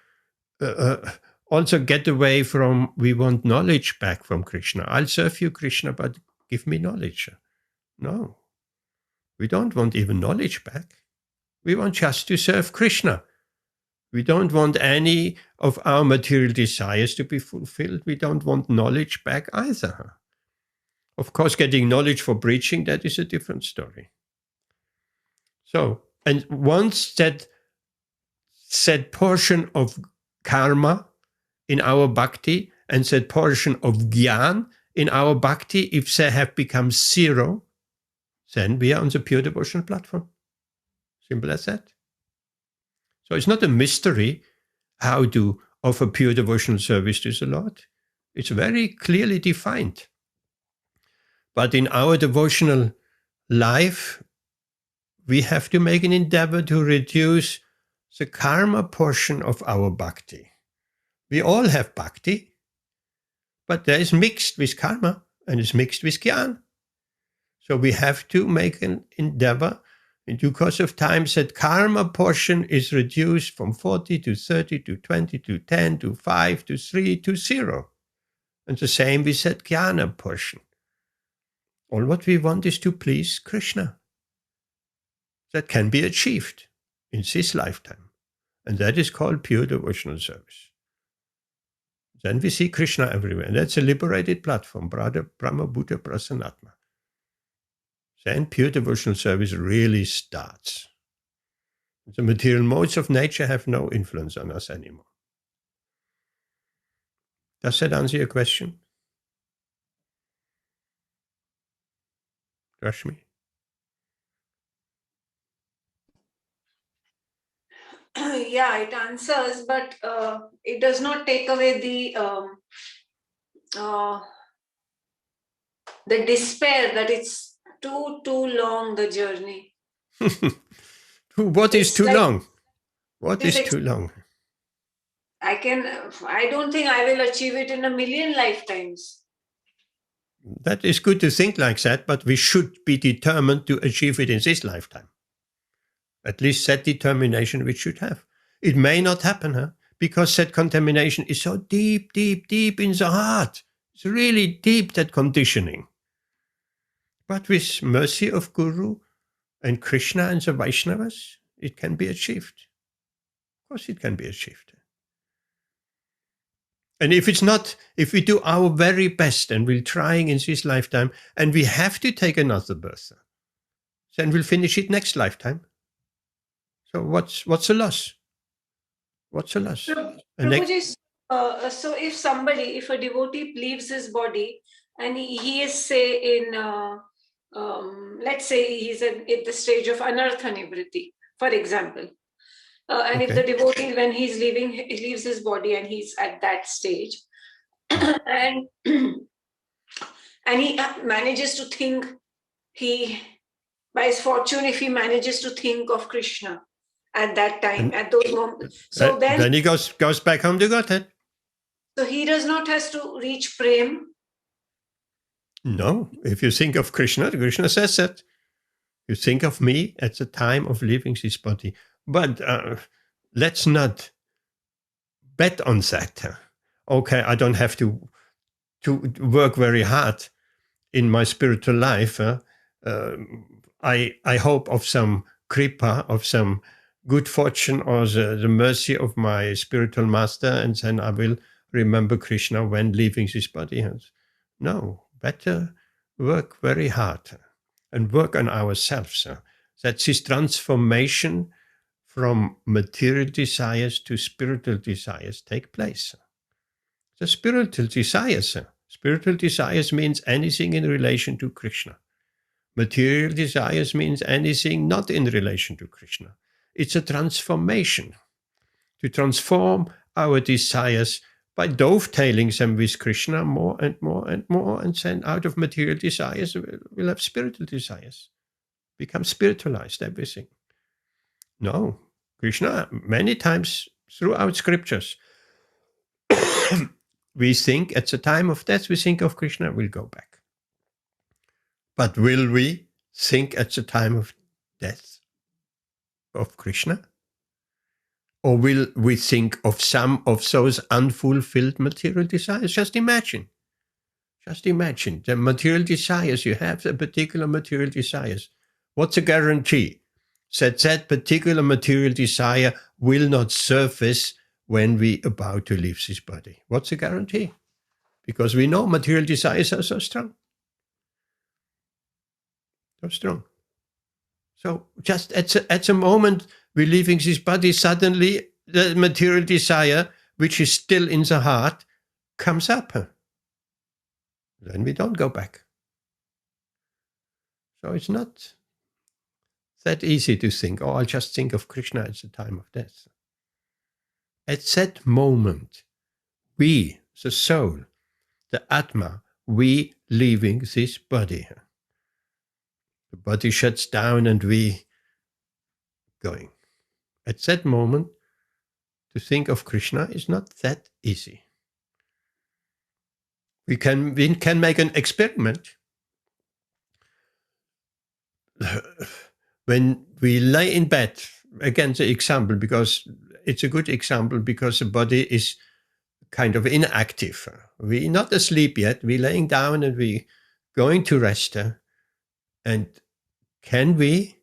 also get away from, we want knowledge back from Krishna. I'll serve you, Krishna, but give me knowledge. No. We don't want even knowledge back. We want just to serve Krishna. We don't want any of our material desires to be fulfilled. We don't want knowledge back either. Of course, getting knowledge for preaching, that is a different story. So, and once that portion of karma in our bhakti and that portion of jnana in our bhakti, if they have become zero, then we are on the pure devotional platform. Simple as that. So it's not a mystery how to offer pure devotional service to the Lord. It's very clearly defined. But in our devotional life, we have to make an endeavor to reduce the karma portion of our bhakti. We all have bhakti, but there is mixed with karma and it's mixed with jnana. So we have to make an endeavor in due course of time that karma portion is reduced from 40 to 30 to 20 to 10 to 5 to 3 to 0. And the same with that jnana portion. All what we want is to please Krishna. That can be achieved in this lifetime. And that is called pure devotional service. Then we see Krishna everywhere. And that's a liberated platform, Brahma Bhuta Prasanatma. Then pure devotional service really starts. The material modes of nature have no influence on us anymore. Does that answer your question? Rashmi? Yeah, it answers, but it does not take away the despair that it's too long, the journey. What is too long? What is too long? I don't think I will achieve it in 1,000,000 lifetimes. That is good to think like that, but we should be determined to achieve it in this lifetime. At least that determination we should have. It may not happen, because that contamination is so deep, deep, deep in the heart. It's really deep, that conditioning. But with mercy of Guru and Krishna and the Vaishnavas, it can be achieved. Of course it can be achieved. And if we do our very best and we're trying in this lifetime and we have to take another birth, then we'll finish it next lifetime. So what's the loss? What's the loss? So if a devotee leaves his body and he is, say, in, let's say he's at the stage of anartha nivriti, for example. And if the devotee, when he leaves his body and he's at that stage, and he manages to think, by his fortune, if he manages to think of Krishna at that time, at those moments, so then he goes back home to Godhead. So he does not have to reach prem. No, if you think of Krishna, Krishna says that. You think of me at the time of leaving this body. But let's not bet on that. Okay, I don't have to work very hard in my spiritual life. I hope of some kripa, of some good fortune or the mercy of my spiritual master, and then I will remember Krishna when leaving this body. No, better work very hard and work on ourselves. That this transformation from material desires to spiritual desires take place. The spiritual desires means anything in relation to Krishna. Material desires means anything not in relation to Krishna. It's a transformation. To transform our desires by dovetailing them with Krishna more and more and more, and then out of material desires, we'll have spiritual desires. Become spiritualized, everything. No, Krishna, many times throughout scriptures, we think at the time of death, we think of Krishna, we'll go back. But will we think at the time of death of Krishna? Or will we think of some of those unfulfilled material desires? Just imagine the material desires you have, the particular material desires. What's a guarantee that that particular material desire will not surface when we about to leave this body? What's the guarantee? Because we know material desires are so strong. So strong. So just at the moment we're leaving this body, suddenly the material desire, which is still in the heart, comes up. Then we don't go back. So it's not that easy to think, oh, I'll just think of Krishna at the time of death. At that moment, we, the soul, the Atma, we leaving this body. The body shuts down and we going. At that moment, to think of Krishna is not that easy. We can make an experiment. When we lay in bed, again the example, because it's a good example, because the body is kind of inactive. We're not asleep yet, we're laying down and we're going to rest. And can we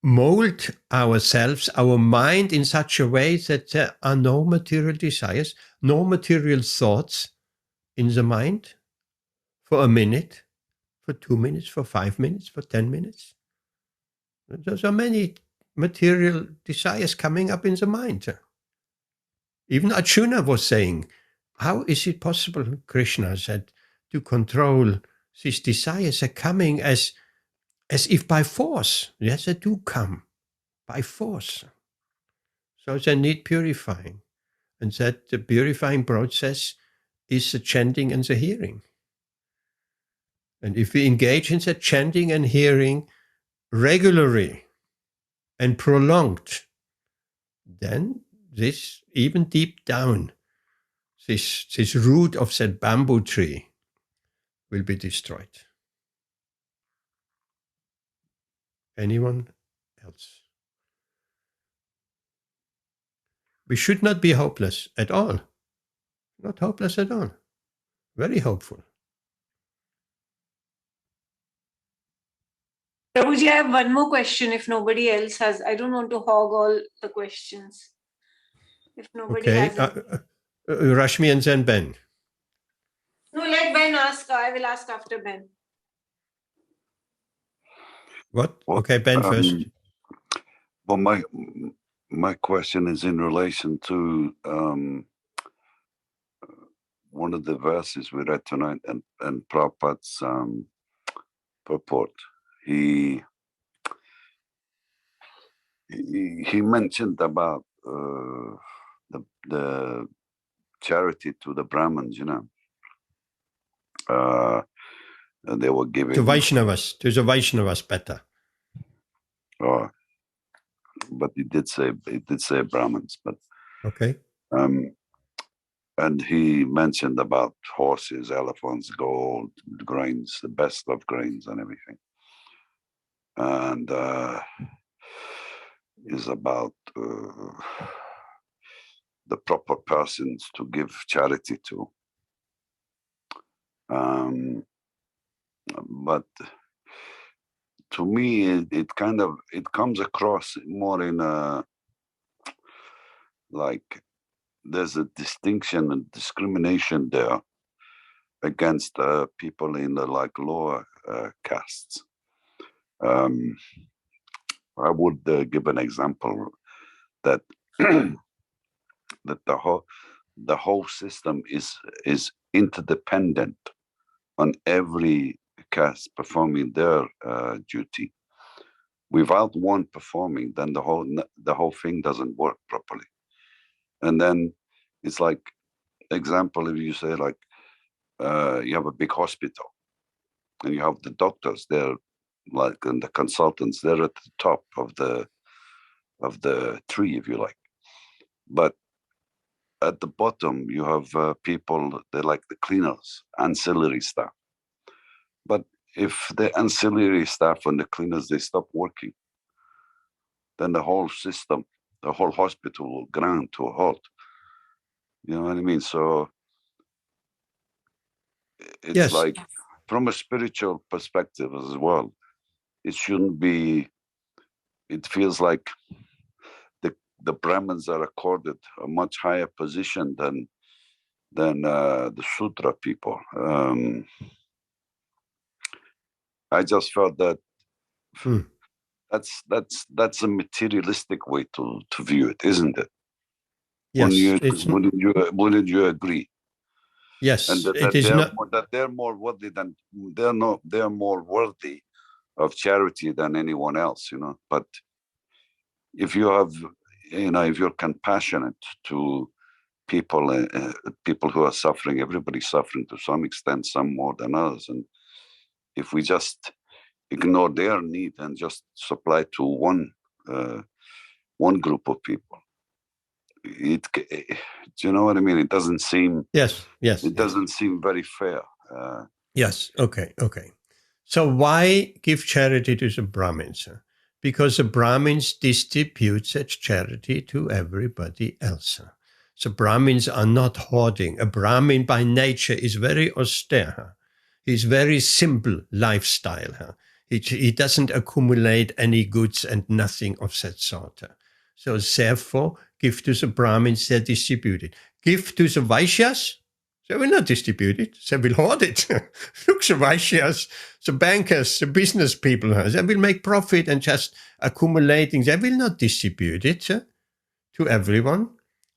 mold ourselves, our mind, in such a way that there are no material desires, no material thoughts in the mind for a minute, for 2 minutes, for 5 minutes, for 10 minutes? There's so many material desires coming up in the mind. Even Arjuna was saying, how is it possible, Krishna said, to control these desires? Are coming as if by force. Yes, they do come by force. So they need purifying. And that the purifying process is the chanting and the hearing. And if we engage in the chanting and hearing regularly and prolonged, then this, even deep down, this root of that bamboo tree will be destroyed. Anyone else? We should not be hopeless at all. Not hopeless at all. Very hopeful. Prabhuji, I have one more question if nobody else has. I don't want to hog all the questions. If nobody has it. Rashmi and then Ben. No, let Ben ask. I will ask after Ben. What? Okay, Ben first. Well, my question is in relation to one of the verses we read tonight and Prabhupada's purport. He mentioned about the charity to the Brahmins, you know. They were giving to the Vaishnavas better. Oh, but it did say Brahmins, but okay. And he mentioned about horses, elephants, gold, grains, the best of grains and everything. And is about the proper persons to give charity to. But to me, it comes across more in a like there's a distinction and discrimination there against people in the like lower castes. I would give an example that that the whole system is interdependent on every caste performing their duty. Without one performing, then the whole thing doesn't work properly. And then it's like, example, if you say like you have a big hospital and you have the doctors there, like, and the consultants, they're at the top of the tree, if you like. But at the bottom, you have people, they're like the cleaners, ancillary staff. But if the ancillary staff and the cleaners, they stop working, then the whole system, the whole hospital will grind to a halt. You know what I mean? So it's Yes. like, from a spiritual perspective as well, it shouldn't be, it feels like the Brahmins are accorded a much higher position than the Sutra people. I just felt that that's a materialistic way to view it, isn't it? Yes, wouldn't you agree? Yes, And it is not. that they're more worthy than they're more worthy of charity than anyone else, you know. But if you have, you know, if you're compassionate to people, people who are suffering, everybody's suffering to some extent, some more than others, and if we just ignore their need and just supply to one group of people, do you know what I mean? It doesn't seem. Yes. It doesn't seem very fair. Yes. Okay. So why give charity to the Brahmins? Because the Brahmins distribute such charity to everybody else. So Brahmins are not hoarding. A Brahmin by nature is very austere. He's very simple lifestyle. He doesn't accumulate any goods and nothing of that sort. So therefore, give to the Brahmins, they distribute it. Give to the Vaishyas, they will not distribute it. They will hoard it. Look, the Vaishyas, the bankers, the business people, they will make profit and just accumulating. They will not distribute it to everyone.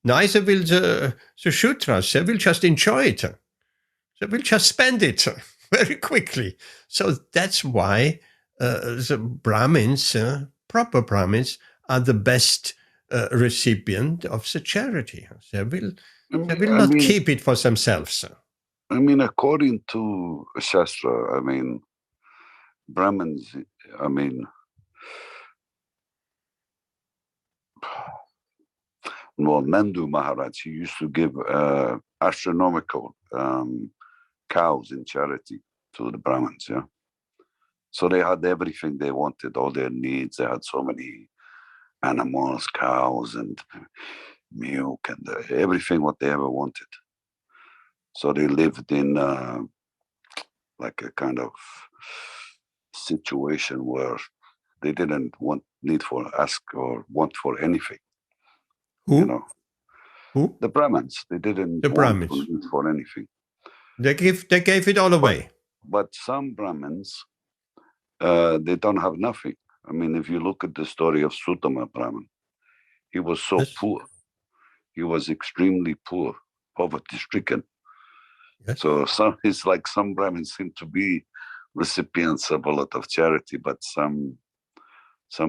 Neither will the Shudras. They will just enjoy it. They will just spend it very quickly. So that's why the Brahmins, proper Brahmins, are the best recipient of the charity. They will not keep it for themselves. I mean, according to Shastra, I mean, Brahmins, I mean, well, Nandu Maharaj, he used to give astronomical cows in charity to the Brahmins, yeah. So they had everything they wanted, all their needs. They had so many animals, cows and milk and everything what they ever wanted. So they lived in like a kind of situation where they didn't ask or want for anything. Who? You know, who? The Brahmins. They didn't want to need for anything. They gave it all away. But some Brahmins, they don't have nothing. I mean, if you look at the story of Sutama Brahman, he was so poor. He was extremely poor, poverty-stricken. Yes. So it's like some Brahmins seem to be recipients of a lot of charity, but some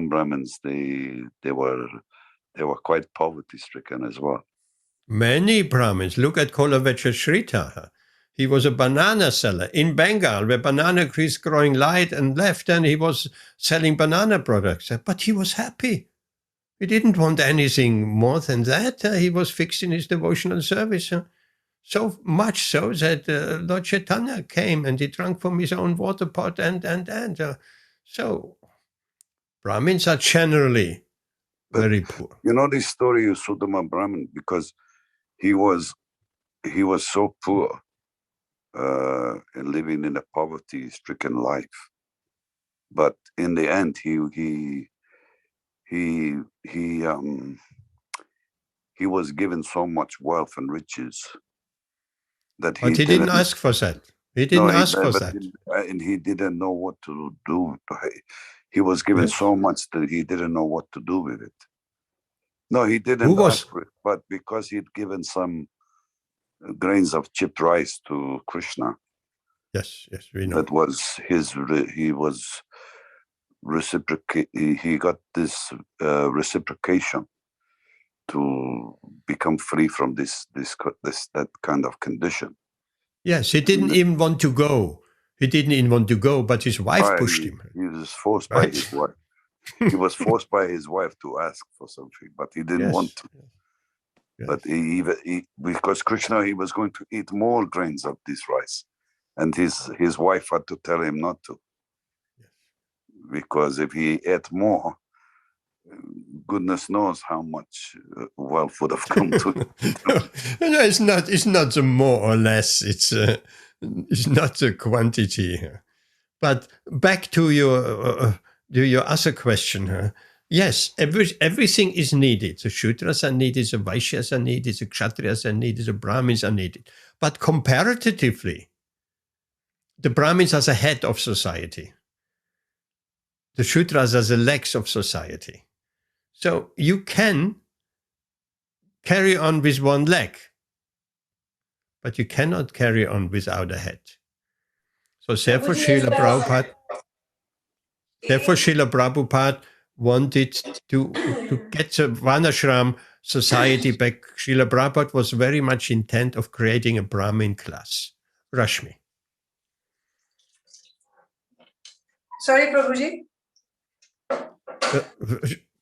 Brahmins they were quite poverty-stricken as well. Many Brahmins. Look at Kolavecha Shrita. He was a banana seller in Bengal, where banana trees growing right and left, and he was selling banana products. But he was happy. He didn't want anything more than that. He was fixed in his devotional service. So much so that Lord Chaitanya came and he drank from his own water pot and. So Brahmins are generally very poor. You know this story of Sudama Brahman, because he was so poor. And living in a poverty-stricken life, but in the end, he he was given so much wealth and riches that But he didn't ask for that. He didn't ask for that. And he didn't know what to do. He was given so much that he didn't know what to do with it. No, he didn't ask for it, but because he'd given some grains of chipped rice to Krishna. Yes, we know. That was he was reciprocate. He got this reciprocation to become free from that kind of condition. Yes, he didn't even want to go. He didn't even want to go, but his wife pushed him. He was forced by his wife. He was forced by his wife to ask for something, but he didn't want to. Yes. But because Krishna, he was going to eat more grains of this rice, and his wife had to tell him not to. Yes. Because if he ate more, goodness knows how much wealth would have come to him. No, it's not the more or less. It's not the quantity. But back to your other question. Yes, everything is needed. The Shudras are needed, the Vaishyas are needed, the Kshatriyas are needed, the Brahmins are needed. But comparatively, the Brahmins are the head of society. The Shudras are the legs of society. So you can carry on with one leg, but you cannot carry on without a head. So therefore Srila Prabhupada wanted to get the Varnashram society back. Srila Prabhupada was very much intent of creating a Brahmin class. Rashmi. Sorry, Prabhuji?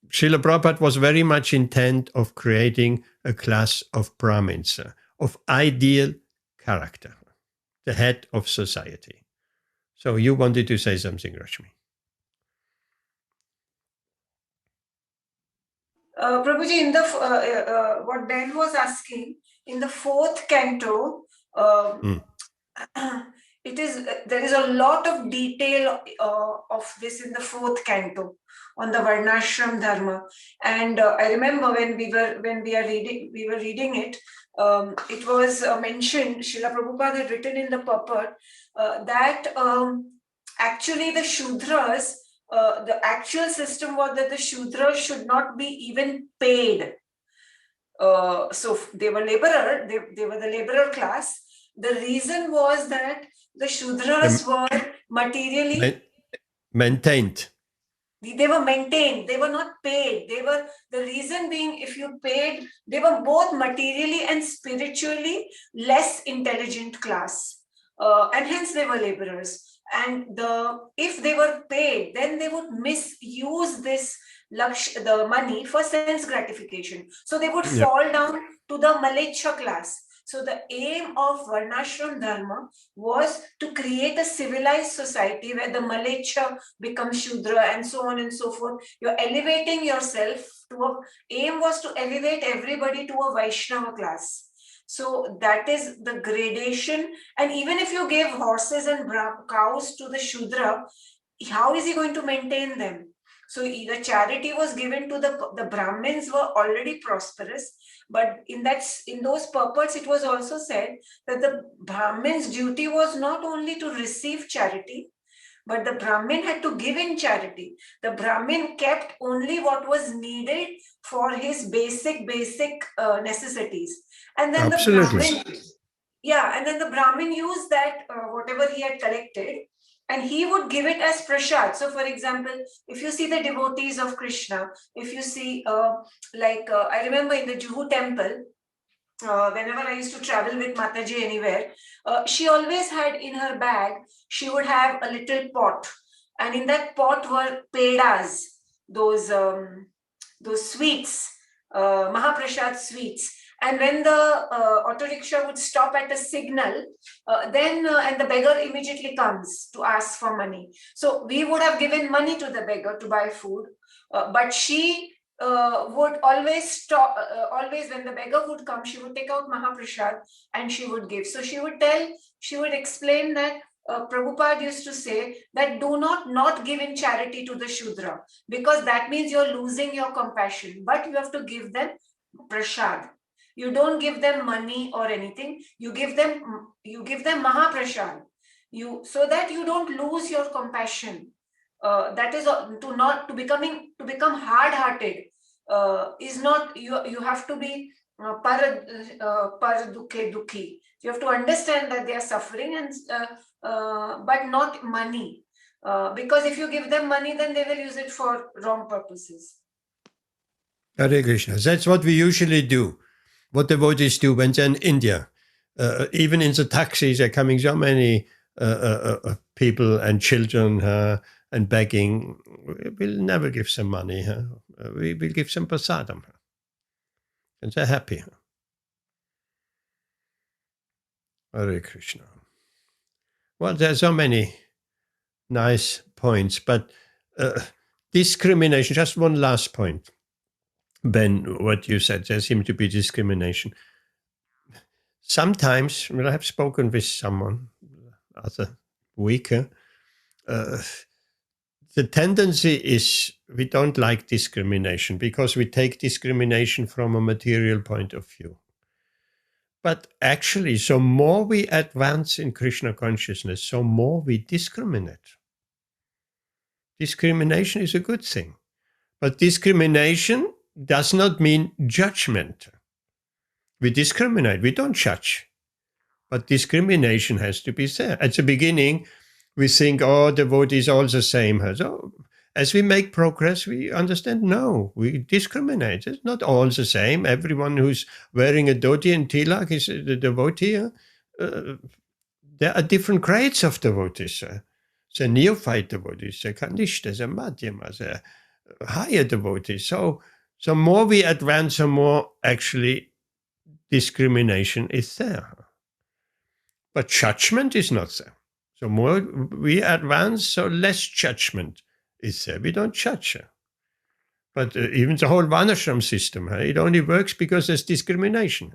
Srila Prabhupada was very much intent of creating a class of Brahmins, of ideal character, the head of society. So you wanted to say something, Rashmi. Prabhuji, in the what Ben was asking, in the 4th canto, there is a lot of detail of this in the 4th canto on the Varnashram Dharma, and I remember when we were reading it. It was mentioned. Srila Prabhupada had written in the purport that actually the Shudras. The actual system was that the Shudras should not be even paid. So they were laborer, they were the laborer class. The reason was that the Shudras were materially maintained. They were maintained. They were not paid. The reason being, if you paid, they were both materially and spiritually less intelligent class, and hence they were laborers. And if they were paid, then they would misuse the money for sense gratification. So they would fall down to the Malecha class. So the aim of Varnashram Dharma was to create a civilized society where the Malecha becomes Shudra and so on and so forth. You're elevating yourself aim was to elevate everybody to a Vaishnava class. So that is the gradation. And even if you gave horses and cows to the Shudra, how is he going to maintain them? So the charity was given to the Brahmins were already prosperous, but in those purports it was also said that the Brahmin's duty was not only to receive charity, but the Brahmin had to give in charity. The Brahmin kept only what was needed for his basic necessities. And then the Brahmin used that whatever he had collected, and he would give it as prasad. So for example, if you see the devotees of Krishna, if you see I remember in the Juhu temple, whenever I used to travel with Mataji anywhere, she always had in her bag, she would have a little pot, and in that pot were pedas, those sweets, Mahaprasad sweets. And when the auto rickshaw would stop at a signal, and the beggar immediately comes to ask for money. So we would have given money to the beggar to buy food, but she would always stop. Always when the beggar would come, she would take out Mahaprasad and she would give. So she would explain that Prabhupada used to say that do not give in charity to the Shudra, because that means you're losing your compassion, but you have to give them prasad. You don't give them money or anything. You give them Mahaprasad. So that you don't lose your compassion. That is to become hard-hearted. Is not you have to be par dukhi. You have to understand that they are suffering, and but not money. Because if you give them money, then they will use it for wrong purposes. Hare Krishna. That's what we usually do. What devotees do when they're in India. Even in the taxis are coming so many people and children and begging. We'll never give some money. We will give some prasadam. And they're happy. Hare Krishna. Well, there are so many nice points, but discrimination, just one last point. Ben, what you said, there seems to be discrimination. Sometimes, when I have spoken with someone other week, the tendency is we don't like discrimination because we take discrimination from a material point of view. But actually, so more we advance in Krishna consciousness, so more we discriminate. Discrimination is a good thing. But discrimination does not mean judgment. We discriminate, we don't judge. But discrimination has to be there. At the beginning, we think, oh, devotees are all the same. So as we make progress, we understand, no, we discriminate. It's not all the same. Everyone who's wearing a dhoti and tilak is the devotee. There are different grades of devotees. The neophyte devotees, the kanishta, the madhyama, the higher devotees. So more we advance, the more actually discrimination is there. But judgment is not there. So more we advance, so less judgment is there. We don't judge. But even the whole Varnashram system, it only works because there's discrimination.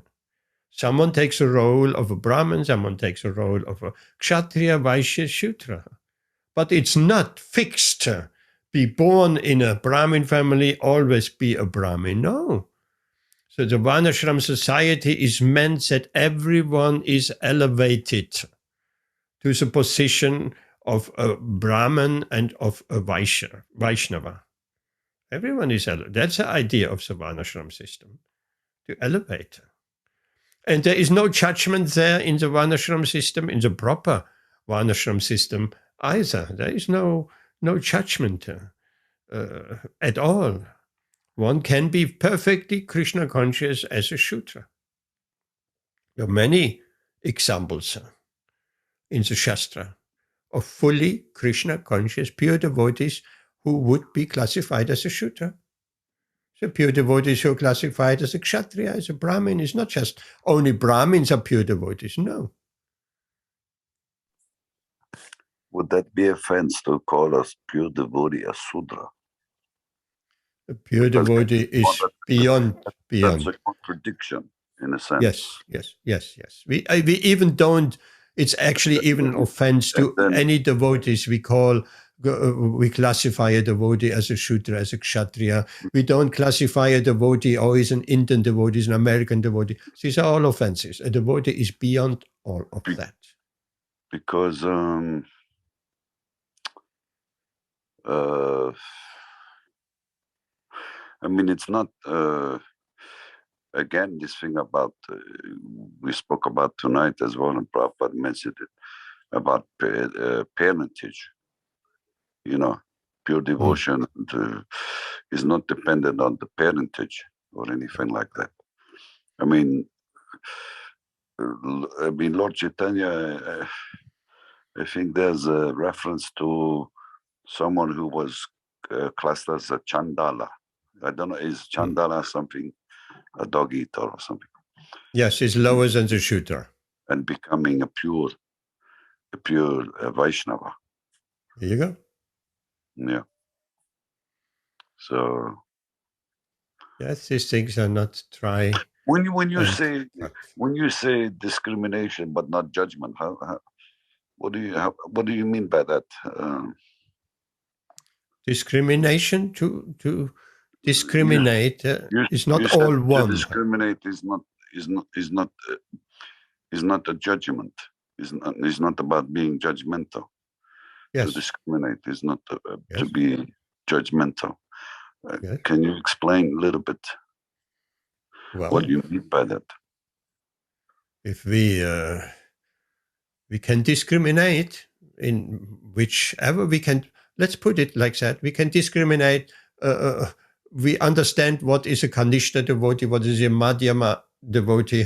Someone takes a role of a Brahmin, someone takes a role of a Kshatriya, Vaishya, Shudra. But it's not fixed. Be born in a Brahmin family, always be a Brahmin. No. So the Varnashram society is meant that everyone is elevated to the position of a Brahmin and of a Vaishnava. Everyone is elevated. That's the idea of the Varnashram system, to elevate. And there is no judgment there in the Varnashram system, in the proper Varnashram system either. There is no judgment at all. One can be perfectly Krishna conscious as a Shudra. There are many examples in the Shastra of fully Krishna conscious pure devotees who would be classified as a Shudra. So pure devotees who are classified as a Kshatriya, as a Brahmin, is not just only Brahmins are pure devotees, no. Would that be offense to call us pure devotee a Sudra? A pure devotee is beyond. That's a contradiction in a sense. Yes. We even don't, it's actually even an offense to any devotees. We classify a devotee as a Shudra, as a Kshatriya. We don't classify a devotee, he's an Indian devotee, he's an American devotee. These are all offenses. A devotee is beyond all of that. Because I mean, it's not, again, this thing about, we spoke about tonight as well, and Prabhupada mentioned it, about parentage. You know, pure devotion is not dependent on the parentage or anything like that. I mean, Lord Chaitanya, I think there's a reference to someone who was classed as a Chandala. I don't know, is Chandala something, a dog eater or something? Yes, it's lower than the Shudra. And becoming a pure Vaishnava. There you go. Yeah. So. Yes, these things are not try. When you say discrimination but not judgment, what do you mean by that? Discrimination to discriminate is not all to one. discriminate is not a judgment. Is not about being judgmental. Yes. To discriminate is not to Yes. be judgmental. Yes. Can you explain a little bit Well, what you mean by that? if we can discriminate in whichever we can, let's put it like that, we can discriminate, we understand what is a Kanishta devotee, what is a Madhyama devotee,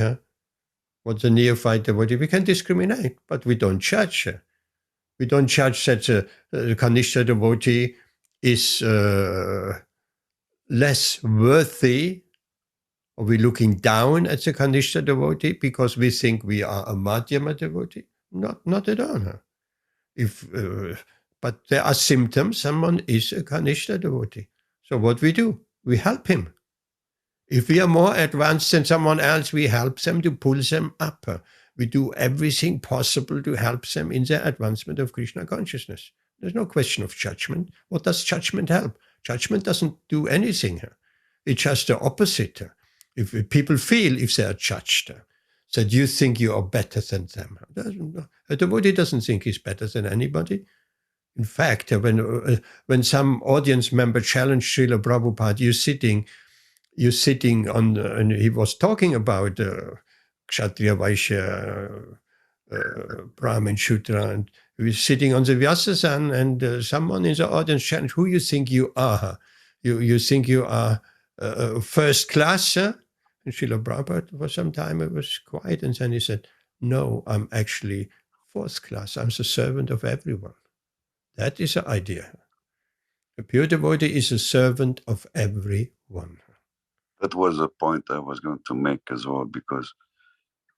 what's a neophyte devotee, we can discriminate, but we don't judge. We don't judge that a Kanishta devotee is less worthy, or we're looking down at the Kanishta devotee because we think we are a Madhyama devotee. Not at all. But there are symptoms, someone is a Kanishta devotee. So what we do, we help him. If we are more advanced than someone else, we help them to pull them up. We do everything possible to help them in their advancement of Krishna consciousness. There's no question of judgment. What does judgment help? Judgment doesn't do anything. It's just the opposite. If people feel, if they are judged, that you think you are better than them. A devotee doesn't think he's better than anybody. In fact, when some audience member challenged Srila Prabhupada, you're sitting on, and he was talking about Kshatriya, Vaishya, Brahmin, Shudra, and he was sitting on the Vyasasan, and someone in the audience challenged, who you think you are? You think you are first class? And Srila Prabhupada, for some time, it was quiet, and then he said, no, I'm actually fourth class. I'm the servant of everyone. That is the idea. A pure devotee is a servant of everyone. That was a point I was going to make as well, because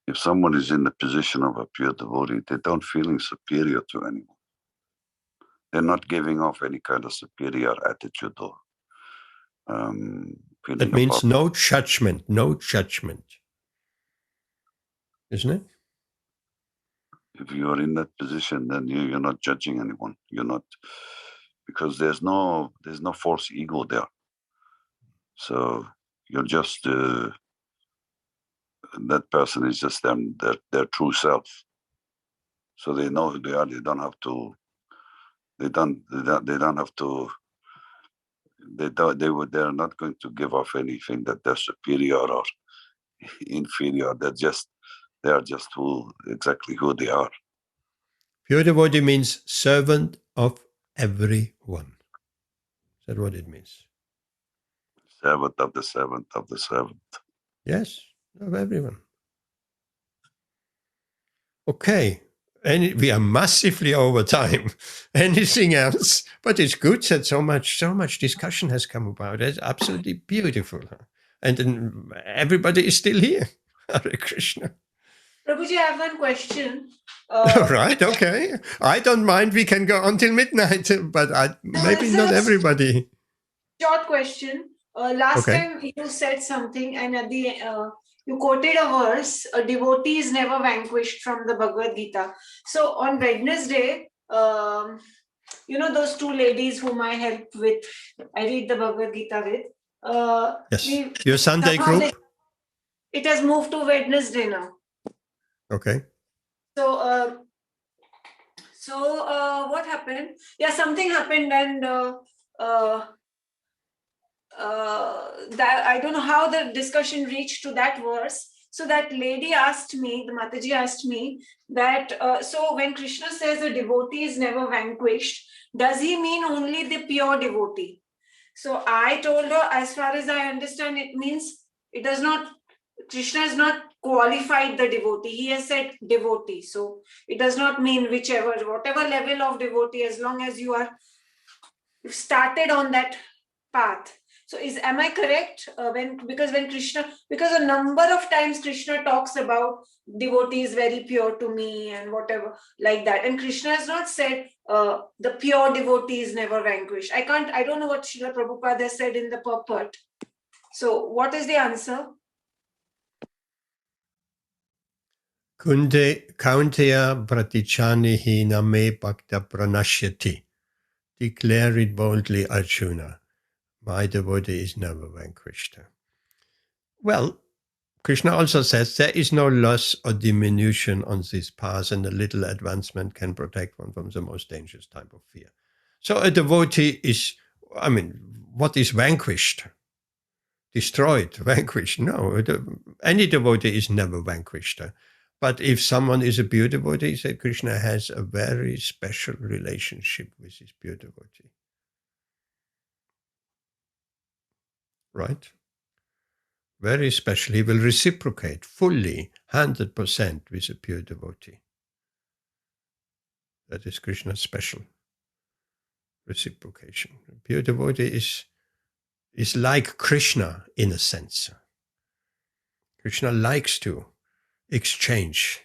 if someone is in the position of a pure devotee, they don't feeling superior to anyone. They're not giving off any kind of superior attitude or feeling. That means no judgment, isn't it? If you are in that position, then you're not judging anyone. You're not, because there's no false ego there. So you're just that person is just them, their true self. So they know who they are. They don't have to. They are not going to give off anything that they're superior or inferior. They are just exactly who they are. Pure devotee means servant of everyone. Is that what it means? Servant of the servant of the servant. Yes, of everyone. Okay. And we are massively over time. Anything else? But it's good that so much discussion has come about. It's absolutely beautiful. And then everybody is still here. Hare Krishna. Prabhuji, I have one question. Right, okay. I don't mind. We can go until midnight, but maybe not everybody. Short question. Last time you said something, and at the you quoted a verse, a devotee is never vanquished, from the Bhagavad Gita. So on Wednesday, those two ladies whom I help with, I read the Bhagavad Gita with. Yes. Your Sunday group? It has moved to Wednesday now. Okay. So what happened? Yeah, something happened, and that I don't know how the discussion reached to that verse. So that lady asked me, the Mataji asked me that, so when Krishna says a devotee is never vanquished, does he mean only the pure devotee? So I told her, as far as I understand, it means it does not, Krishna has not qualified the devotee. He has said devotee. So it does not mean whatever level of devotee, as long as you've started on that path. So am I correct? Because a number of times Krishna talks about devotee is very pure to me and whatever like that. And Krishna has not said the pure devotee is never vanquished. I don't know what Srila Prabhupada said in the purport. So what is the answer? Kunde kaunteya pratichanihi name bhakta pranashyati. Declare it boldly, Arjuna. My devotee is never vanquished. Well, Krishna also says there is no loss or diminution on this path, and a little advancement can protect one from the most dangerous type of fear. So a devotee is, what is vanquished? Destroyed, vanquished? No, any devotee is never vanquished. But if someone is a pure devotee, said Krishna has a very special relationship with his pure devotee. Right? Very special. He will reciprocate fully, 100% with a pure devotee. That is Krishna's special reciprocation. A pure devotee is like Krishna in a sense. Krishna likes to exchange.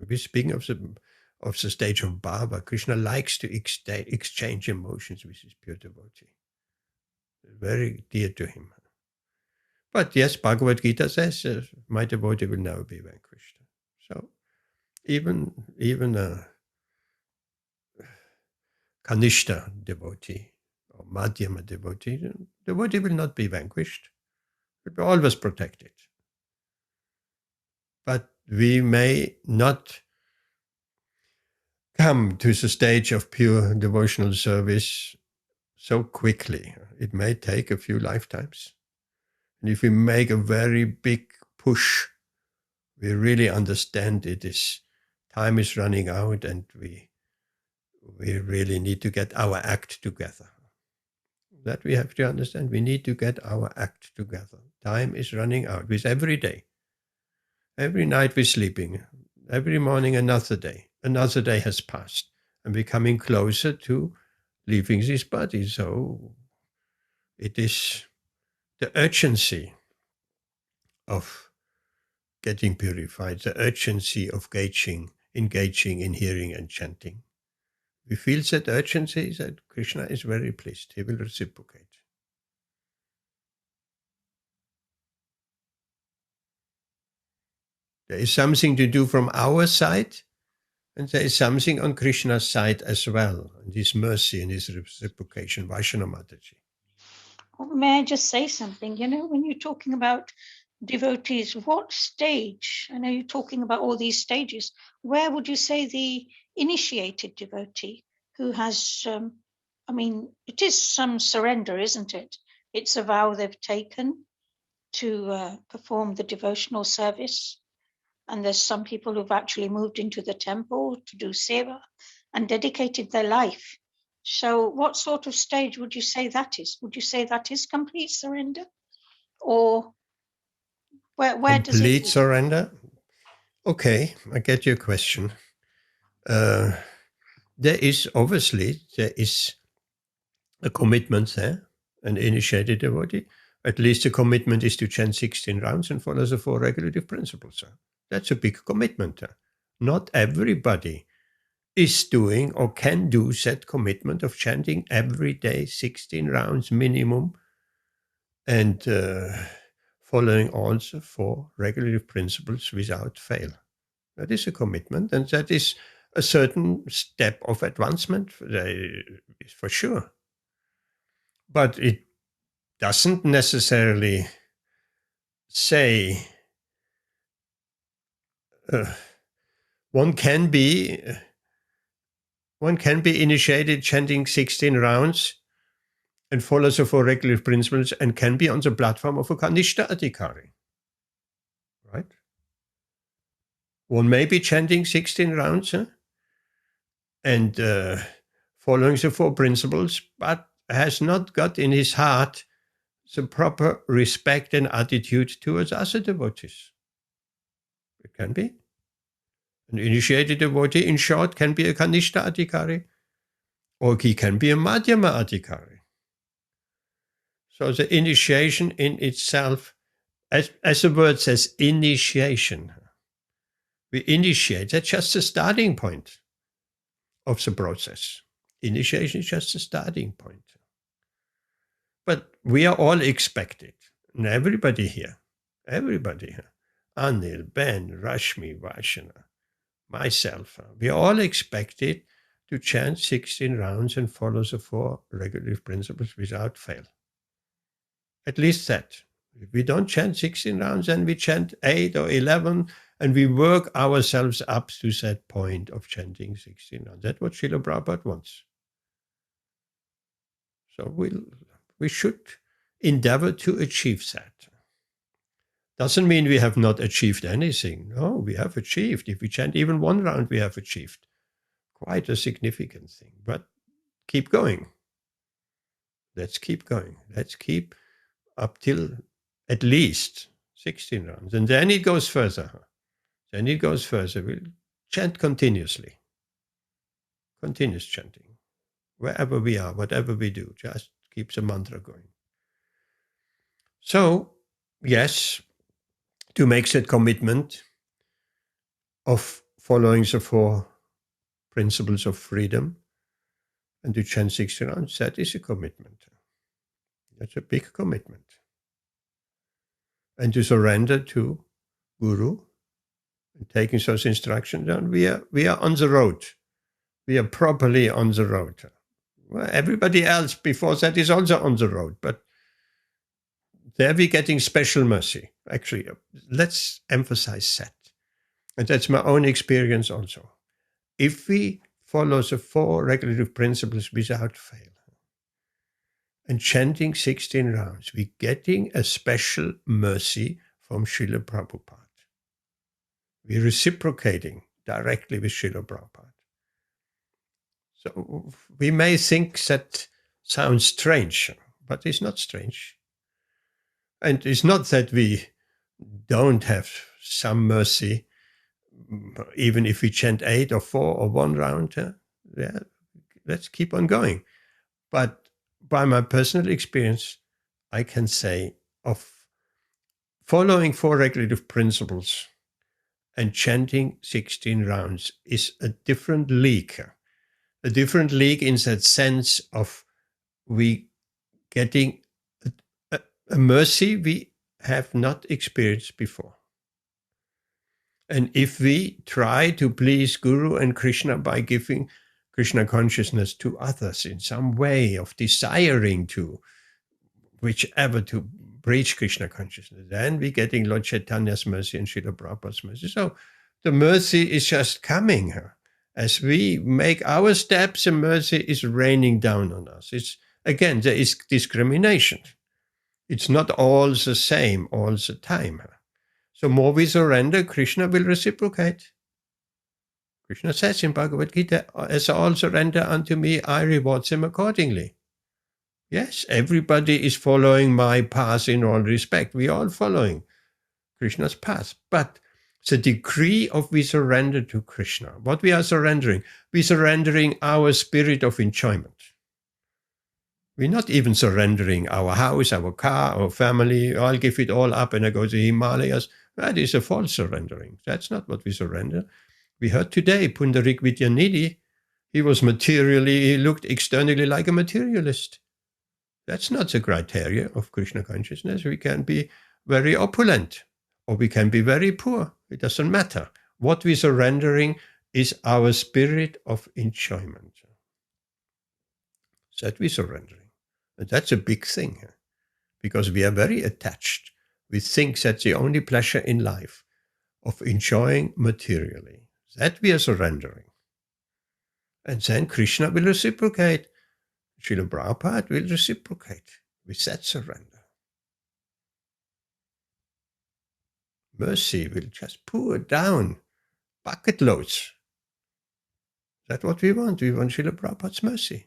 We're speaking of the stage of Bhava. Krishna likes to exchange emotions with his pure devotee. Very dear to him. But yes, Bhagavad Gita says, my devotee will never be vanquished. So even a Kanishta devotee or Madhyama devotee will not be vanquished. It will be always protected. But we may not come to the stage of pure devotional service so quickly. It may take a few lifetimes. And if we make a very big push, we really understand time is running out, and we really need to get our act together. That we have to understand. We need to get our act together. Time is running out with every day. Every night we're sleeping. Every morning another day. Another day has passed. And we're coming closer to leaving this body. So it is the urgency of getting purified, the urgency of engaging in hearing and chanting. We feel that urgency, that Krishna is very pleased. He will reciprocate. There is something to do from our side, and there is something on Krishna's side as well, and his mercy and his reciprocation. Vaishnava Mataji. May I just say something? When you're talking about devotees, what stage? I know you're talking about all these stages. Where would you say the initiated devotee who has, it is some surrender, isn't it? It's a vow they've taken to perform the devotional service. And there's some people who've actually moved into the temple to do seva and dedicated their life. So what sort of stage would you say that is? Would you say that is complete surrender? Or where does it... Complete surrender? Okay, I get your question. There is a commitment there, an initiated devotee. At least the commitment is to chant 16 rounds and follow the 4 regulative principles. That's a big commitment. Not everybody is doing or can do that commitment of chanting every day 16 rounds minimum and following all the 4 regulative principles without fail. That is a commitment, and that is a certain step of advancement for sure. But it doesn't necessarily say one can be initiated chanting 16 rounds and follow the 4 regulative principles and can be on the platform of a Kanishta Adhikari. Right? One may be chanting 16 rounds and following the 4 principles, but has not got in his heart the proper respect and attitude towards other devotees. It can be. An initiated devotee, in short, can be a Kanishta Adhikari, or he can be a Madhyama Adhikari. So the initiation in itself, as the word says, initiation. We initiate, that's just the starting point of the process. Initiation is just the starting point. But we are all expected, and everybody here, Anil, Ben, Rashmi, Vaishana, myself, we are all expected to chant 16 rounds and follow the 4 regulative principles without fail. At least that. If we don't chant 16 rounds, then we chant 8 or 11, and we work ourselves up to that point of chanting 16 rounds. That's what Srila Prabhupada wants. So we should endeavor to achieve that. Doesn't mean we have not achieved anything. No, we have achieved. If we chant even 1 round, we have achieved quite a significant thing. But keep going. Let's keep going. Let's keep up till at least 16 rounds. And then it goes further. Then it goes further. We'll chant continuously. Continuous chanting. Wherever we are, whatever we do, just keep the mantra going. So, yes, to make that commitment of following the 4 principles of freedom and to chant 16 rounds, that is a commitment. That's a big commitment. And to surrender to Guru and taking those instructions down, we are on the road. We are properly on the road. Well, everybody else before that is also on the road, but there we're getting special mercy. Actually, let's emphasize that. And that's my own experience also. If we follow the 4 regulative principles without fail, and chanting 16 rounds, we're getting a special mercy from Srila Prabhupada. We're reciprocating directly with Srila Prabhupada. So we may think that sounds strange, but it's not strange. And it's not that we don't have some mercy, even if we chant 8 or 4 or 1 round. Yeah, let's keep on going. But by my personal experience, I can say of following 4 regulative principles and chanting 16 rounds is a different league. A different league in that sense of we getting a mercy we have not experienced before. And if we try to please Guru and Krishna by giving Krishna consciousness to others in some way of desiring to, whichever, to preach Krishna consciousness, then we're getting Lord Chaitanya's mercy and Srila Prabhupada's mercy. So the mercy is just coming. As we make our steps, the mercy is raining down on us. It's, again, there is discrimination. It's not all the same all the time. So more we surrender, Krishna will reciprocate. Krishna says in Bhagavad Gita, as all surrender unto me, I reward them accordingly. Yes, everybody is following my path in all respect. We are all following Krishna's path. But the degree of we surrender to Krishna, what we are surrendering, we're surrendering our spirit of enjoyment. We're not even surrendering our house, our car, our family. I'll give it all up and I go to the Himalayas. That is a false surrendering. That's not what we surrender. We heard today, Pundarik Vidyanidhi, he was materially, he looked externally like a materialist. That's not the criteria of Krishna consciousness. We can be very opulent or we can be very poor. It doesn't matter. What we're surrendering is our spirit of enjoyment. That we're surrendering. And that's a big thing because we are very attached. We think that's the only pleasure in life of enjoying materially. That we are surrendering. And then Krishna will reciprocate. Srila Prabhupada will reciprocate with that surrender. Mercy will just pour down bucket loads. That's what we want. We want Srila Prabhupada's mercy.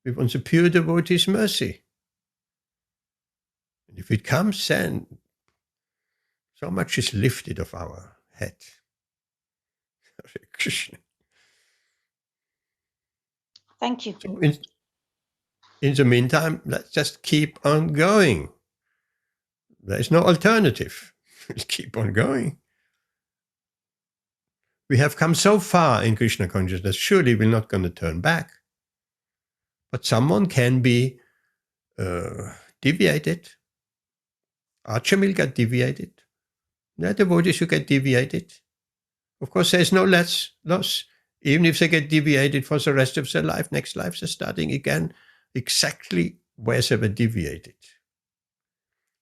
We want the pure devotee's mercy. And if it comes, then so much is lifted off our head. Hare Krishna. Thank you. So in the meantime, let's just keep on going. There's no alternative. We'll keep on going. We have come so far in Krishna consciousness, surely we're not going to turn back. But someone can be deviated. Archamil got deviated. The devotees who get deviated. Of course, there's no loss. Even if they get deviated for the rest of their life, next life they're starting again exactly where they were deviated.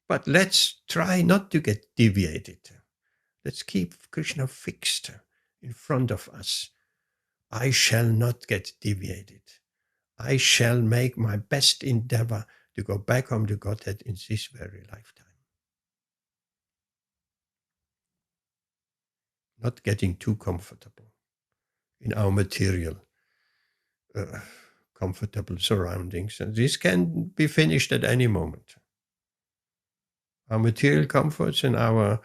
But let's try not to get deviated. Let's keep Krishna fixed in front of us. I shall not get deviated. I shall make my best endeavor to go back home to Godhead in this very lifetime. Not getting too comfortable in our material, comfortable surroundings. And this can be finished at any moment. Our material comforts and our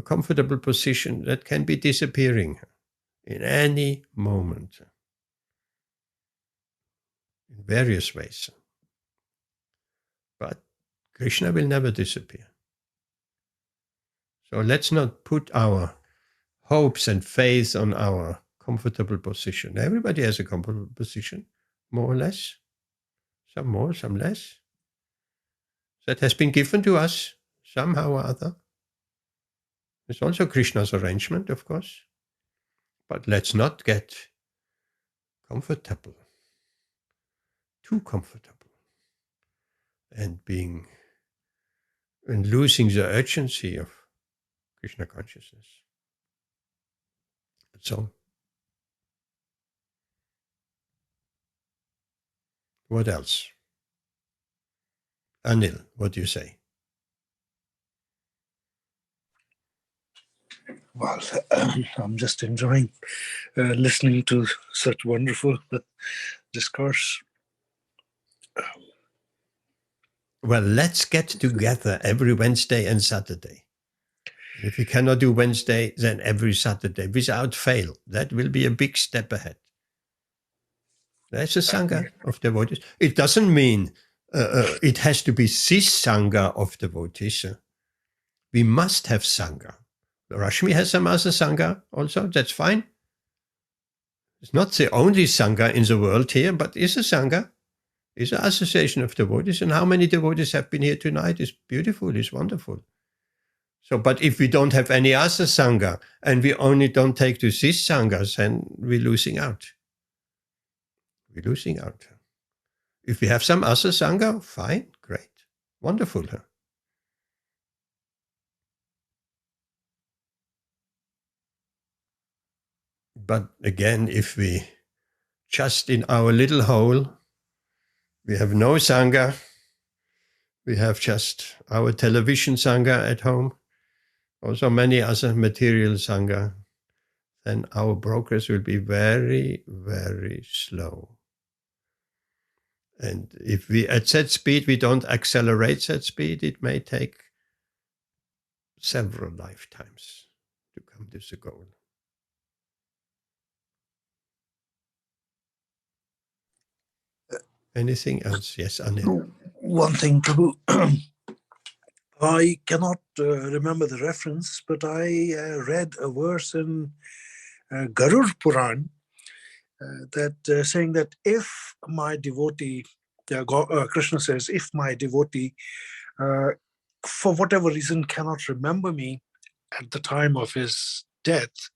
comfortable position, that can be disappearing in any moment, in various ways. But Krishna will never disappear. So let's not put our hopes and faith on our comfortable position. Everybody has a comfortable position, more or less. Some more, some less. That has been given to us somehow or other. It's also Krishna's arrangement, of course. But let's not get comfortable, too comfortable, and losing the urgency of Krishna consciousness. So, what else? Anil, what do you say? Well, I'm just enjoying listening to such wonderful discourse. Well, let's get together every Wednesday and Saturday. If we cannot do Wednesday, then every Saturday, without fail. That will be a big step ahead. There's a Sangha of devotees. It doesn't mean it has to be this Sangha of devotees. We must have Sangha. Rashmi has some other Sangha also, that's fine. It's not the only Sangha in the world here, but it's a Sangha. It's an association of devotees. And how many devotees have been here tonight? It's beautiful, it's wonderful. So, but if we don't have any other Sangha, and we only don't take to these Sanghas, then we're losing out. We're losing out. If we have some other Sangha, fine, great, wonderful. But again, if we just in our little hole, we have no Sangha, we have just our television Sangha at home, also many other material Sangha, then our progress will be very, very slow. And if we, at that speed, we don't accelerate that speed, it may take several lifetimes to come to the goal. Anything else? Yes, Anil. One thing, Prabhu. I cannot remember the reference, but I read a verse in Garur Puran that saying that if my devotee, Krishna says, if my devotee, for whatever reason, cannot remember me at the time of his death,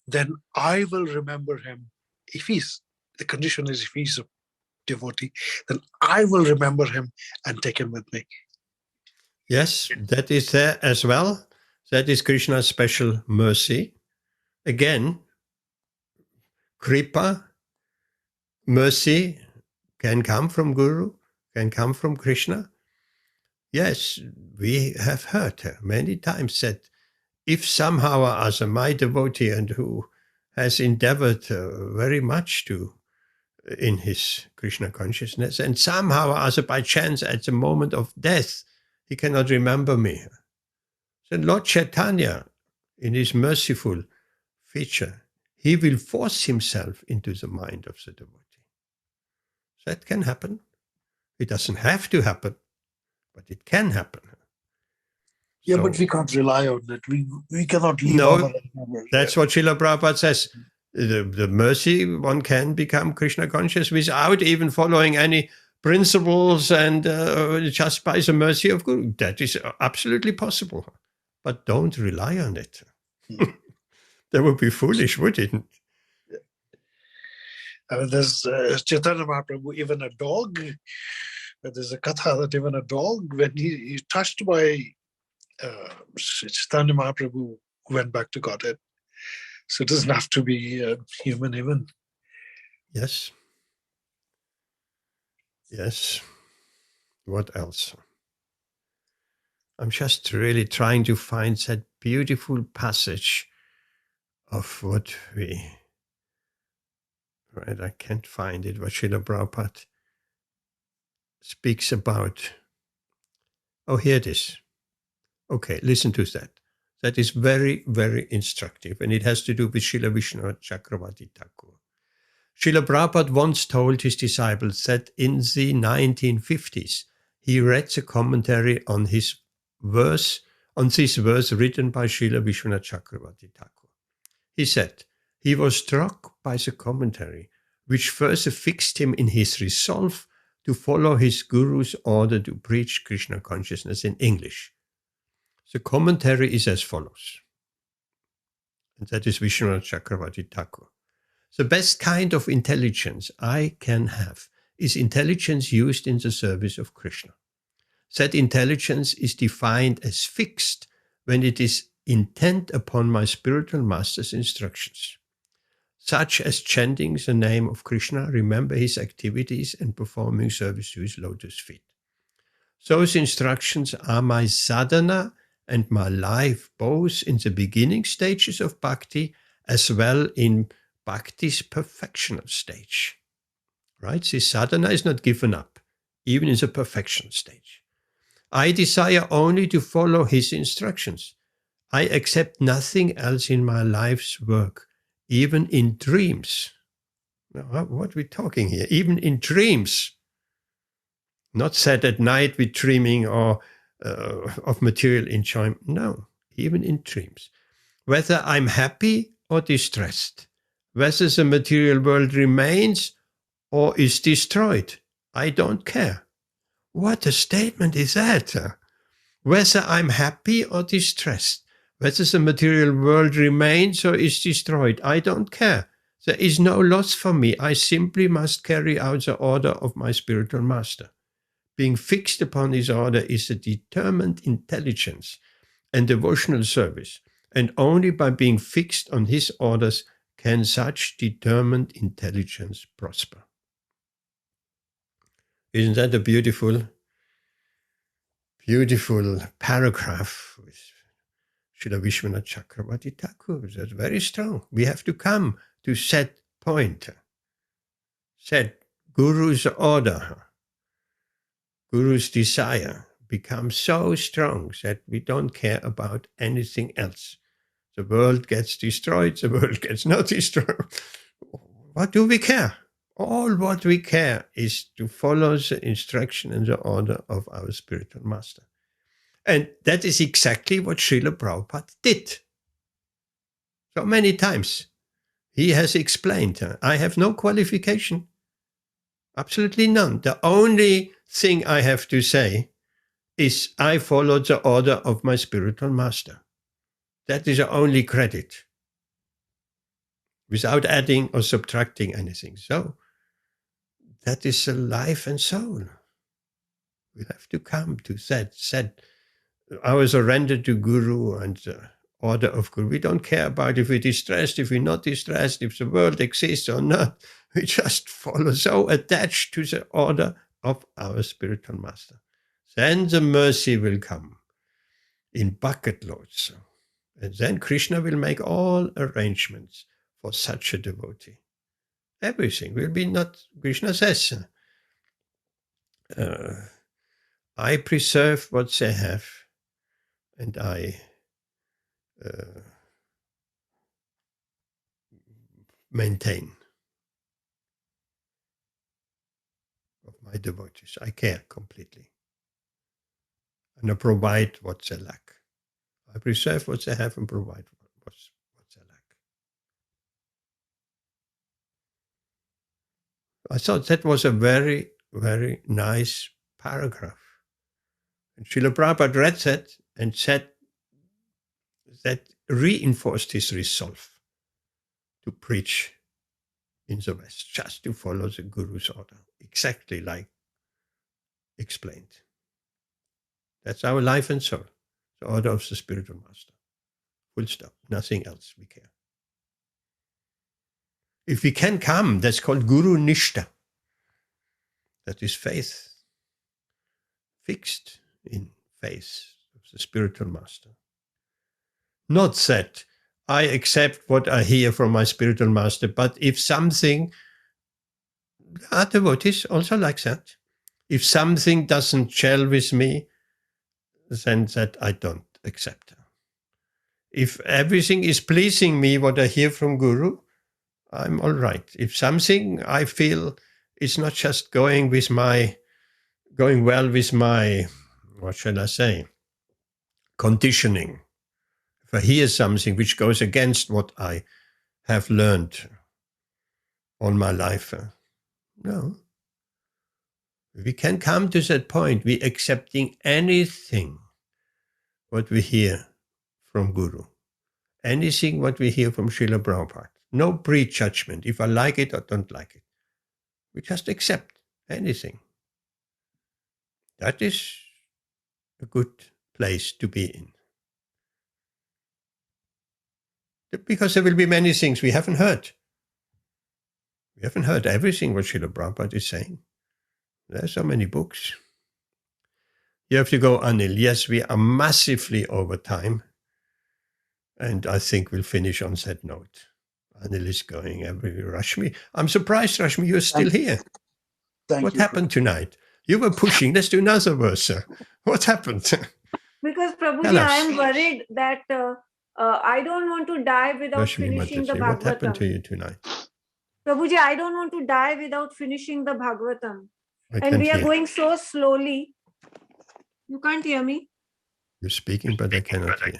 then I will remember him. If the condition is if he's a devotee, then I will remember him and take him with me. Yes, that is there as well. That is Krishna's special mercy. Again, Kripa, mercy, can come from Guru, can come from Krishna. Yes, we have heard many times that if somehow or other my devotee and who has endeavored very much to in his Krishna consciousness, and somehow or other by chance at the moment of death, he cannot remember me. Then Lord Chaitanya, in his merciful feature, he will force himself into the mind of the devotee. That can happen. It doesn't have to happen, but it can happen. Yeah, So, but we can't rely on it. We cannot leave no, on it. that's what Srila Prabhupada says. The mercy, one can become Krishna conscious without even following any principles and just by the mercy of Guru. That is absolutely possible. But don't rely on it. That would be foolish, wouldn't it? I mean, there's Chaitanya Mahaprabhu, even a dog There's a katha that even a dog, when he touched by Chaitanya Mahaprabhu, went back to Godhead. So it doesn't have to be human even. Yes. Yes. What else? I'm just really trying to find that beautiful passage of what we... Right, I can't find it, what Srila Prabhupada speaks about. Oh, here it is. Okay, listen to that. That is very, very instructive, and it has to do with Srila Vishnu Chakravarti Thakur. Srila Prabhupada once told his disciples that in the 1950s, he read the commentary on this verse written by Srila Vishnu Chakravarti Thakur. He said, he was struck by the commentary, which further fixed him in his resolve to follow his guru's order to preach Krishna consciousness in English. The commentary is as follows, and that is Vishnu Chakravarti Thakur. The best kind of intelligence I can have is intelligence used in the service of Krishna. That intelligence is defined as fixed when it is intent upon my spiritual master's instructions, such as chanting the name of Krishna, remember his activities, and performing service to his lotus feet. Those instructions are my sadhana and my life, both in the beginning stages of bhakti as well in bhakti's perfectional stage. Right? This sadhana is not given up, even in the perfection stage. I desire only to follow his instructions. I accept nothing else in my life's work, even in dreams. Now, what are we talking here? Even in dreams. Not said at night with dreaming or of material enjoyment. No, even in dreams. Whether I'm happy or distressed, whether the material world remains or is destroyed, I don't care. What a statement is that? Whether I'm happy or distressed, whether the material world remains or is destroyed, I don't care. There is no loss for me. I simply must carry out the order of my spiritual master. Being fixed upon his order is a determined intelligence and devotional service, and only by being fixed on his orders can such determined intelligence prosper. Isn't that a beautiful, beautiful paragraph with Srila Vishwanath Chakravarti Thakur? That's very strong. We have to come to set point, set Guru's order, Guru's desire becomes so strong that we don't care about anything else. The world gets destroyed, the world gets not destroyed. What do we care? All what we care is to follow the instruction and the order of our spiritual master. And that is exactly what Srila Prabhupada did. So many times he has explained, I have no qualification, absolutely none. The only thing I have to say is I followed the order of my spiritual master. That is the only credit, without adding or subtracting anything. So that is the life and soul. We have to come to that our surrender to Guru and the order of Guru. We don't care about if we're distressed, if we're not distressed, if the world exists or not. We just follow, so attached to the order of our spiritual master. Then the mercy will come in bucket loads. And then Krishna will make all arrangements for such a devotee. Everything will be not, Krishna says, I preserve what they have, and I maintain of my devotees. I care completely. And I provide what they lack. I preserve what they have and provide what they lack. I thought that was a very, very nice paragraph. And Srila Prabhupada read that and said that reinforced his resolve to preach in the West, just to follow the Guru's order, exactly like explained. That's our life and soul, the order of the spiritual master. Full stop, nothing else we care. If we can come, that's called Guru Nishta. That is faith, fixed in faith of the spiritual master. Not that I accept what I hear from my spiritual master, but if something, are devotees also like that. If something doesn't gel with me, then that I don't accept. If everything is pleasing me, what I hear from Guru, I'm all right. If something I feel is not just going well with my, what shall I say, conditioning. If I hear something which goes against what I have learned all my life, no. We can come to that point, we accepting anything what we hear from Guru, anything what we hear from Srila Prabhupada. No prejudgment, if I like it or don't like it. We just accept anything. That is a good place to be in. Because there will be many things we haven't heard. We haven't heard everything what Srila Prabhupada is saying. There are so many books. You have to go, Anil. Yes, we are massively over time. And I think we'll finish on that note. Anil is going everywhere. Rashmi, I'm surprised, Rashmi, you're still here. What happened tonight? You were pushing. Let's do another verse, sir. What happened? Because Prabhuji, I am worried that I don't want to die without Rashmi finishing the Mataji, Bhagavatam. what happened to you tonight? Prabhuji, I don't want to die without finishing the Bhagavatam. I And we can't are hear. going so slowly. You can't hear me? You're speaking, but I cannot hear.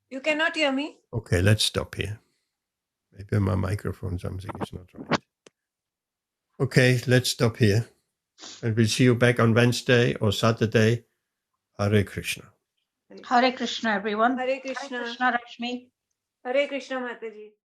You cannot hear me? Okay, let's stop here. Maybe my microphone, something is not right. Okay, let's stop here. And we'll see you back on Wednesday or Saturday. Hare Krishna. Hare Krishna, everyone. Hare Krishna. Hare Krishna, Rashmi. Hare Krishna, Mataji.